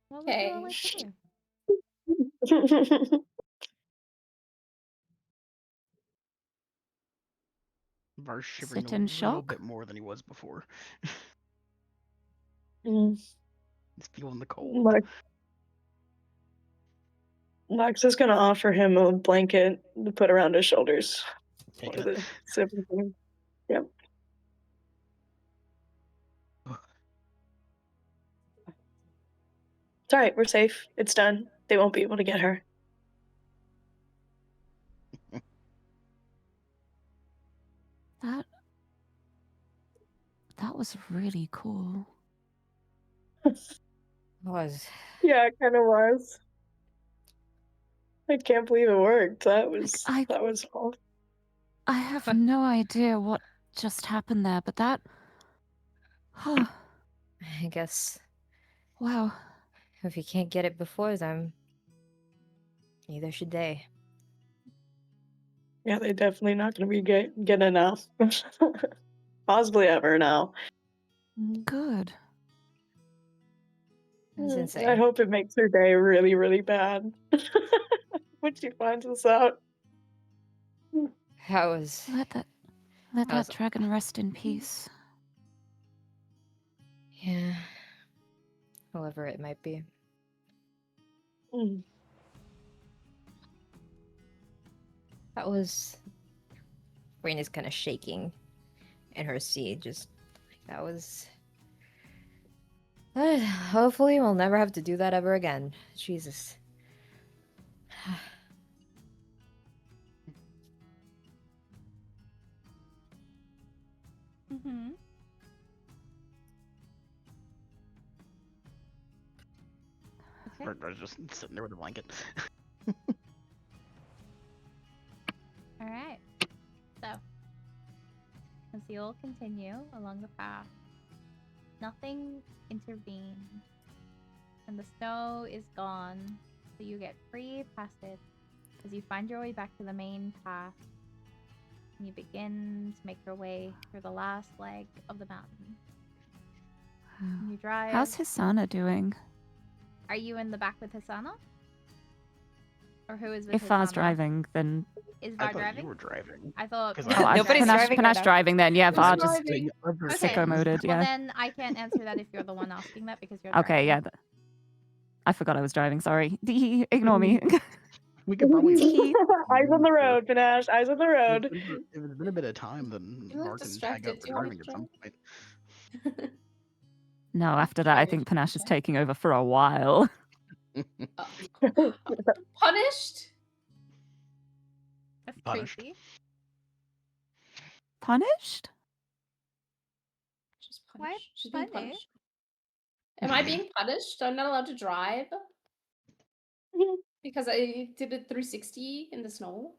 What would you all like to do? Var's shivering Sit a in little shock? bit more than he was before. Mm. He's feeling the cold. Lex is gonna offer him a blanket to put around his shoulders. Taking Or it. the sipping thing. Yep. It's alright, we're safe. It's done. They won't be able to get her. That was really cool. Was. Yeah, it kind of was. I can't believe it worked. That was awful. I have no idea what just happened there, but that... I guess Wow. if you can't get it before them, neither should they. Yeah, they're definitely not going to be getting enough. Possibly ever now. Good. That's insane. I hope it makes her day really, really bad when she finds this out. That was. Let that dragon rest in peace. Yeah. However it might be. That was. Rain is kind of shaking in her seat. Just that was. Hopefully, we'll never have to do that ever again. Jesus. Mm-hmm. Okay. Or just sitting there with a blanket. All right. So, as you all continue along the path, nothing intervenes, and the snow is gone, so you get free passage as you find your way back to the main path, and you begin to make your way through the last leg of the mountain. And you drive. How's Hisana doing? Are you in the back with Hisana? Or who is with If Hisana? Var's driving, then... Is I Var thought driving? you were driving. I thought 'Cause Var I- was Nobody's driving. driving right Panache now. driving then, yeah, Who's Var just driving? Okay. sicko moded, Well, yeah. then I can't answer that if you're the one asking that because you're Okay, driving. yeah. I forgot I was driving, sorry. Ignore me. We could probably. Eyes on the road, Panache. Eyes on the road. If it's been a bit of time, then You look Mark can tag distracted. up Do the you want me driving to at some point. No, after that, I think Panache is taking over for a while. Punished? That's Punished. Tracy. Punished? She's Why punished. She's being punished? punished. Am I being punished? I'm not allowed to drive? Because I did a 360 in the snow?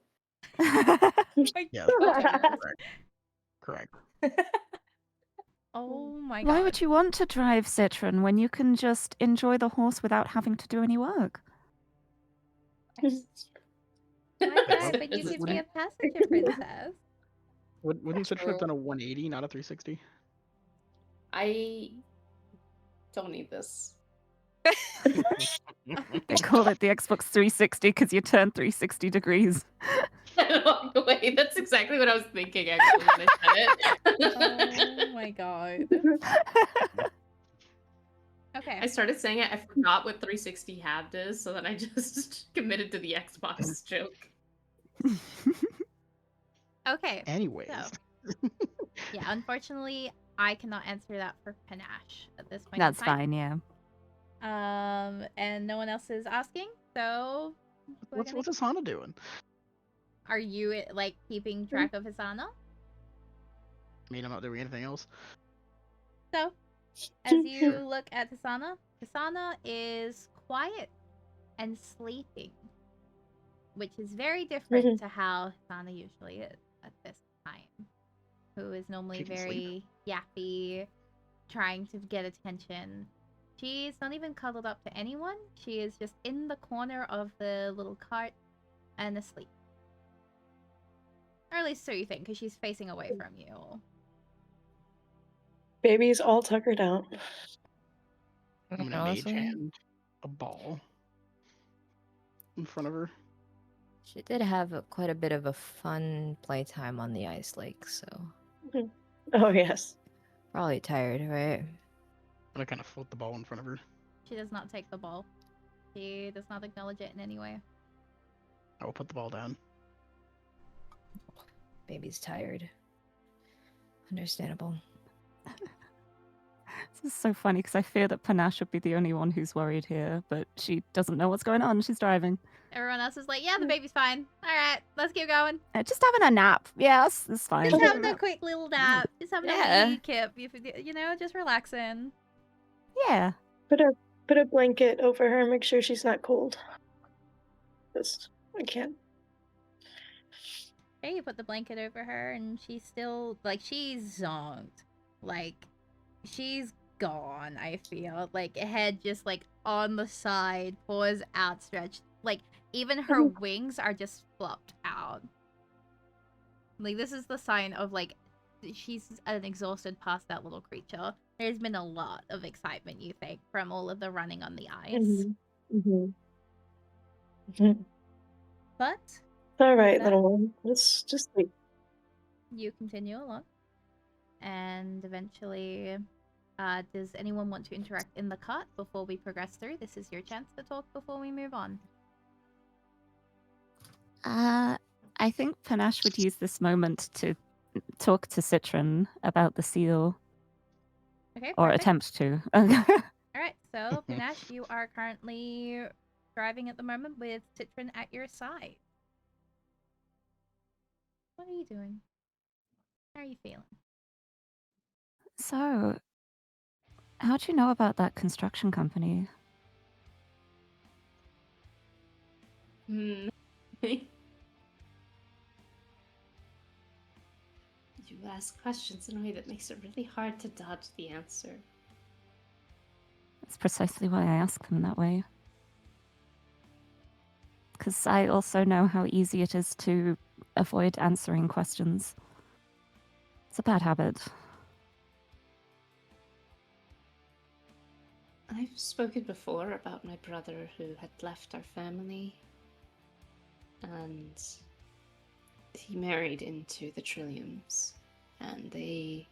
Yeah. Correct. Oh my god. Why would you want to drive Citron when you can just enjoy the horse without having to do any work? Why Well, drive? But you This is could what be do a passenger princess. Wouldn't Citrus have True. done a 180, not a 360? I don't need this. They call it the Xbox 360 because you turn 360 degrees. Walk away. That's exactly what I was thinking actually when I said it. Oh my god. Okay. I started saying it, I forgot what 360 halved is, so then I just committed to the Xbox joke. Okay. Anyways. So. Yeah, unfortunately, I cannot answer that for Panache at this point. That's in time. fine, yeah. And no one else is asking, so What's Asana doing? Are you like keeping track of Hisana? I mean, I'm not doing anything else. So, as you look at Hisana, Hisana is quiet and sleeping, which is very different to how Hisana usually is at this time. Who is normally She can very yappy, trying to get attention. She's not even cuddled up to anyone. She is just in the corner of the little cart and asleep. Or at least so you think, because she's facing away from you. Baby's all tuckered out. I'm gonna mage hand a ball in front of her. She did have quite a bit of a fun playtime on the ice lake, so Oh, yes. probably tired, right? I'm gonna kind of float the ball in front of her. She does not take the ball. She does not acknowledge it in any way. I will put the ball down. Baby's tired. Understandable. This is so funny because I fear that Panache would be the only one who's worried here, but she doesn't know what's going on. She's driving. Everyone else is like, yeah, the baby's fine. Alright, let's keep going. Just having a nap. Yes, that's fine. Just having a quick little nap. Just having Yeah. a wee kip. You know, just relaxing. Yeah. Put a blanket over her and make sure she's not cold. Just, I can't. Okay, you put the blanket over her and she's still, like, she's zonked. Like, she's gone, I feel. Like, head just, like, on the side, paws outstretched. Like, even her wings are just flopped out. Like, this is the sign of, like, she's an exhausted, passed out little creature. There's been a lot of excitement, you think, from all of the running on the ice. But All right, that- little one. Let's just sleep. you continue along. And eventually, does anyone want to interact in the cart before we progress through? This is your chance to talk before we move on. I think Panache would use this moment to talk to Citron about the seal, Okay, or perfect. attempt to. Alright, so Panache, you are currently driving at the moment with Citron at your side. What are you doing? How are you feeling? So, how'd you know about that construction company? Hmm. You ask questions in a way that makes it really hard to dodge the answer. That's precisely why I ask them that way. Because I also know how easy it is to avoid answering questions. It's a bad habit. I've spoken before about my brother who had left our family, and he married into the Trilliums, and they,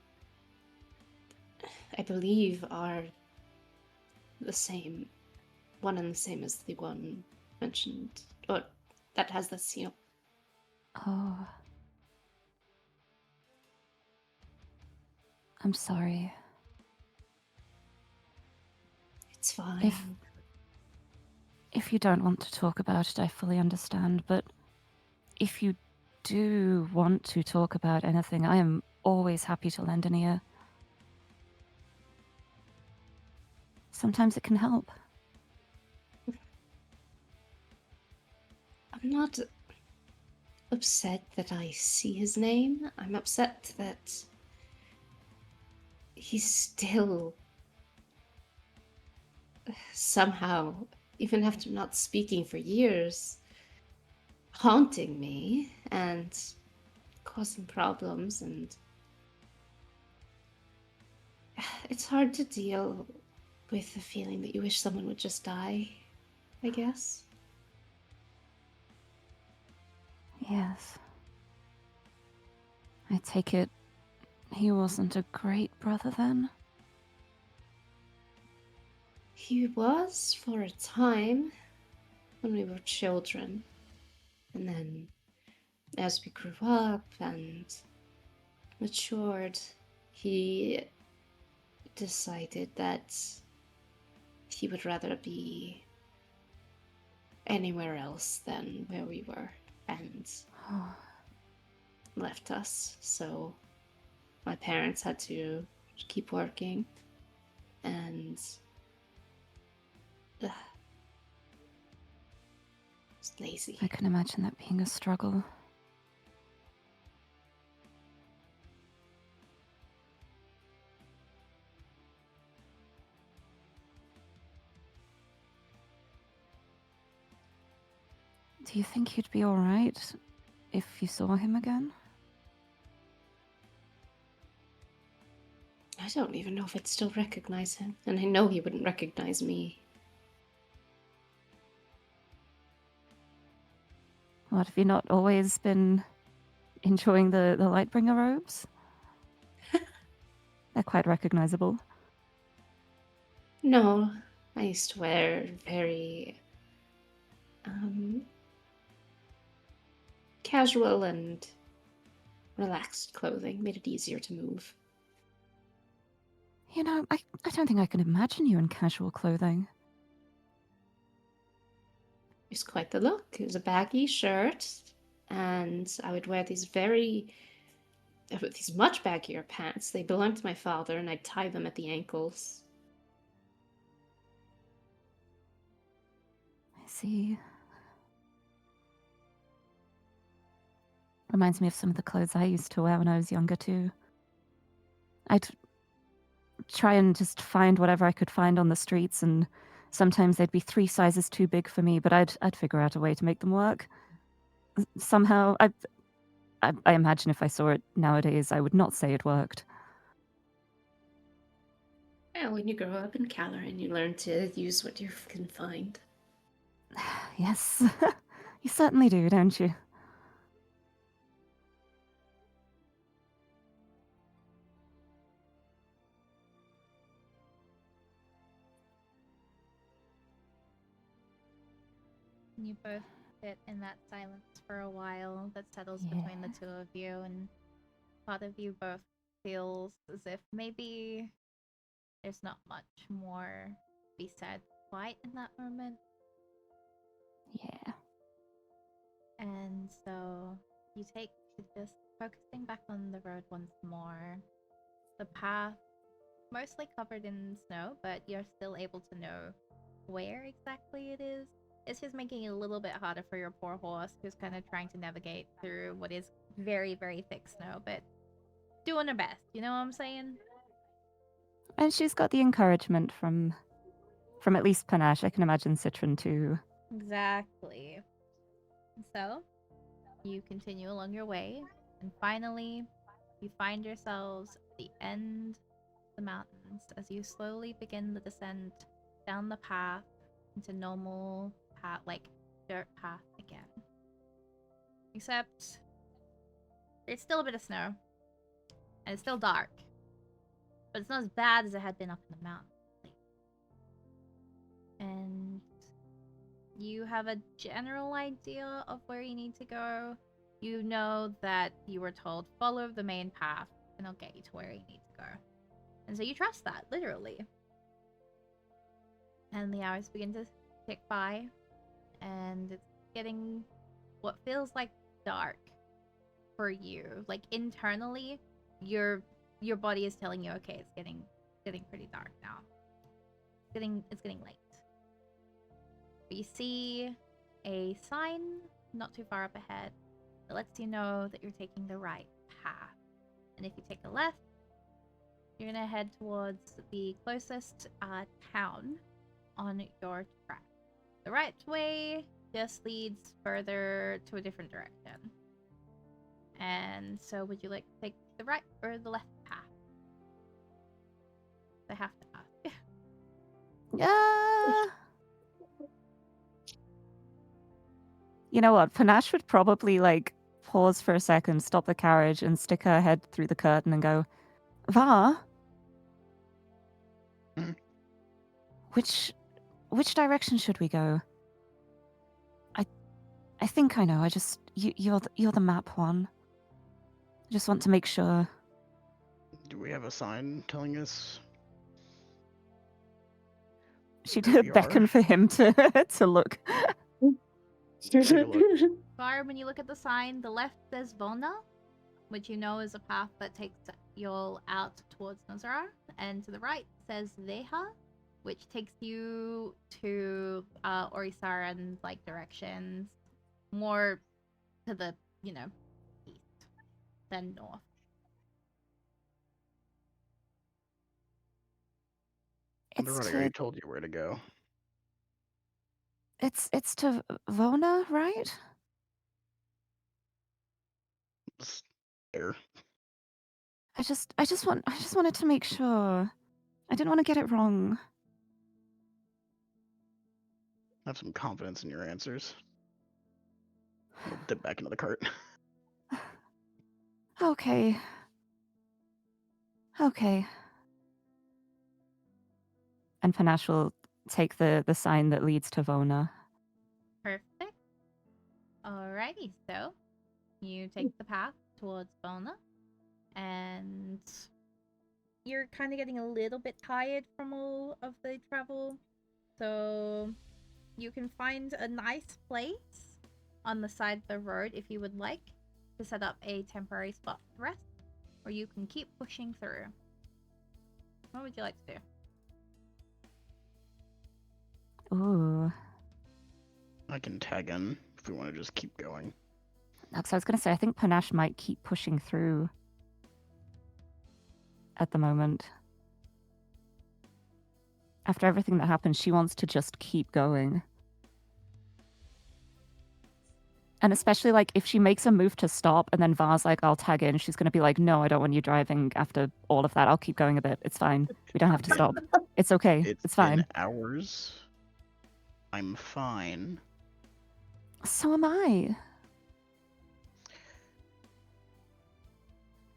I believe, are the same, one and the same as the one mentioned, or that has the seal. Oh. I'm sorry. It's fine. If you don't want to talk about it, I fully understand, but if you do want to talk about anything, I am always happy to lend an ear. Sometimes it can help. I'm not upset that I see his name. I'm upset that he's still somehow, even after not speaking for years, haunting me and causing problems, and it's hard to deal with the feeling that you wish someone would just die, I guess. Yes. I take it he wasn't a great brother then? He was for a time when we were children, and then as we grew up and matured, he decided that he would rather be anywhere else than where we were, and left us. So my parents had to keep working, and just lazy. I can imagine that being a struggle. Do you think you'd be alright if you saw him again? I don't even know if I'd still recognize him, and I know he wouldn't recognize me. What, have you not always been enjoying the Lightbringer robes? They're quite recognizable. No, I used to wear very casual and relaxed clothing, made it easier to move. You know, I don't think I can imagine you in casual clothing. It was quite the look. It was a baggy shirt, and I would wear these much baggier pants. They belonged to my father, and I'd tie them at the ankles. I see. Reminds me of some of the clothes I used to wear when I was younger, too. I'd try and just find whatever I could find on the streets, and sometimes they'd be 3 sizes too big for me, but I'd figure out a way to make them work. Somehow, I imagine if I saw it nowadays, I would not say it worked. Yeah, when you grow up in Caloran, you learn to use what you can find. Yes, you certainly do, don't you? You both sit in that silence for a while that settles between the two of you, and part of you both feels as if maybe there's not much more to be said quite in that moment. Yeah. And so you take to just focusing back on the road once more. The path mostly covered in snow, but you're still able to know where exactly it is. It's just making it a little bit harder for your poor horse, who's kind of trying to navigate through what is very, very thick snow, but doing her best. You know what I'm saying? And she's got the encouragement from at least Panache. I can imagine Citron too. Exactly. So, you continue along your way, and finally, you find yourselves at the end of the mountains as you slowly begin the descent down the path into normal path, like dirt path again. Except, there's still a bit of snow, and it's still dark, but it's not as bad as it had been up in the mountain. And you have a general idea of where you need to go. You know that you were told, follow the main path, and it'll get you to where you need to go. And so you trust that, literally. And the hours begin to tick by, and it's getting what feels like dark for you. Like, internally, your body is telling you, okay, it's getting pretty dark now. It's getting late. But you see a sign not too far up ahead that lets you know that you're taking the right path. And if you take a left, you're gonna head towards the closest town on your track. The right way just leads further to a different direction. And so would you like to take the right or the left path? I have to ask. You know what? Panache would probably like pause for a second, stop the carriage, and stick her head through the curtain and go, "Va, Mhm. which direction should we go? I think I know. You're the map one. I just want to make sure." Do we have a sign telling us? She There we did beckon are. for him to to look. Take a look. Far, when you look at the sign, the left says Volna, which you know is a path that takes you all out towards Nazara, and to the right says Veha, which takes you to Orisar and like directions, more to the east than north. On the It's road, I to already told you where to go. it's to Vona, right? It's there. I just wanted to make sure. I didn't want to get it wrong. Have some confidence in your answers. He'll dip back into the cart. Okay. Okay. And Panache will take the sign that leads to Vona. Perfect. Alrighty, so you take the path towards Volna, and you're kind of getting a little bit tired from all of the travel, so you can find a nice place on the side of the road if you would like to set up a temporary spot to rest, or you can keep pushing through. What would you like to do? Ooh. I can tag in if we want to just keep going. So I was going to say, I think Panache might keep pushing through at the moment. After everything that happened, she wants to just keep going. And especially, like, if she makes a move to stop and then Var's like, I'll tag in, she's going to be like, no, I don't want you driving after all of that. I'll keep going a bit. It's fine. We don't have to stop. It's okay. It's fine. Been hours. I'm fine. So am I.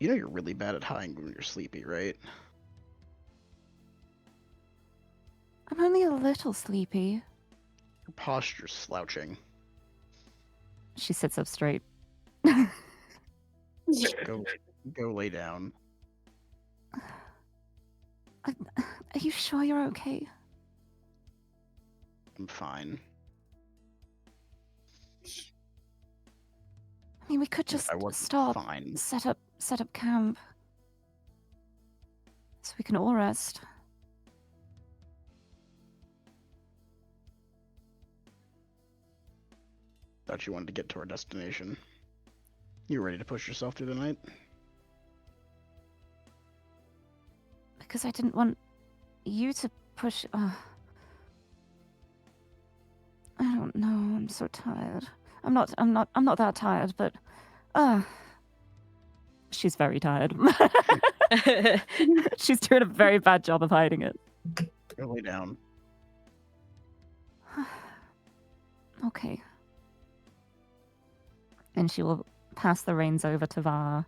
You know you're really bad at hiding when you're sleepy, right? I'm only a little sleepy. Your posture's slouching. She sits up straight. Go lay down. Are you sure you're okay? I'm fine. I mean, we could just I wasn't stop, fine. set up camp. So we can all rest. Thought you wanted to get to our destination. You ready to push yourself through the night? Because I didn't want you to push. I don't know. I'm so tired. I'm not that tired, but she's very tired. She's doing a very bad job of hiding it. Go lay down. Okay. And she will pass the reins over to Var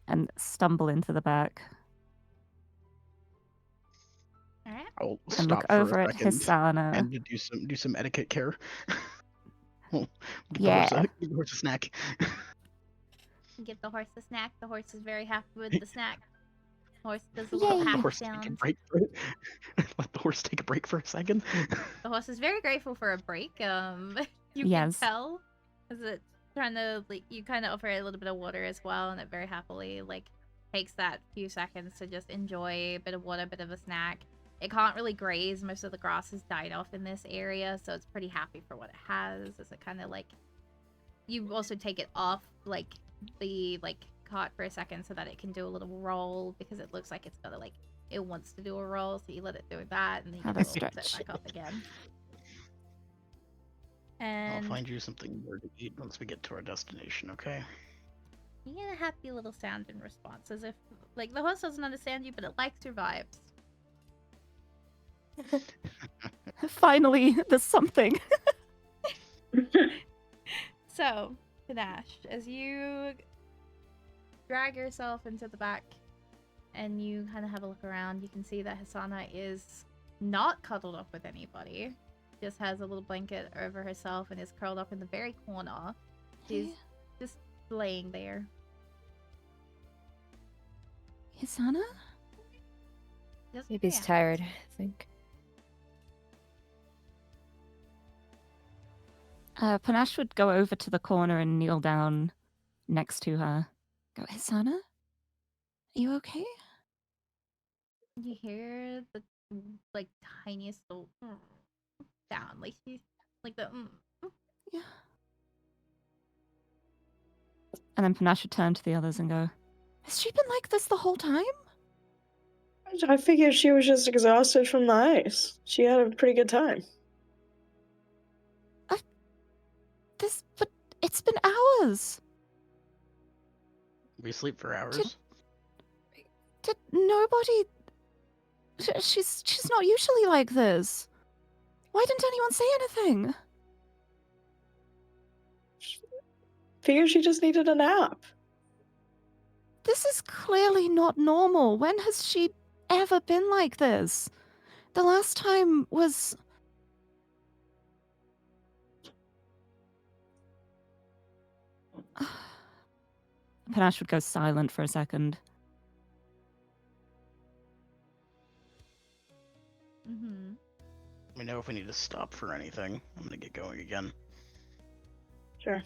and stumble into the back All right. I'll and stop look for over a at second Hisana. and to do some etiquette care. We'll give Yeah. give the horse a snack. Give the horse a snack. The horse is very happy with the snack. Horse does a Yay. little Let the happy horse take a sound. break for it. Let the horse take a break for a second. The horse is very grateful for a break. You Yes. can tell, as it's trying to like, you kind of offer it a little bit of water as well, and it very happily like takes that few seconds to just enjoy a bit of water, a bit of a snack. It can't really graze. Most of the grass has died off in this area, so it's pretty happy for what it has. As it kind of like, you also take it off like the cart for a second so that it can do a little roll, because it looks like it's gonna like it wants to do a roll, so you let it do that and then you Have can a set it stretch. back up again. I'll And find you something more to eat once we get to our destination, okay? you get a happy little sound in response, as if like the horse doesn't understand you, but it likes your vibes. Finally, there's something. So, Panache, as you drag yourself into the back and you kind of have a look around, you can see that Hisana is not cuddled up with anybody. Just has a little blanket over herself and is curled up in the very corner. She's just laying there. Hisana? Just Maybe he's yeah. tired, I think. Panache would go over to the corner and kneel down next to her. Go, Hisana? Are you okay? You hear the like tiniest little sound, like she's like the Yeah. And then Panache would turn to the others and go, has she been like this the whole time? I figured she was just exhausted from the ice. She had a pretty good time. But it's been hours. We sleep for hours. Did nobody... She's not usually like this. Why didn't anyone say anything? Figured she just needed a nap. This is clearly not normal. When has she ever been like this? The last time was... Panache would go silent for a second. mm-hmm. Let me know if we need to stop for anything. I'm gonna get going again. Sure.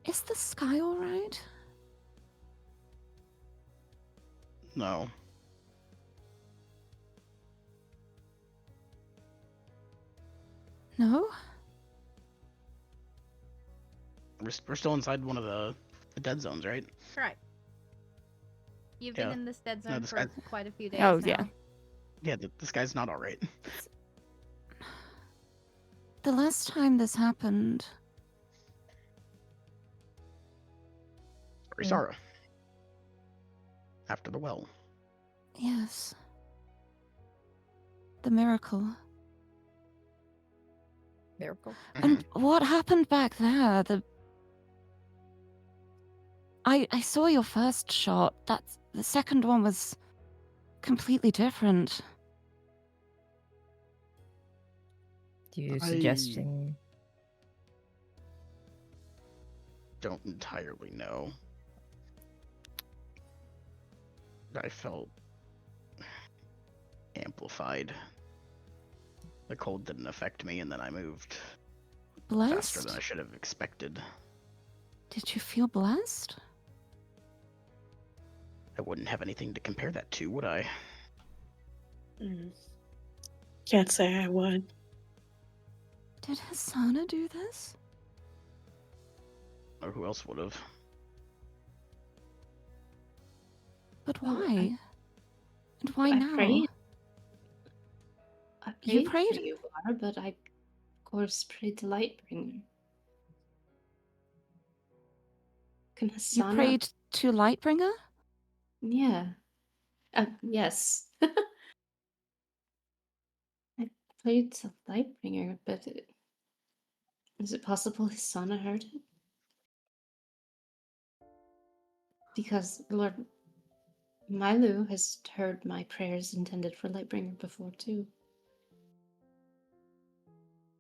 Is the sky alright? No. No? We're still inside one of the dead zones, right? Correct. You've Yeah. been in this dead No, zone this for guy- quite a few days Oh, now. yeah. Yeah, this guy's not alright. The last time this happened... Risara. After the well. Yes. The miracle. Miracle. And what happened back there? I saw your first shot. The second one was completely different. You I- suggesting Don't entirely know. I felt amplified. The cold didn't affect me, and then I moved faster Blessed? than I should have expected. Did you feel blessed? I wouldn't have anything to compare that to, would I? Can't say I would. Did Hasana do this? Or who else would have? But Well, why? And why I now? prayed. I You prayed for prayed? you, Var, but I, of course, prayed to Lightbringer. Can You Hasana? prayed to Lightbringer? Yeah. Yes. I prayed to Lightbringer, but is it possible Hisana heard it? Because Lord Milu has heard my prayers intended for Lightbringer before too.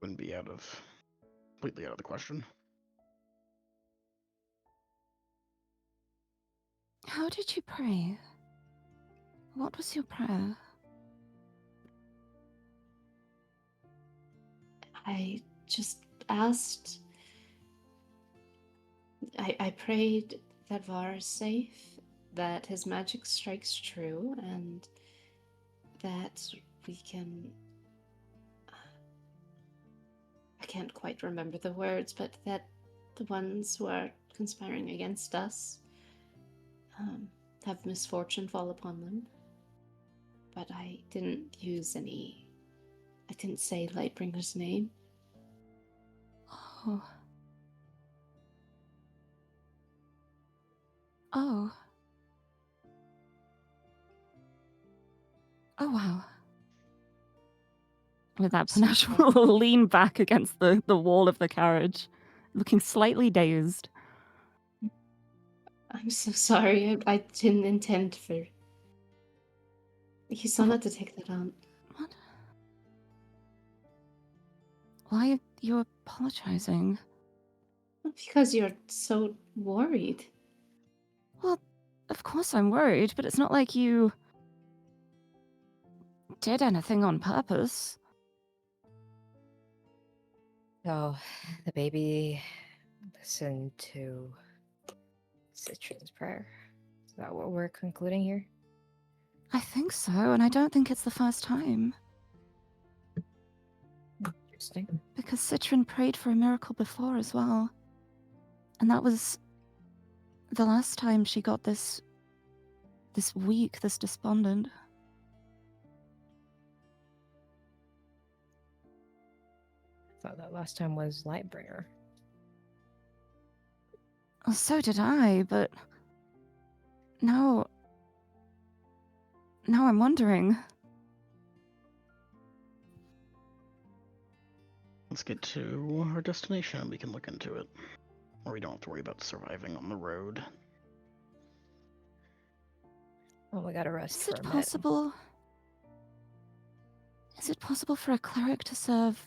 Wouldn't be completely out of the question. How did you pray? What was your prayer? I just asked. I prayed that Var is safe, that his magic strikes true, and that we can. I can't quite remember the words, but that the ones who are conspiring against us have misfortune fall upon them. But I didn't use any. I didn't say Lightbringer's name. Oh. Oh. Oh, wow. With that, So Panache will lean back against the wall of the carriage, looking slightly dazed. I'm so sorry. I didn't intend for Hisana to take that on. What? Why are you apologizing? Because you're so worried. Well, of course I'm worried, but it's not like you did anything on purpose. So, the baby listened to Citron's prayer. Is that what we're concluding here? I think so, and I don't think it's the first time. Interesting. Because Citron prayed for a miracle before as well. And that was the last time she got this weak, this despondent. I thought that last time was Lightbringer. Well, so did I, but now I'm wondering. Let's get to our destination and we can look into it. Or we don't have to worry about surviving on the road. Oh, we gotta rest Is for it a bit. possible? Is it possible for a cleric to serve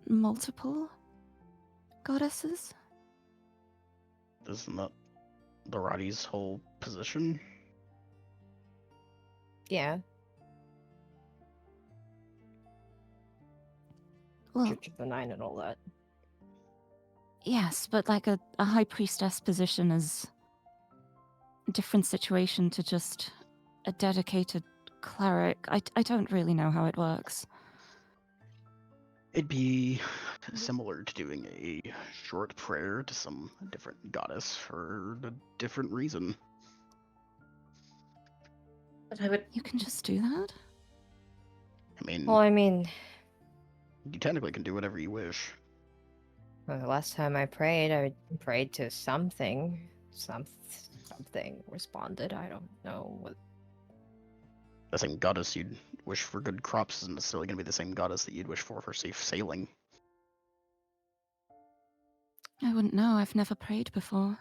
multiple goddesses? Isn't that Lorati's whole position? Yeah, Well, Church of the Nine and all that. yes, but like a high priestess position is a different situation to just a dedicated cleric. I don't really know how it works. It'd be similar to doing a short prayer to some different goddess for a different reason. But I would. You can just do that? I mean, Well, I mean, you technically can do whatever you wish. the last time I prayed to something. Something responded. I don't know what. The same goddess you'd wish for good crops isn't necessarily going to be the same goddess that you'd wish for safe sailing. I wouldn't know. I've never prayed before.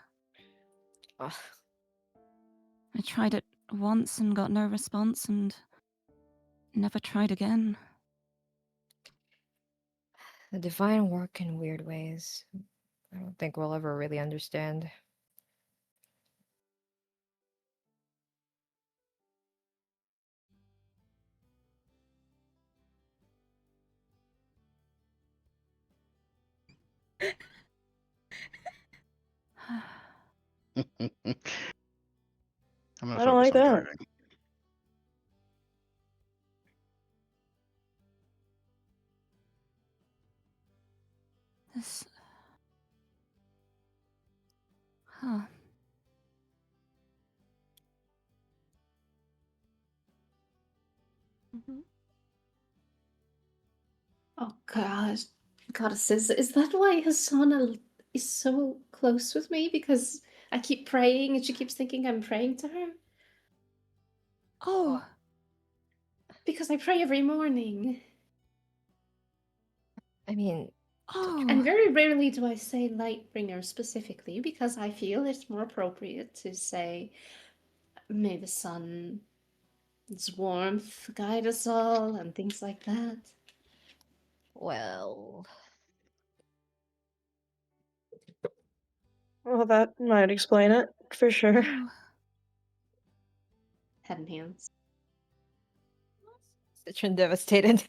Ugh. I tried it once and got no response and never tried again. The divine work in weird ways. I don't think we'll ever really understand. I'm gonna I don't focus like on that. driving. This. Huh. Mhm. Oh gosh, goddesses, is that why Hasana is so close with me? Because I keep praying and she keeps thinking I'm praying to her? Oh. Because I pray every morning. I mean, Oh. And very rarely do I say Lightbringer specifically, because I feel it's more appropriate to say, may the sun's warmth guide us all, and things like that. well, Well, that might explain it for sure. Oh. Head and hands. Citron devastated.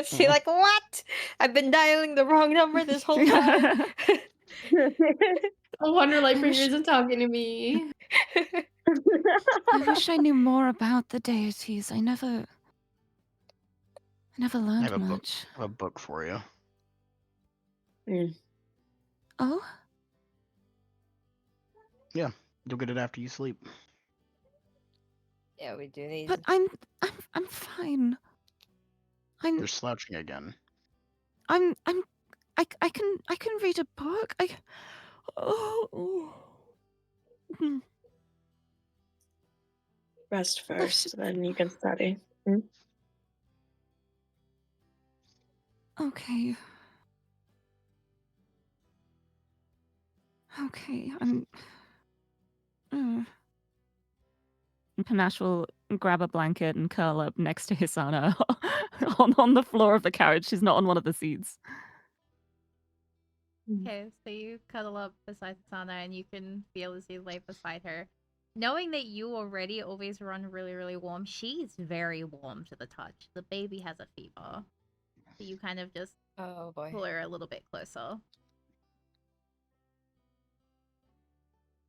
She like, what? I've been dialing the wrong number this whole time. I wonder Lightbringer wish- isn't talking to me. I wish I knew more about the deities. I never I have learned a book. much. I have a book for you. Oh? You'll get it after you sleep. Yeah, we do need. But I'm fine. You're slouching again. I can read a book. Oh. Rest first, then you can study. Okay. Okay, and Panache will grab a blanket and curl up next to Hisana on the floor of the carriage. She's not on one of the seats. Okay, so you cuddle up beside Sana and you can feel as you lay beside her. Knowing that you already always run really, really warm, she's very warm to the touch. The baby has a fever. So you kind of just Oh boy. pull her a little bit closer.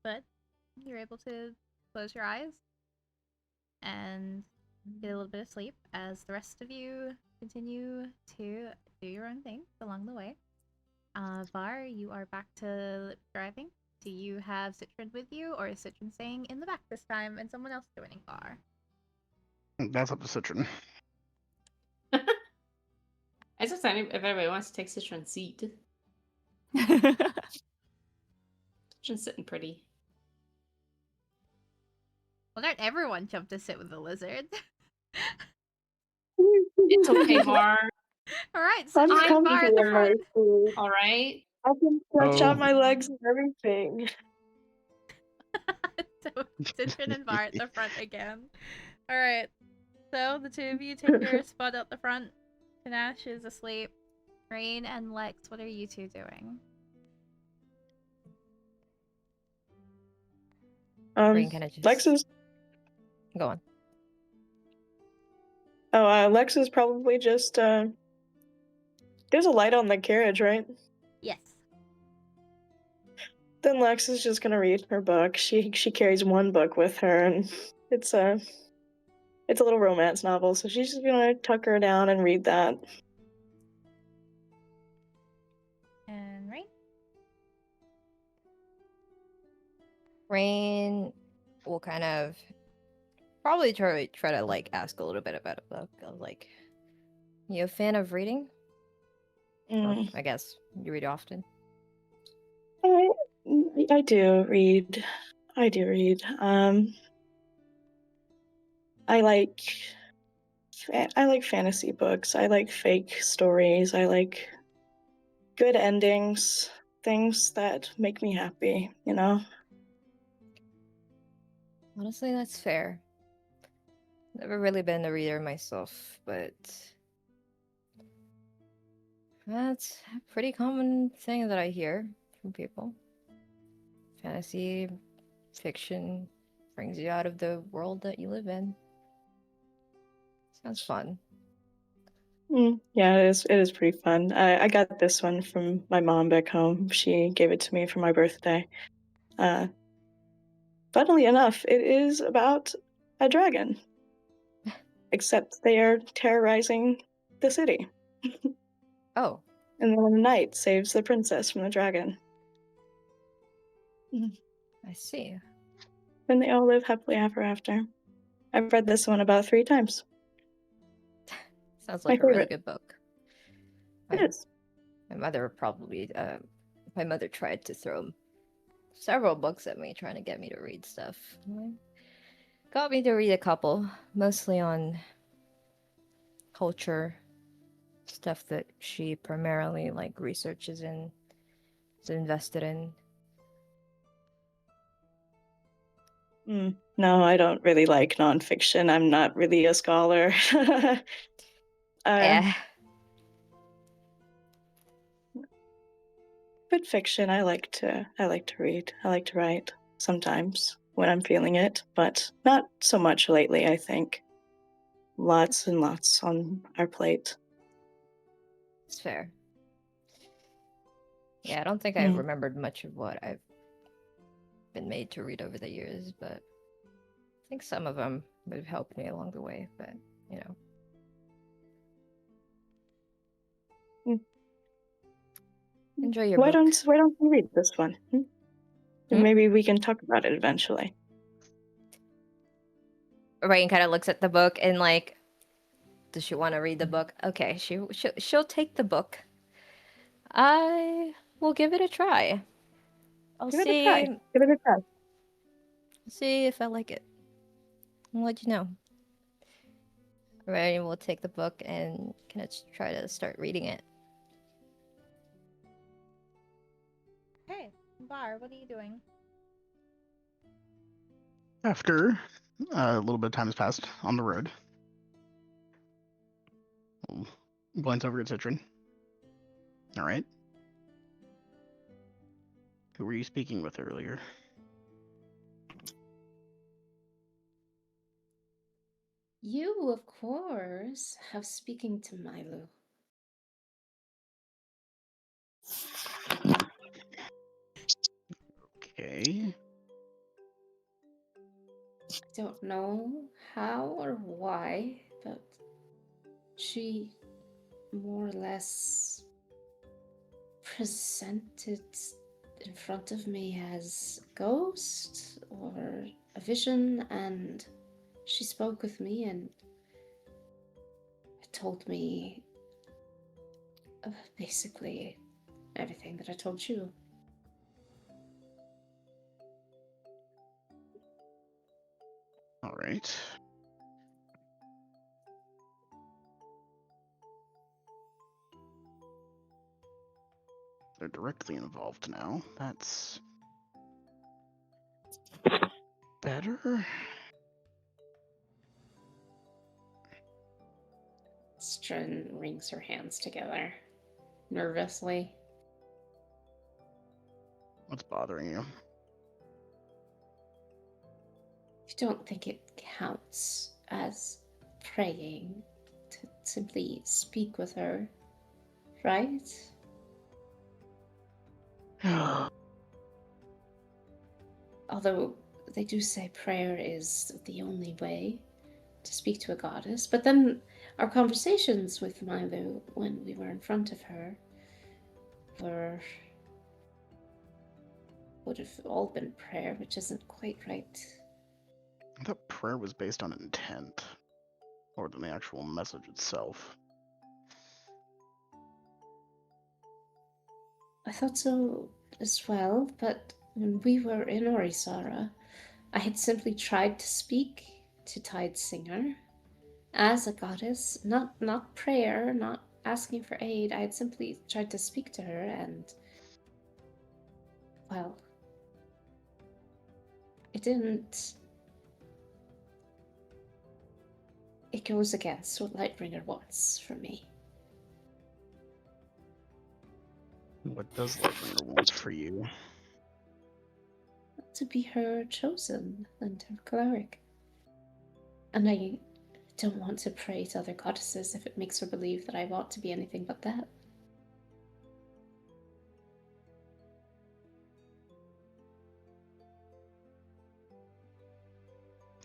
But you're able to close your eyes and get a little bit of sleep as the rest of you continue to do your own thing along the way. Var, you are back to driving. Do you have Citron with you, or is Citron staying in the back this time and someone else joining Var? That's up to Citron. I just if anybody wants to take Citron's seat. Citron's sitting pretty. Well, not everyone jump to sit with the lizard. It's okay, Var. All right, I'm Citron and Var comfy at the in my front. food. All right. I can stretch out Oh. my legs and everything. So Citron and Var at the front again. All right. So the two of you take your spot at the front. Panache is asleep. Rain and Lex, what are you two doing? Rain kind of just. Lex is Go on. Lex is probably just there's a light on the carriage, right? Yes. Then Lex is just gonna read her book. She carries one book with her, and it's a little romance novel, so she's just gonna tuck her down and read that. And Rain? Rain will kind of probably try to like ask a little bit about a book. I was like, you a fan of reading? Or, I guess you read often. I do read. I do read. I like fantasy books. I like fake stories. I like good endings, things that make me happy, you know? Honestly, that's fair. Never really been a reader myself, but that's a pretty common thing that I hear from people. Fantasy fiction brings you out of the world that you live in. Sounds fun. Yeah, it is pretty fun. I got this one from my mom back home. She gave it to me for my birthday. Funnily enough, it is about a dragon. Except they are terrorizing the city. Oh, And then the knight saves the princess from the dragon. I see. And they all live happily ever after. I've read this one about 3 times. Sounds My like a really favorite. good book. It My, is. my mother probably, my mother tried to throw several books at me, trying to get me to read stuff. Got me to read a couple, mostly on culture stuff that she primarily like researches and is invested in. No, I don't really like nonfiction. I'm not really a scholar. Yeah. But fiction, I like to read. I like to write sometimes when I'm feeling it, but not so much lately, I think. Lots and lots on our plate. It's fair. Yeah, I don't think I've remembered much of what I've been made to read over the years, but I think some of them have helped me along the way, but, you know. Enjoy your Why book. don't you read this one? And maybe we can talk about it eventually. Rain kind of looks at the book and like, does she want to read the book? Okay, she'll take the book. I will give it a try. I'll Give it a try. Give it a try. see if I like it. I'll let you know. Rain will take the book and kind of try to start reading it. Hey, Bar, what are you doing? After a little bit of time has passed on the road, we'll glance over at Citron. All right. Who were you speaking with earlier? You, of course, have speaking to Milo. Okay. I don't know how or why, but she more or less presented in front of me as a ghost or a vision, and she spoke with me and told me basically everything that I told you. All right. They're directly involved now. That's better. Stren wrings her hands together nervously. What's bothering you? You don't think it counts as praying to simply speak with her, right? Although they do say prayer is the only way to speak to a goddess, but then our conversations with Milo when we were in front of her would have all been prayer, which isn't quite right. I thought prayer was based on intent, more than the actual message itself. I thought so as well, but when we were in Orisara, I had simply tried to speak to Tide Singer as a goddess, not prayer, not asking for aid. I had simply tried to speak to her, and well, it didn't. It goes against what Lightbringer wants from me. What does Lightbringer want for you? To be her chosen and her cleric. And I don't want to pray to other goddesses if it makes her believe that I want to be anything but that.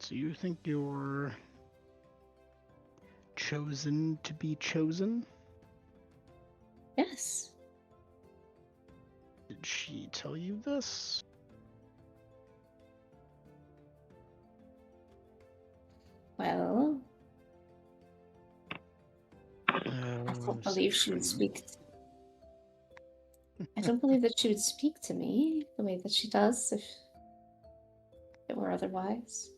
So you think you're chosen to be chosen? Yes. Did she tell you this? Well, I don't believe she would speak. I don't believe that she would speak to me the way that she does if it were otherwise.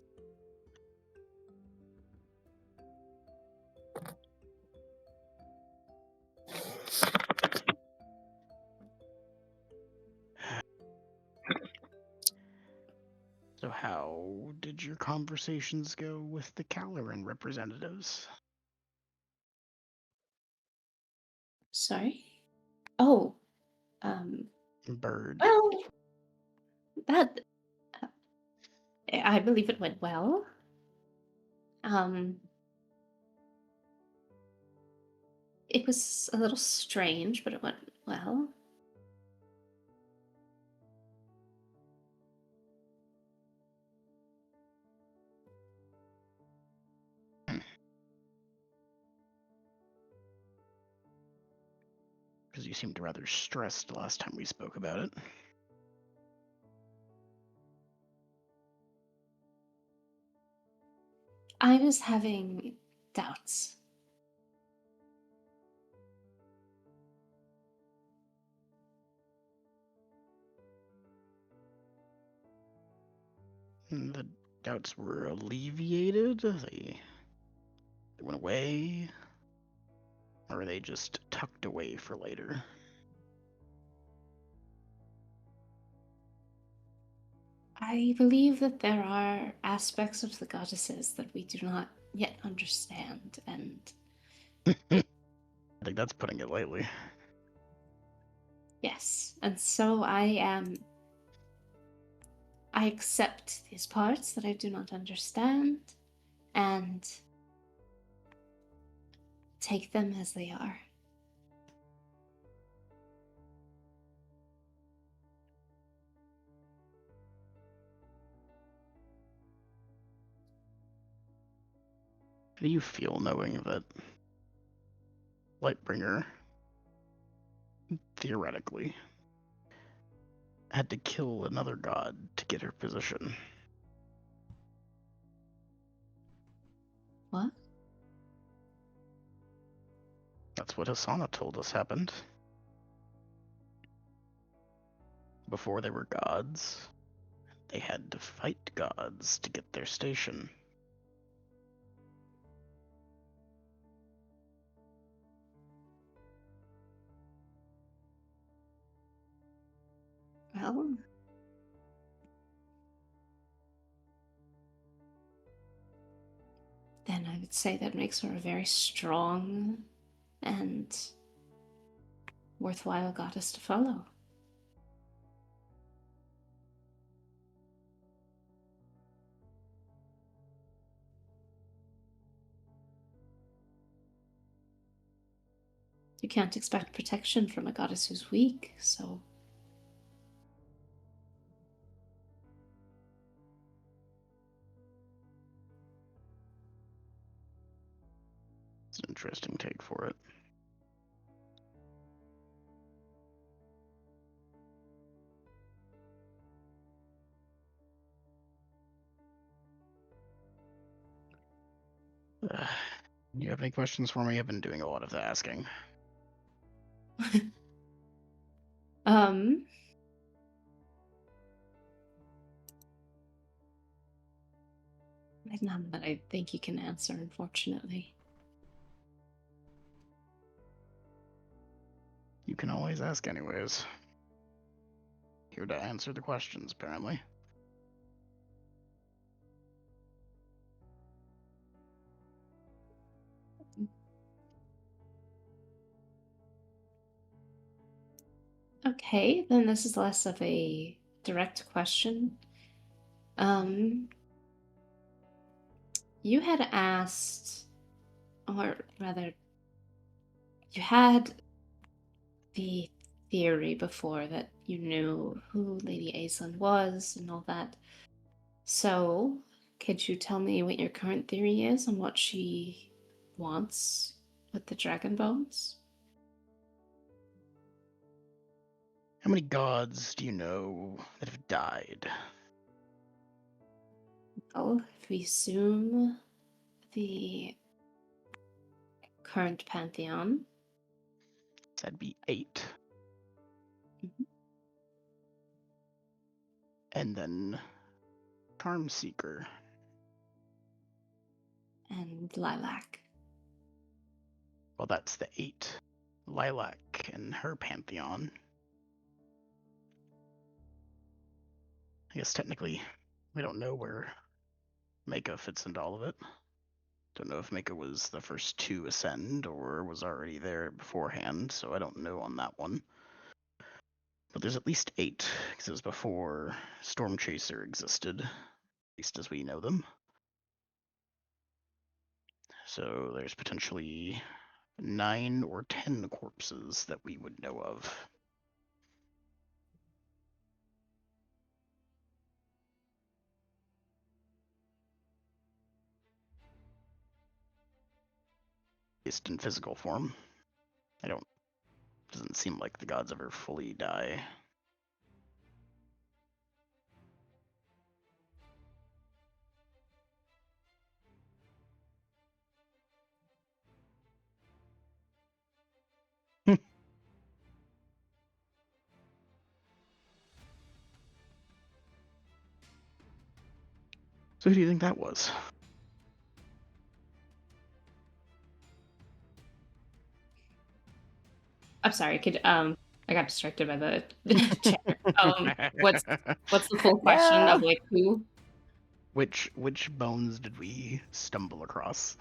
So how did your conversations go with the Caloran representatives? Sorry? Oh, Bird. well, that I believe it went well. It was a little strange, but it went well. Because you seemed rather stressed last time we spoke about it. I was having doubts. The doubts were alleviated? They went away? Or were they just tucked away for later? I believe that there are aspects of the goddesses that we do not yet understand, and I think that's putting it lightly. yes, and so I accept these parts that I do not understand and take them as they are. How do you feel knowing that Lightbringer, theoretically, had to kill another god to get her position? What? That's what Hasana told us happened. Before they were gods, they had to fight gods to get their station. Well, then I would say that makes her a very strong and worthwhile goddess to follow. You can't expect protection from a goddess who's weak, so... It's an interesting take for it. You have any questions for me? I've been doing a lot of the asking. None that I think you can answer, unfortunately. You can always ask anyways. Here to answer the questions, apparently. Okay, then this is less of a direct question. You had asked, or rather, you had the theory before that you knew who Lady Aislinn was and all that. So, could you tell me what your current theory is on what she wants with the dragon bones? How many gods do you know that have died? Well, if we assume the current pantheon, That'd be 8. Mhm. And then Charm Seeker. and Lilac. Well, that's the 8. Lilac and her pantheon. I guess technically we don't know where Mako fits into all of it. Don't know if Mako was the first to ascend or was already there beforehand, so I don't know on that one. But there's at least 8, because it was before Storm Chaser existed, at least as we know them. So there's potentially 9 or 10 corpses that we would know of. At least in physical form. Doesn't seem like the gods ever fully die. So who do you think that was? I'm sorry, I got distracted by the chatter. What's the full question of like who? Which bones did we stumble across?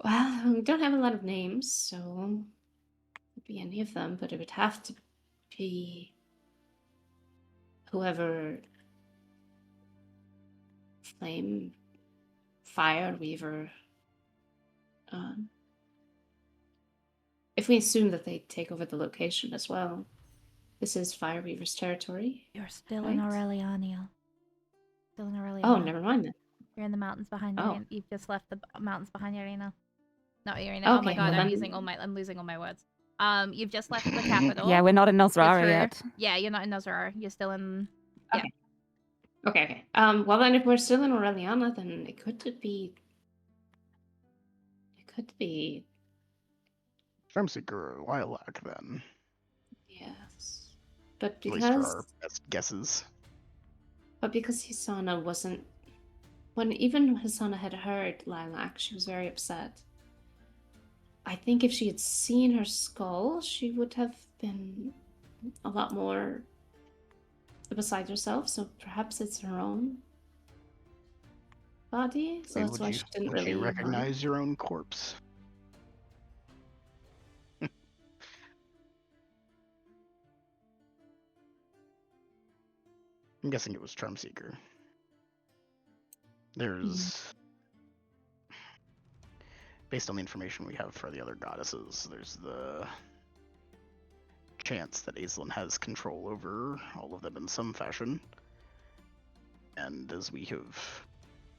Well, we don't have a lot of names, so it could be any of them, but it would have to be whoever Flame Fire Weaver. If we assume that they take over the location as well, this is Fire Weaver's territory. You're still in Right. Aureliania. Still in Aureliania. Oh, never mind then. You're in the mountains behind Oh. Arena. You've just left the mountains behind Arena. Not Arena. Oh my Okay, god, well I'm then- I'm losing all my words. You've just left the capital. Yeah, we're not in with Nosrara her- yet. Yeah, you're not in Nosrara. You're still in. Okay. Well then, if we're still in Aureliana, then it could be. It could be. Stormseeker or Lilac, then. Yes. But At least for because. our best guesses. But because Hisana wasn't. When even Hisana had heard Lilac, she was very upset. I think if she had seen her skull, she would have been a lot more beside herself. So perhaps it's her own body. So Wait, that's why she didn't would really you recognize your own corpse? I'm guessing it was Charmseeker. There's, based on the information we have for the other goddesses, there's the chance that Aislinn has control over all of them in some fashion. And as we have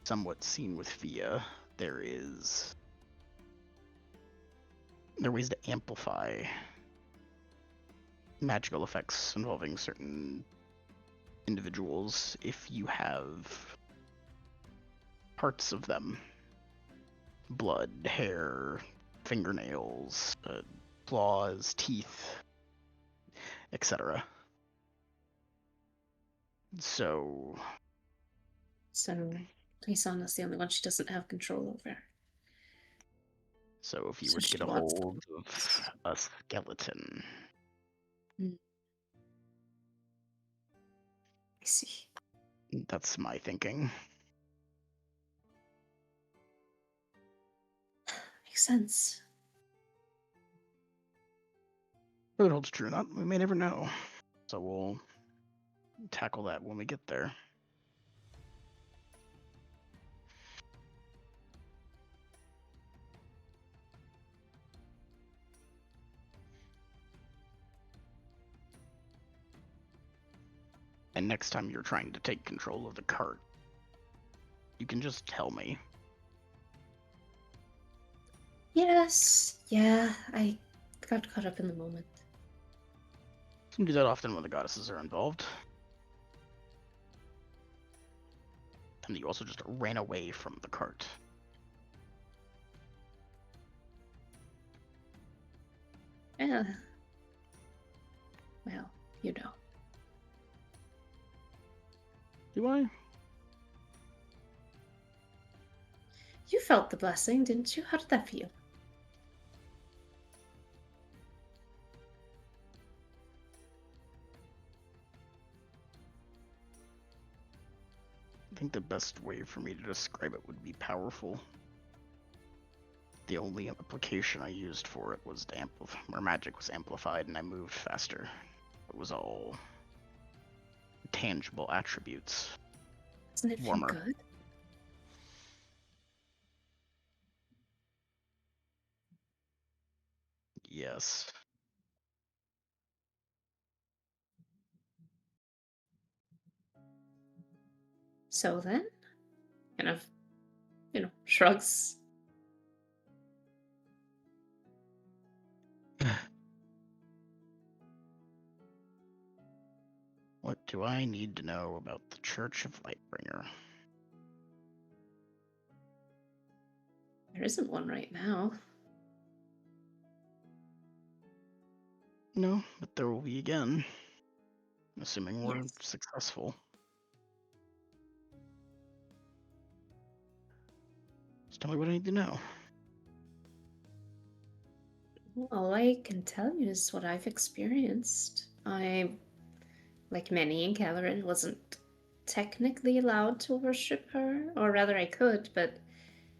somewhat seen with Fia, there are ways to amplify magical effects involving certain individuals if you have parts of them. Blood, hair, fingernails, claws, teeth, etc. So Hisana's the only one she doesn't have control over. if you So were to she get a wants hold of a skeleton, I see. that's my thinking. Makes sense. Whether it holds true or not, we may never know. So we'll tackle that when we get there. And next time you're trying to take control of the cart, you can just tell me. Yes, yeah, I got caught up in the moment. You can do that often when the goddesses are involved. And you also just ran away from the cart. Yeah. Well, you know. Do I? You felt the blessing, didn't you? How did that feel? I think the best way for me to describe it would be powerful. The only application I used for it was to where magic was amplified and I moved faster. It was all tangible attributes. Doesn't it Warmer. feel good? Yes. So then, kind of, shrugs. What do I need to know about the Church of Lightbringer? There isn't one right now. No, but there will be again. Assuming we're Yes. successful. Just tell me what I need to know. All I can tell you is what I've experienced. I, like many in Calorin, wasn't technically allowed to worship her, or rather I could, but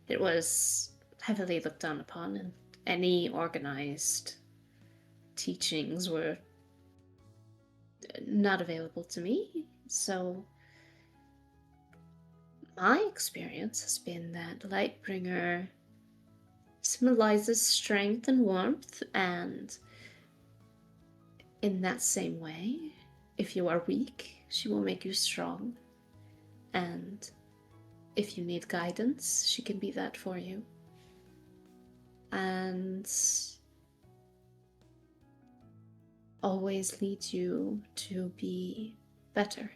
it was heavily looked down upon, and any organized teachings were not available to me. So my experience has been that Lightbringer symbolizes strength and warmth, and in that same way, if you are weak, she will make you strong. And if you need guidance, she can be that for you. And always lead you to be better.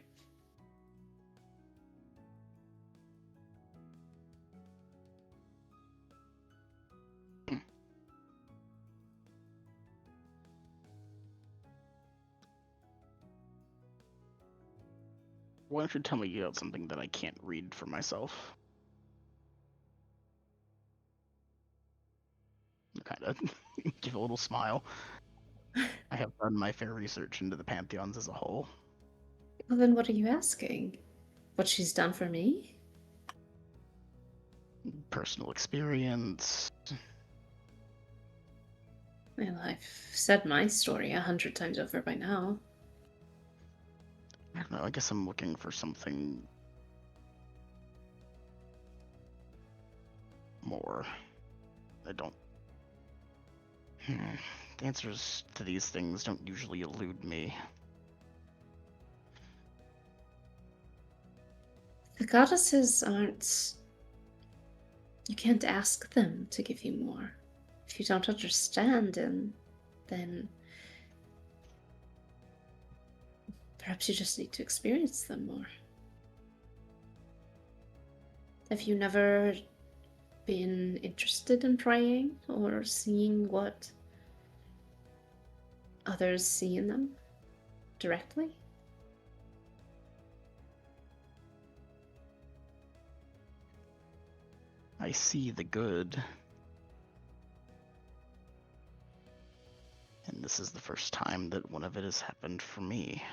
Why don't you tell me about something that I can't read for myself? Kind of give a little smile. I have done my fair research into the pantheons as a whole. Well, then what are you asking? What she's done for me? Personal experience. Well, I've said my story 100 times over by now. I don't know, I guess I'm looking for something more. I don't... The answers to these things don't usually elude me. The goddesses aren't... You can't ask them to give you more. If you don't understand, and then perhaps you just need to experience them more. Have you never been interested in trying or seeing what others see in them directly? I see the good. And this is the first time that one of it has happened for me.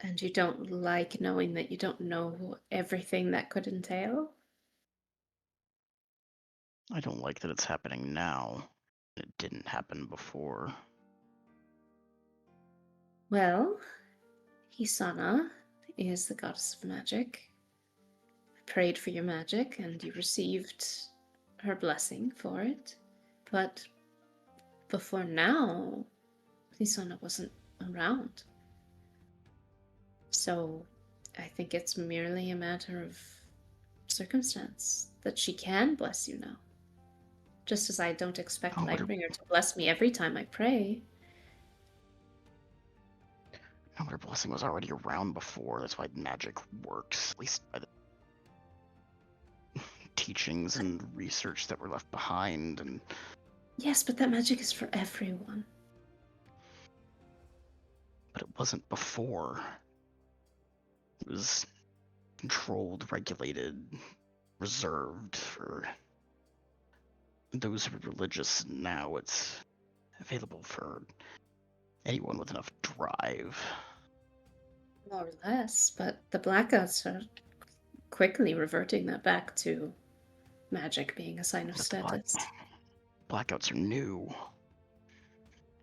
And you don't like knowing that you don't know everything that could entail? I don't like that it's happening now. It didn't happen before. Well, Hisana is the goddess of magic. I prayed for your magic and you received her blessing for it. But before now, Lisana wasn't around. So I think it's merely a matter of circumstance that she can bless you now. Just as I don't expect Oh, but her, Lightbringer to bless me every time I pray. no, but her blessing was already around before. That's why magic works, at least by the teachings and research that were left behind. And Yes, but that magic is for everyone. but it wasn't before. It was controlled, regulated, reserved for those who are religious. Now it's available for anyone with enough drive. More or less, but the blackouts are quickly reverting that back to magic being a sign of But the status. blackouts are new.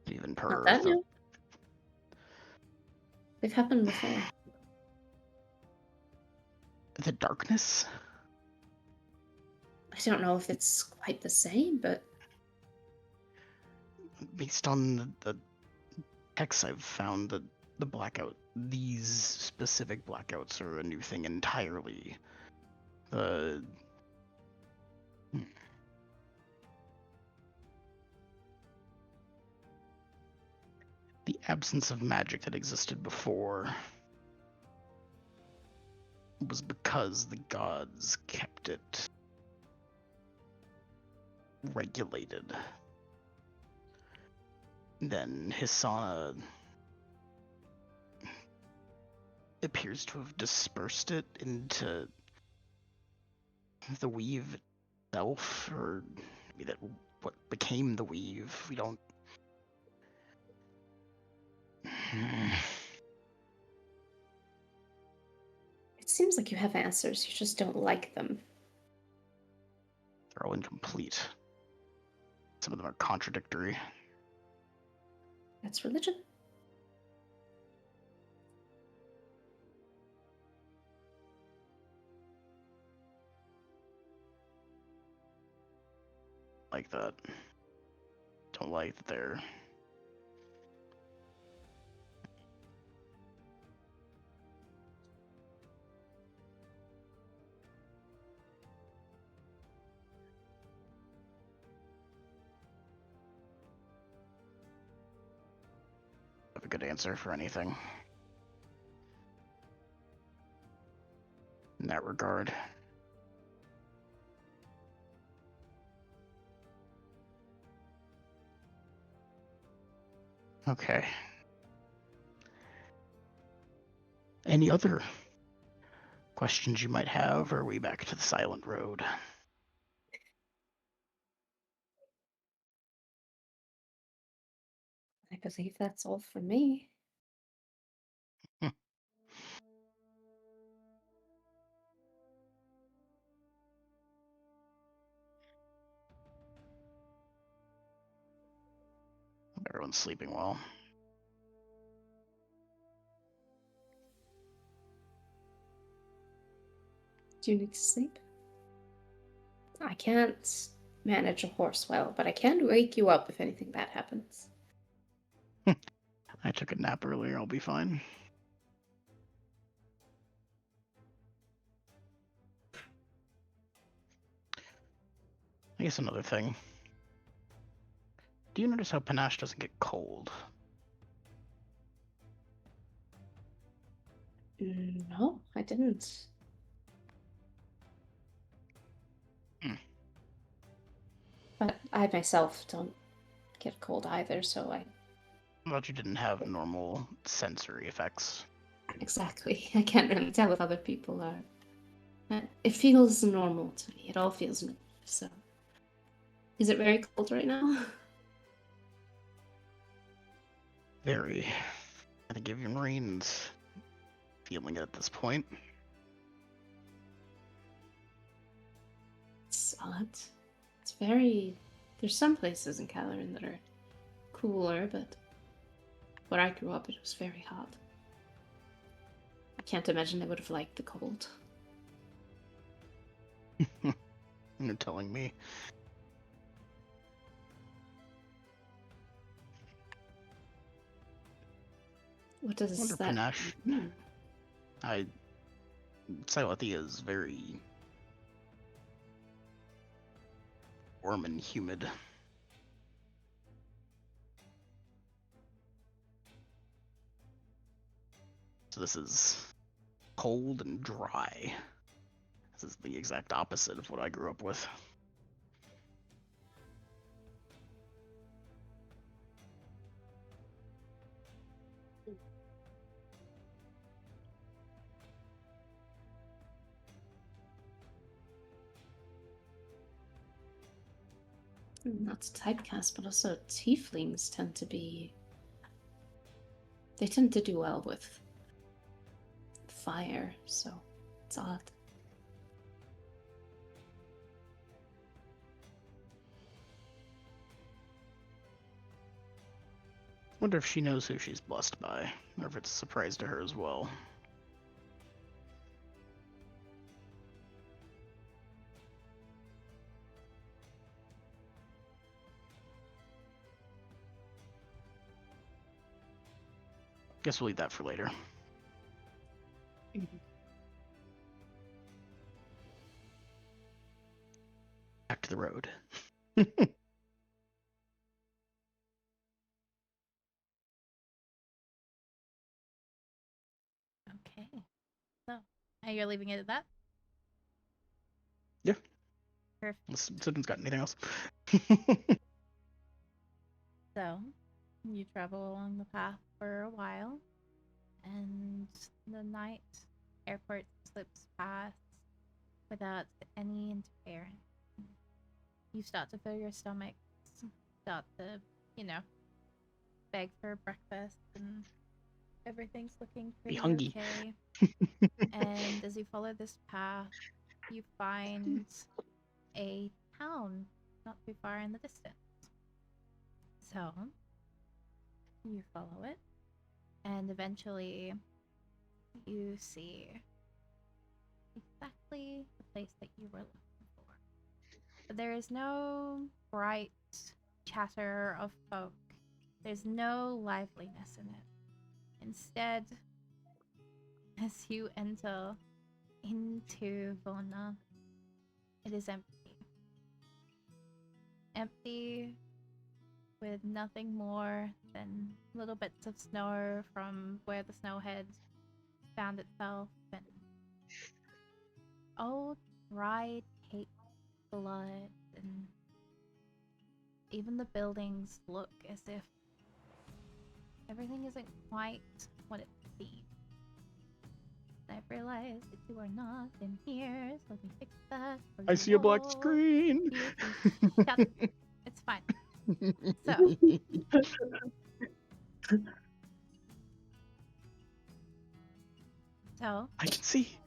Even Not per that new. They've happened before. the darkness. I don't know if it's quite the same, but Based on the texts I've found, the blackout, these specific blackouts are a new thing entirely. The absence of magic that existed before was because the gods kept it regulated. Then Hisana appears to have dispersed it into the weave itself, or maybe that what became the weave. We don't. it seems like you have answers. You just don't like them. They're all incomplete. Some of them are contradictory. That's religion. Like that. Don't like that they're. Have a good answer for anything in that regard. Okay. Any other questions you might have, or are we back to the silent road? I believe that's all for me. Everyone's sleeping well. Do you need to sleep? I can't manage a horse well, but I can wake you up if anything bad happens. I took a nap earlier, I'll be fine. I guess another thing. Do you notice how Panache doesn't get cold? No, I didn't. But I myself don't get cold either, so I... I thought you didn't have normal sensory effects. Exactly. I can't really tell what other people are. It feels normal to me. It all feels normal, so... Is it very cold right now? Very. I think even Rain's feeling it at this point. It's odd. It's very... There's some places in Caloran that are cooler, but where I grew up, it was very hot. I can't imagine I would have liked the cold. You're telling me. What does Wonder that Panache. mean? Silithia is very warm and humid. So this is cold and dry. This is the exact opposite of what I grew up with. Not typecast, but also tieflings tend to be. They tend to do well with fire, so it's odd. Wonder if she knows who she's blessed by, or if it's a surprise to her as well. Guess we'll leave that for later. Back to the road. Okay. So, are you leaving it at that? Yeah. Perfect. Unless Sidon's got anything else. So, you travel along the path for a while, and the night airport slips past without any interference. You start to feel your stomach start to, beg for breakfast, and everything's looking Be pretty hungry. okay. And as you follow this path, you find a town not too far in the distance. So, you follow it, and eventually you see exactly the place that you were looking for. But there is no bright chatter of folk. There's no liveliness in it. Instead, as you enter into Vona, it is empty. Empty, with nothing more than little bits of snow from where the snow had found itself, and old, dried, caked blood, and even the buildings look as if everything isn't quite what it seems. I've realized that you are not in here, so let me fix that. For I you see a black all. screen. You can shut. It's fine. So, I can see.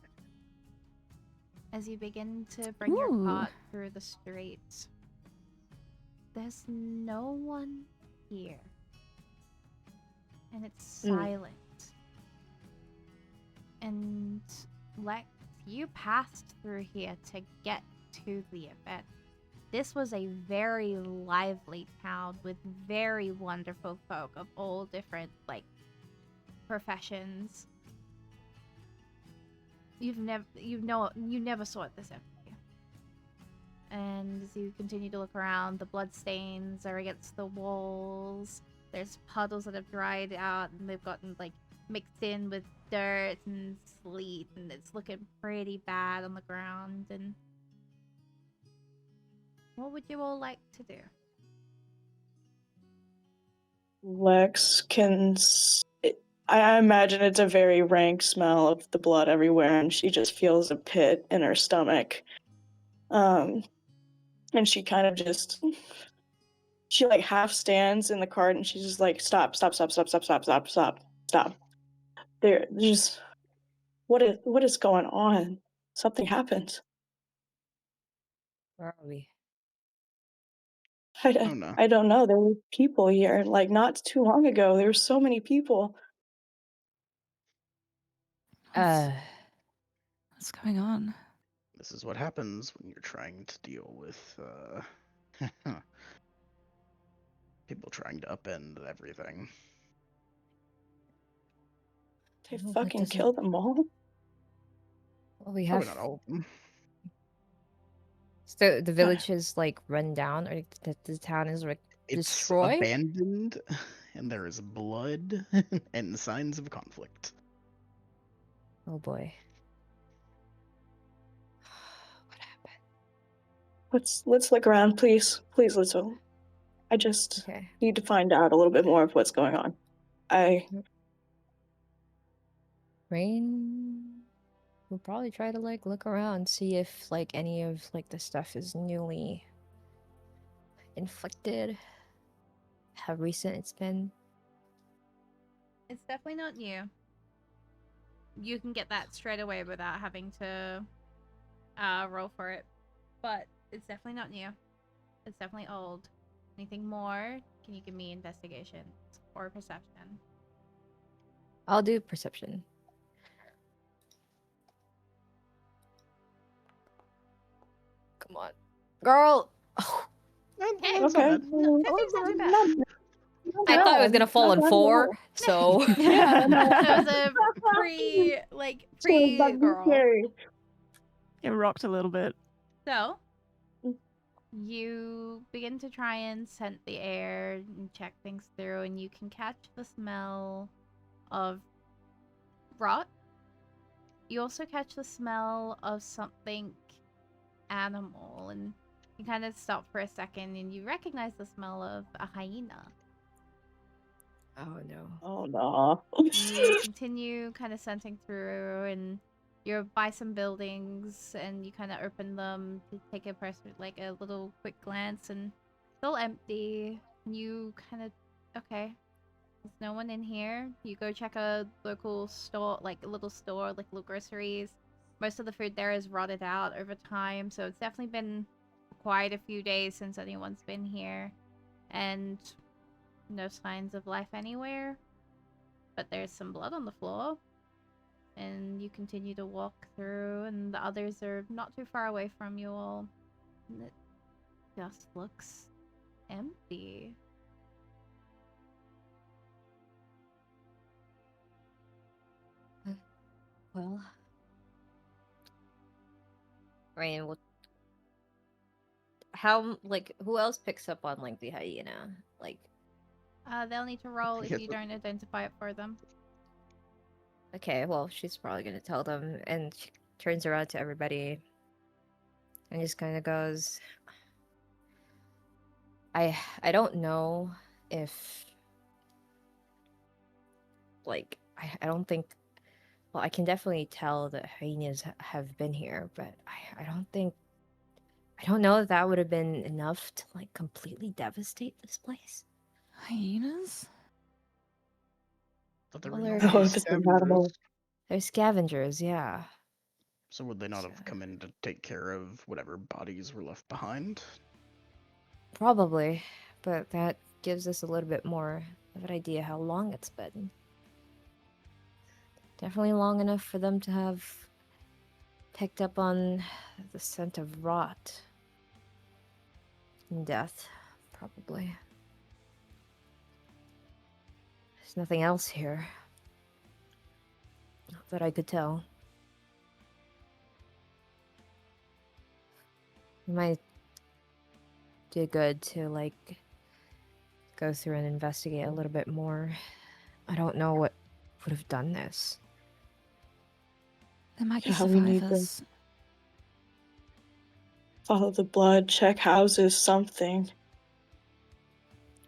as you begin to bring your Ooh. cart through the streets, there's no one here. And it's silent. And Lex, you passed through here to get to the event. This was a very lively town with very wonderful folk of all different, professions. You never saw it this empty. And as you continue to look around, the bloodstains are against the walls. There's puddles that have dried out and they've gotten mixed in with dirt and sleet, and it's looking pretty bad on the ground. And what would you all like to do? Lex can. I imagine it's a very rank smell of the blood everywhere, and she just feels a pit in her stomach. And she kind of just. She half stands in the cart, and she's just like, stop. There's just. What is going on? Something happened. Where are we? Oh no. I don't know. There were people here. Not too long ago, there were so many people. What's going on? This is what happens when you're trying to deal with people trying to upend everything. They Well, that fucking doesn't- kill them all. Well, we Probably have not all of them. so the village is like run down, or the town is like It's destroyed. abandoned, and there is blood and signs of conflict. Oh boy. What happened? Let's look around, please. Please, let's go. I just Okay. need to find out a little bit more of what's going on. Rain. We'll probably try to like look around, see if like any of like the stuff is newly inflicted. How recent it's been. It's definitely not new. You can get that straight away without having to roll for it. But it's definitely not new. It's definitely old. Anything more? Can you give me investigation or perception? I'll do perception. Come on, girl. Oh, Hey, That's not Okay. bad. No, 15's not too bad. I thought it was gonna fall Not on bad at 4, all. so Yeah, no. That was a pre-girl. Scary. It rocked a little bit. So, you begin to try and scent the air and check things through, and you can catch the smell of rot. You also catch the smell of something animal, and you kind of stop for a second, and you recognize the smell of a hyena. oh no. Oh no. You continue kind of scenting through, and you're by some buildings, and you kind of open them to take a like a little quick glance, and it's all empty. You kind of, okay, there's no one in here. You go check a local store, like a little store, like little groceries. Most of the food there is rotted out over time, so it's definitely been quite a few days since anyone's been here, and no signs of life anywhere. But there's some blood on the floor, and you continue to walk through, and the others are not too far away from you all, and it just looks empty. Well, Rain, how like who else picks up on like the hyena? Like, They'll need to roll if Yes, you but- don't identify it for them. okay, well, she's probably gonna tell them, and she turns around to everybody, and just kind of goes, I don't know if like I don't think. Well, I can definitely tell that hyenas have been here, but I don't know if that would have been enough to like completely devastate this place. Hyenas? Thought they Well, were they're- normally Oh, if it's scavengers. compatible. They're scavengers, yeah. So would they not have come in to take care of whatever bodies were left behind? Probably, but that gives us a little bit more of an idea how long it's been. Definitely long enough for them to have picked up on the scent of rot and death, probably. There's nothing else here. Not that I could tell. You might do good to, like, go through and investigate a little bit more. I don't know what would have done this. There might be Yeah, we need to- survivors. Follow the blood, check houses, something.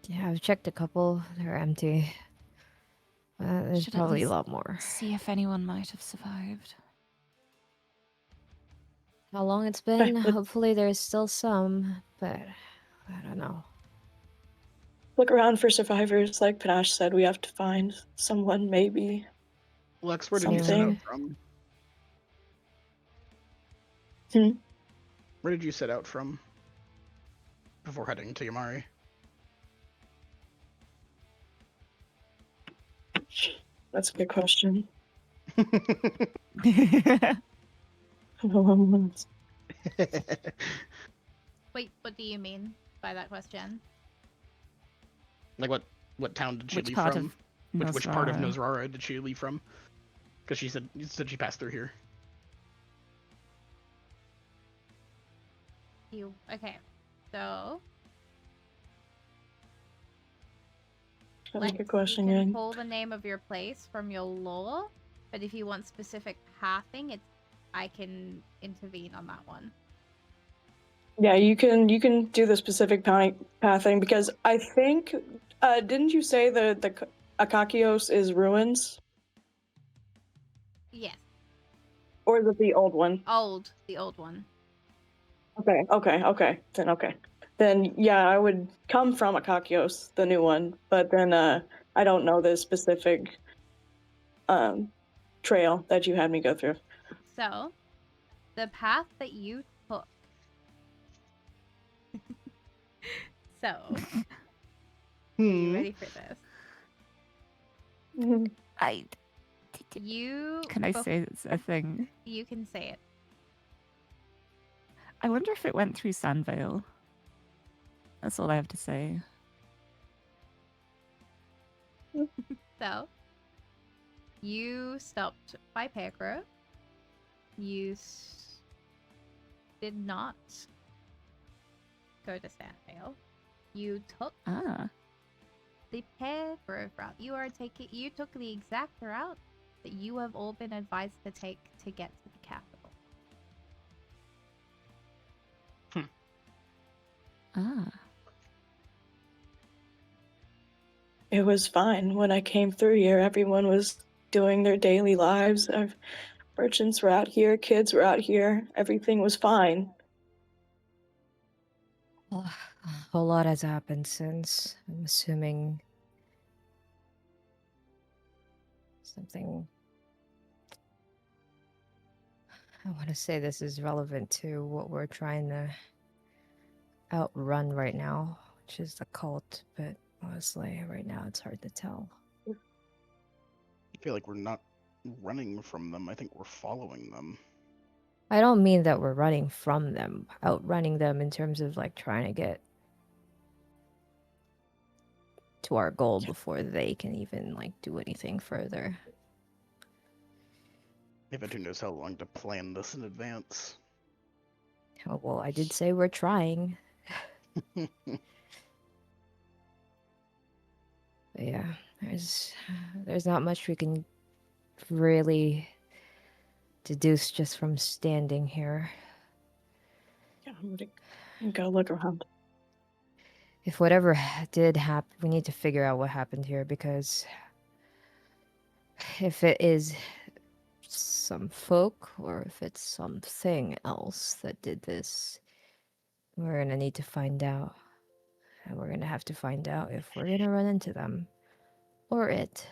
Yeah, I've checked a couple. They're empty. There's Should at probably a least lot more. See if anyone might have survived. How long it's been? but- Hopefully there's still some, but I don't know. Look around for survivors. Like Panache said, we have to find someone, maybe. Lex, where did you set out Something. from? Hmm? Where did you set out from? Before heading to Yamari? That's a good question. Wait, what do you mean by that question? Like what town did she Which leave part from? of Which part of Nosrara? Nosrara did she leave from? Because you said she passed through here. Okay. So That's a good Lex, question, you can yeah. pull the name of your place from your lore, but if you want specific pathing, I can intervene on that one. Yeah, you can do the specific pathing because I think didn't you say the Akakios is ruins, Yes. or is it the old one? The old one. Okay. Then yeah, I would come from Akakios, the new one, but then I don't know the specific trail that you had me go through. So, the path that you took. So, are you ready for this? Can I say it's a thing? You can say it. I wonder if it went through Sandvale. That's all I have to say. So, you stopped by Pear You did not go to Sandvale. You took the Pear Grove route. You took the exact route that you have all been advised to take to get to the capital. It was fine when I came through here. Everyone was doing their daily lives. Merchants were out here, kids were out here. Everything was fine. Well, a whole lot has happened since. I'm assuming something. I want to say this is relevant to what we're trying to outrun right now, which is the cult, but honestly, right now it's hard to tell. I feel like we're not running from them. I think we're following them. I don't mean that we're running from them, outrunning them in terms of like trying to get to our goal before they can even like do anything further. If who knows how long to plan this in advance. Oh, well, I did say we're trying. But yeah, there's not much we can really deduce just from standing here. Yeah, I'm gonna go look around. If whatever did happen, we need to figure out what happened here, because if it is some folk or if it's something else that did this, we're gonna need to find out. And we're gonna have to find out if we're gonna run into them or it.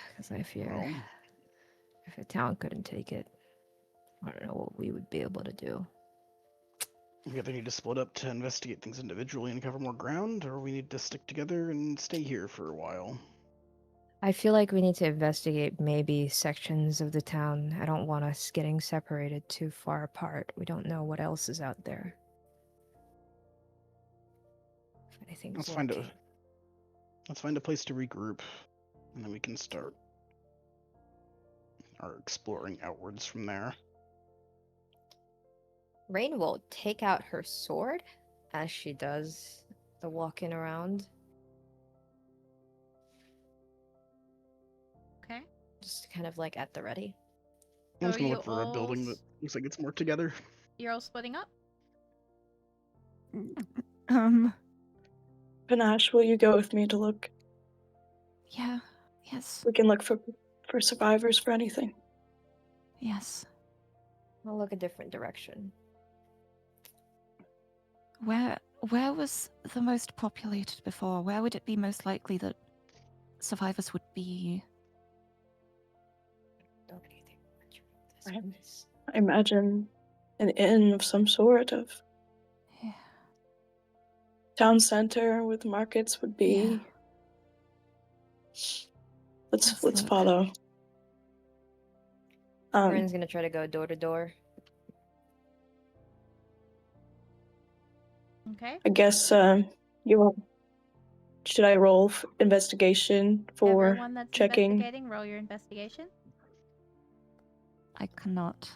Because I fear if a town couldn't take it, I don't know what we would be able to do. We either need to split up to investigate things individually and cover more ground, or we need to stick together and stay here for a while. I feel like we need to investigate maybe sections of the town. I don't want us getting separated too far apart. We don't know what else is out there. If anything's lurking. Let's find a place to regroup, and then we can start our exploring outwards from there. Rain will take out her sword as she does the walking around. Okay. Just kind of like at the ready. I'm just gonna look for a building that looks like it's more together. You're all splitting up? Panache, will you go with me to look? Yeah. Yes. We can look for survivors for anything. Yes. I'll look a different direction. Where was the most populated before? Where would it be most likely that survivors would be? Don't anything much. I imagine an inn of some sort of town center with markets would be. Yeah. Let's follow. Corinne's gonna try to go door to door. Okay. I guess you should I roll investigation for Everyone that's checking? investigating, roll your investigation. I cannot.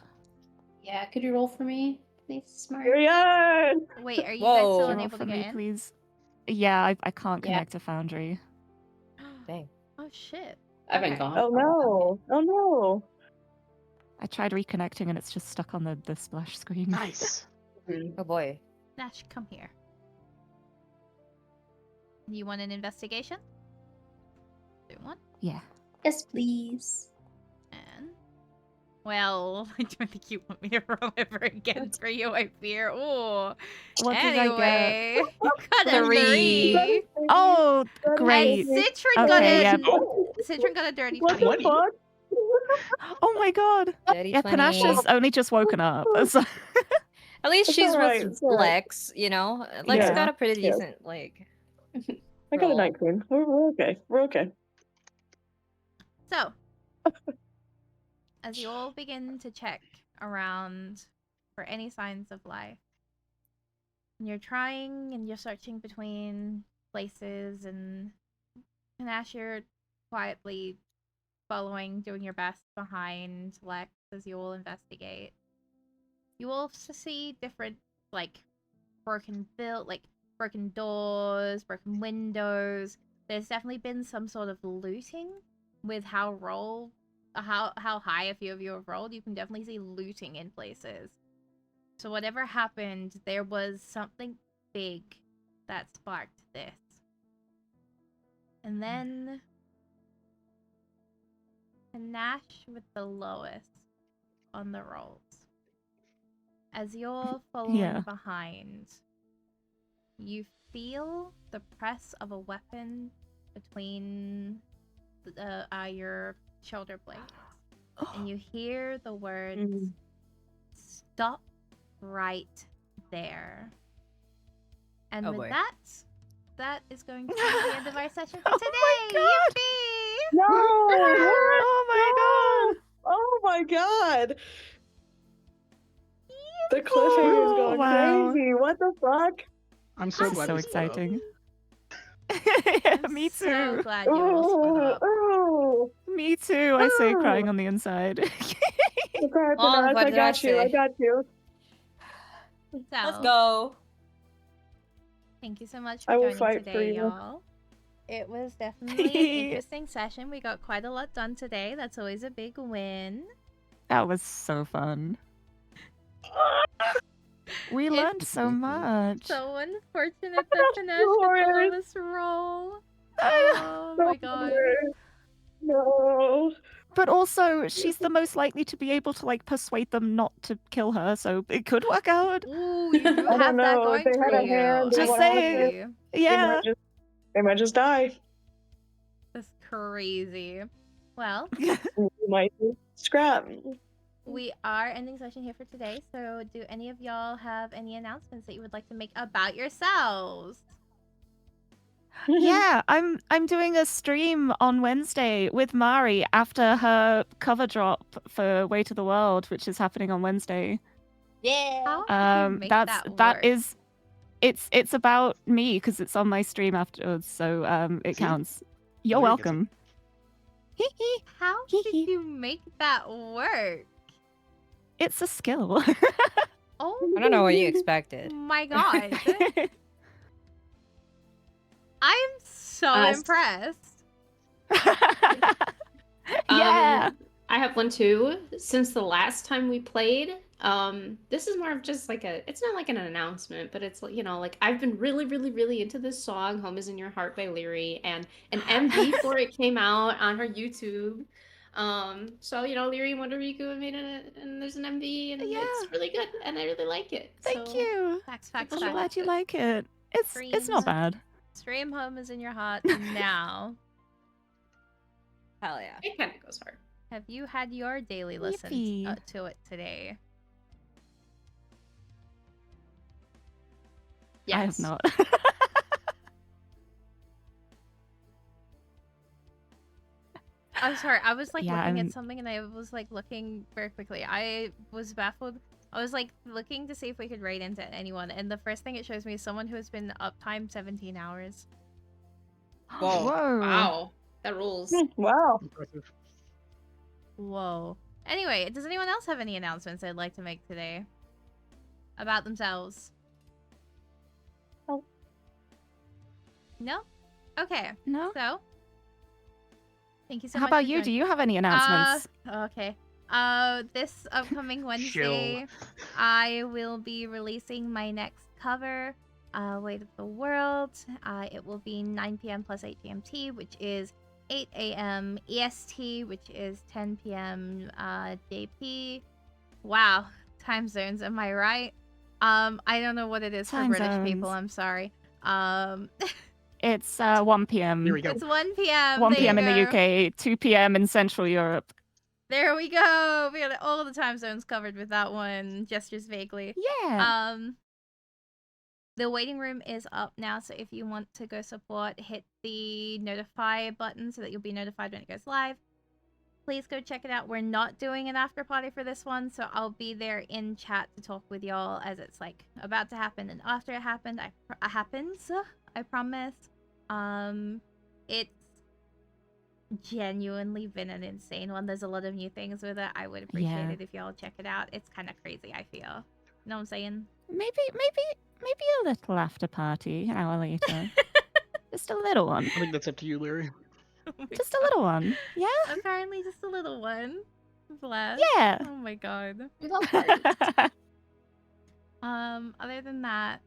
Yeah, could you roll for me, please, Smart? Period. Wait, are you guys still Whoa. Roll unable for to me, get in? please. Yeah, I can't Yeah. connect to Foundry. Dang. Oh shit. I've been Okay. gone. Oh no! Oh no! I tried reconnecting and it's just stuck on the splash screen. Nice. Oh boy. Nash, come here. You want an investigation? Do one. Yeah. Yes, please. And well, I don't think you want me to roll ever again for you, I fear. Ooh. What did I get? Anyway, you got a 3. 3. Oh, And great. Citron got Okay, a yeah. Citron got a dirty What 20. the fuck? Oh my god. Dirty Yeah, 20. Panache has only just woken up. So- At least It's she's alright, with it's alright. Lex, you know? Lex Yeah. got a pretty Yeah. decent, like. I got a roll. 19. We're okay. We're okay. So, as you all begin to check around for any signs of life, and you're trying and you're searching between places, and Panache, you're quietly following, doing your best behind Lex as you all investigate. You all see different, like, broken doors, broken windows. There's definitely been some sort of looting with how high a few of you have rolled. You can definitely see looting in places. So whatever happened, there was something big that sparked this. And then Panache with the lowest on the rolls. As you're following Yeah. behind, you feel the press of a weapon between your shoulder blades. And you hear the words, Mm. "Stop right there." And Oh with boy. that is going to be the end of our session for Oh today. my God. Yippee! No! Oh Oh my god! The cliffhanger's Oh, going wow. crazy. What the fuck? I'm so This is glad so we split up. exciting. I'm Me so too. glad you all split up. Oh, Me too. I say Oh. crying on the inside. okay, Oh, Panache, what I did I got you. I say? got you. Let's So, go. thank you so much I for will joining fight for today, you. y'all. It was definitely an interesting session. We got quite a lot done today. That's always a big win. That was so fun. We It's learned so much. so unfortunate that Panache got the Lord. lowest roll. Oh my god. No. But also, she's the most likely to be able to like persuade them not to kill her, so it could work out. Ooh, you do I don't have that know. going If they for had a you. hand, Just what saying. happened? Yeah. They might just die. That's crazy. Well, You might just scrap. we are ending session here for today, so do any of y'all have any announcements that you would like to make about yourselves? Yeah, I'm doing a stream on Wednesday with Mari after her cover drop for Way to the World, which is happening on Wednesday. Yeah. How did you make that work? It's about me because it's on my stream afterwards, so it See? counts. You're There you go. welcome. How did you make that work? It's a skill. Oh I don't know what you expected. my god. I'm so impressed. Yeah. I have one too. Since the last time we played, this is more of just like it's not like an announcement, but it's like, you know, like I've been really, really, really into this song, Home is in Your Heart by Leary, and an MV for it came out on her YouTube. So, you know, Leary and Wonder Riku made it, and there's an MV, and Yeah. it's really good, and I really like it. Thank So, you. Facts, I'm facts, glad facts. you like it. It's Dreams. not bad. Stream Home is in Your Heart now. Hell yeah. it kind of goes hard. Have you had your daily listen Yippee. to it today? Yes. I have not. I'm sorry, I was like Yeah, looking I'm- at something and I was like looking very quickly. I was baffled. I was like looking to see if we could raid into anyone, and the first thing it shows me is someone who has been uptime 17 hours. Whoa. Whoa. Wow. That rules. Wow. Impressive. Whoa. Anyway, does anyone else have any announcements they'd like to make today? About themselves? No. No? Okay. No? So, thank you so How much about for you? Do joining. you have any announcements? Okay. This upcoming Wednesday, Chill. I will be releasing my next cover, Weight of the World. It will be 9 p.m. plus 8 GMT, which is 8 a.m. EST, which is 10 p.m. JP. Wow, time zones, am I right? I don't know what it is Time for British people, zones. I'm sorry. It's 1 p.m. Here we go. It's 1 p.m. 1 there you p.m. in the go. UK, 2 p.m. in Central Europe. There we go. We got all the time zones covered with that one. Gestures vaguely. Yeah. The waiting room is up now, so if you want to go support, hit the notify button so that you'll be notified when it goes live. Please go check it out. We're not doing an after party for this one, so I'll be there in chat to talk with y'all as it's like about to happen and after it happened. I promise. It's genuinely been an insane one. There's a lot of new things with it. I would appreciate Yeah. it if y'all check it out. It's kind of crazy, I feel. You know what I'm saying? Maybe a little after party an hour later. Just a little one. I think that's up to you, Larry. Oh my Just a God. little one. Yeah? Apparently just a little one. Bless. Yeah. Oh my God. We love parties. Other than that,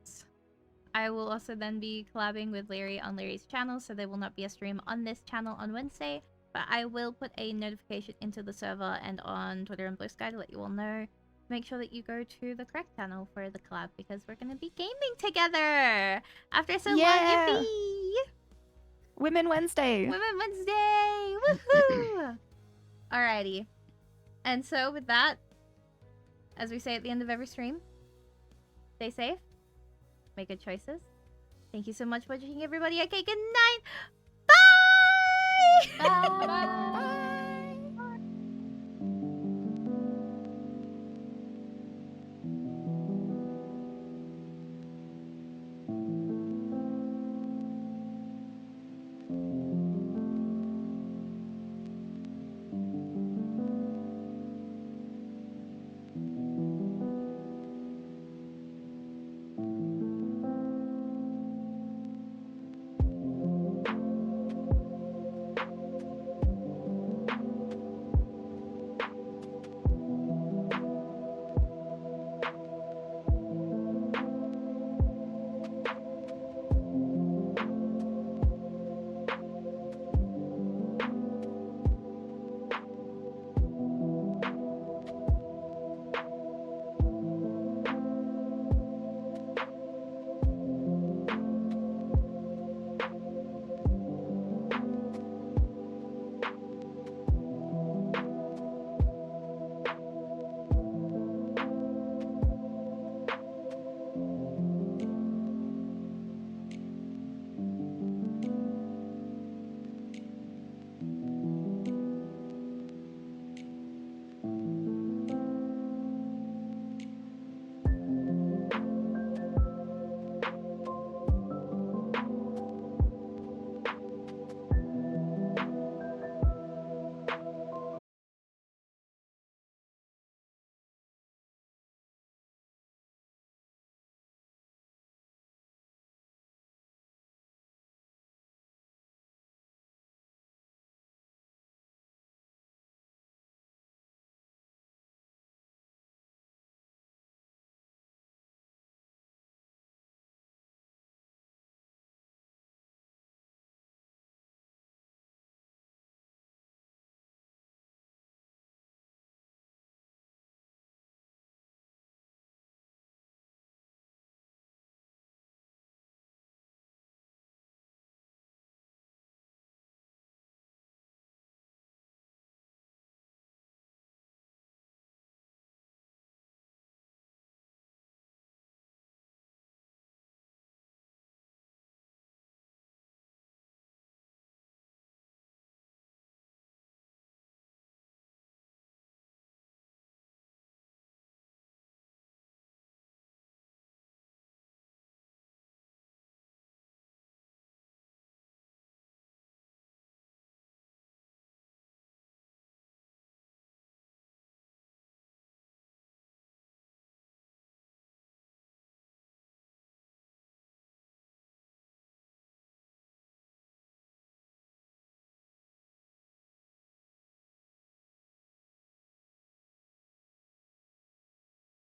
I will also then be collabing with Larry on Larry's channel, so there will not be a stream on this channel on Wednesday, but I will put a notification into the server and on Twitter and Blue Sky to let you all know. Make sure that you go to the correct channel for the collab because we're going to be gaming together after so long. Yeah. Yippee! Women Wednesday. Women Wednesday! Woohoo! Alrighty. And so with that, as we say at the end of every stream, stay safe, make good choices. Thank you so much for watching, everybody. Okay, good night. Bye! Bye. Bye.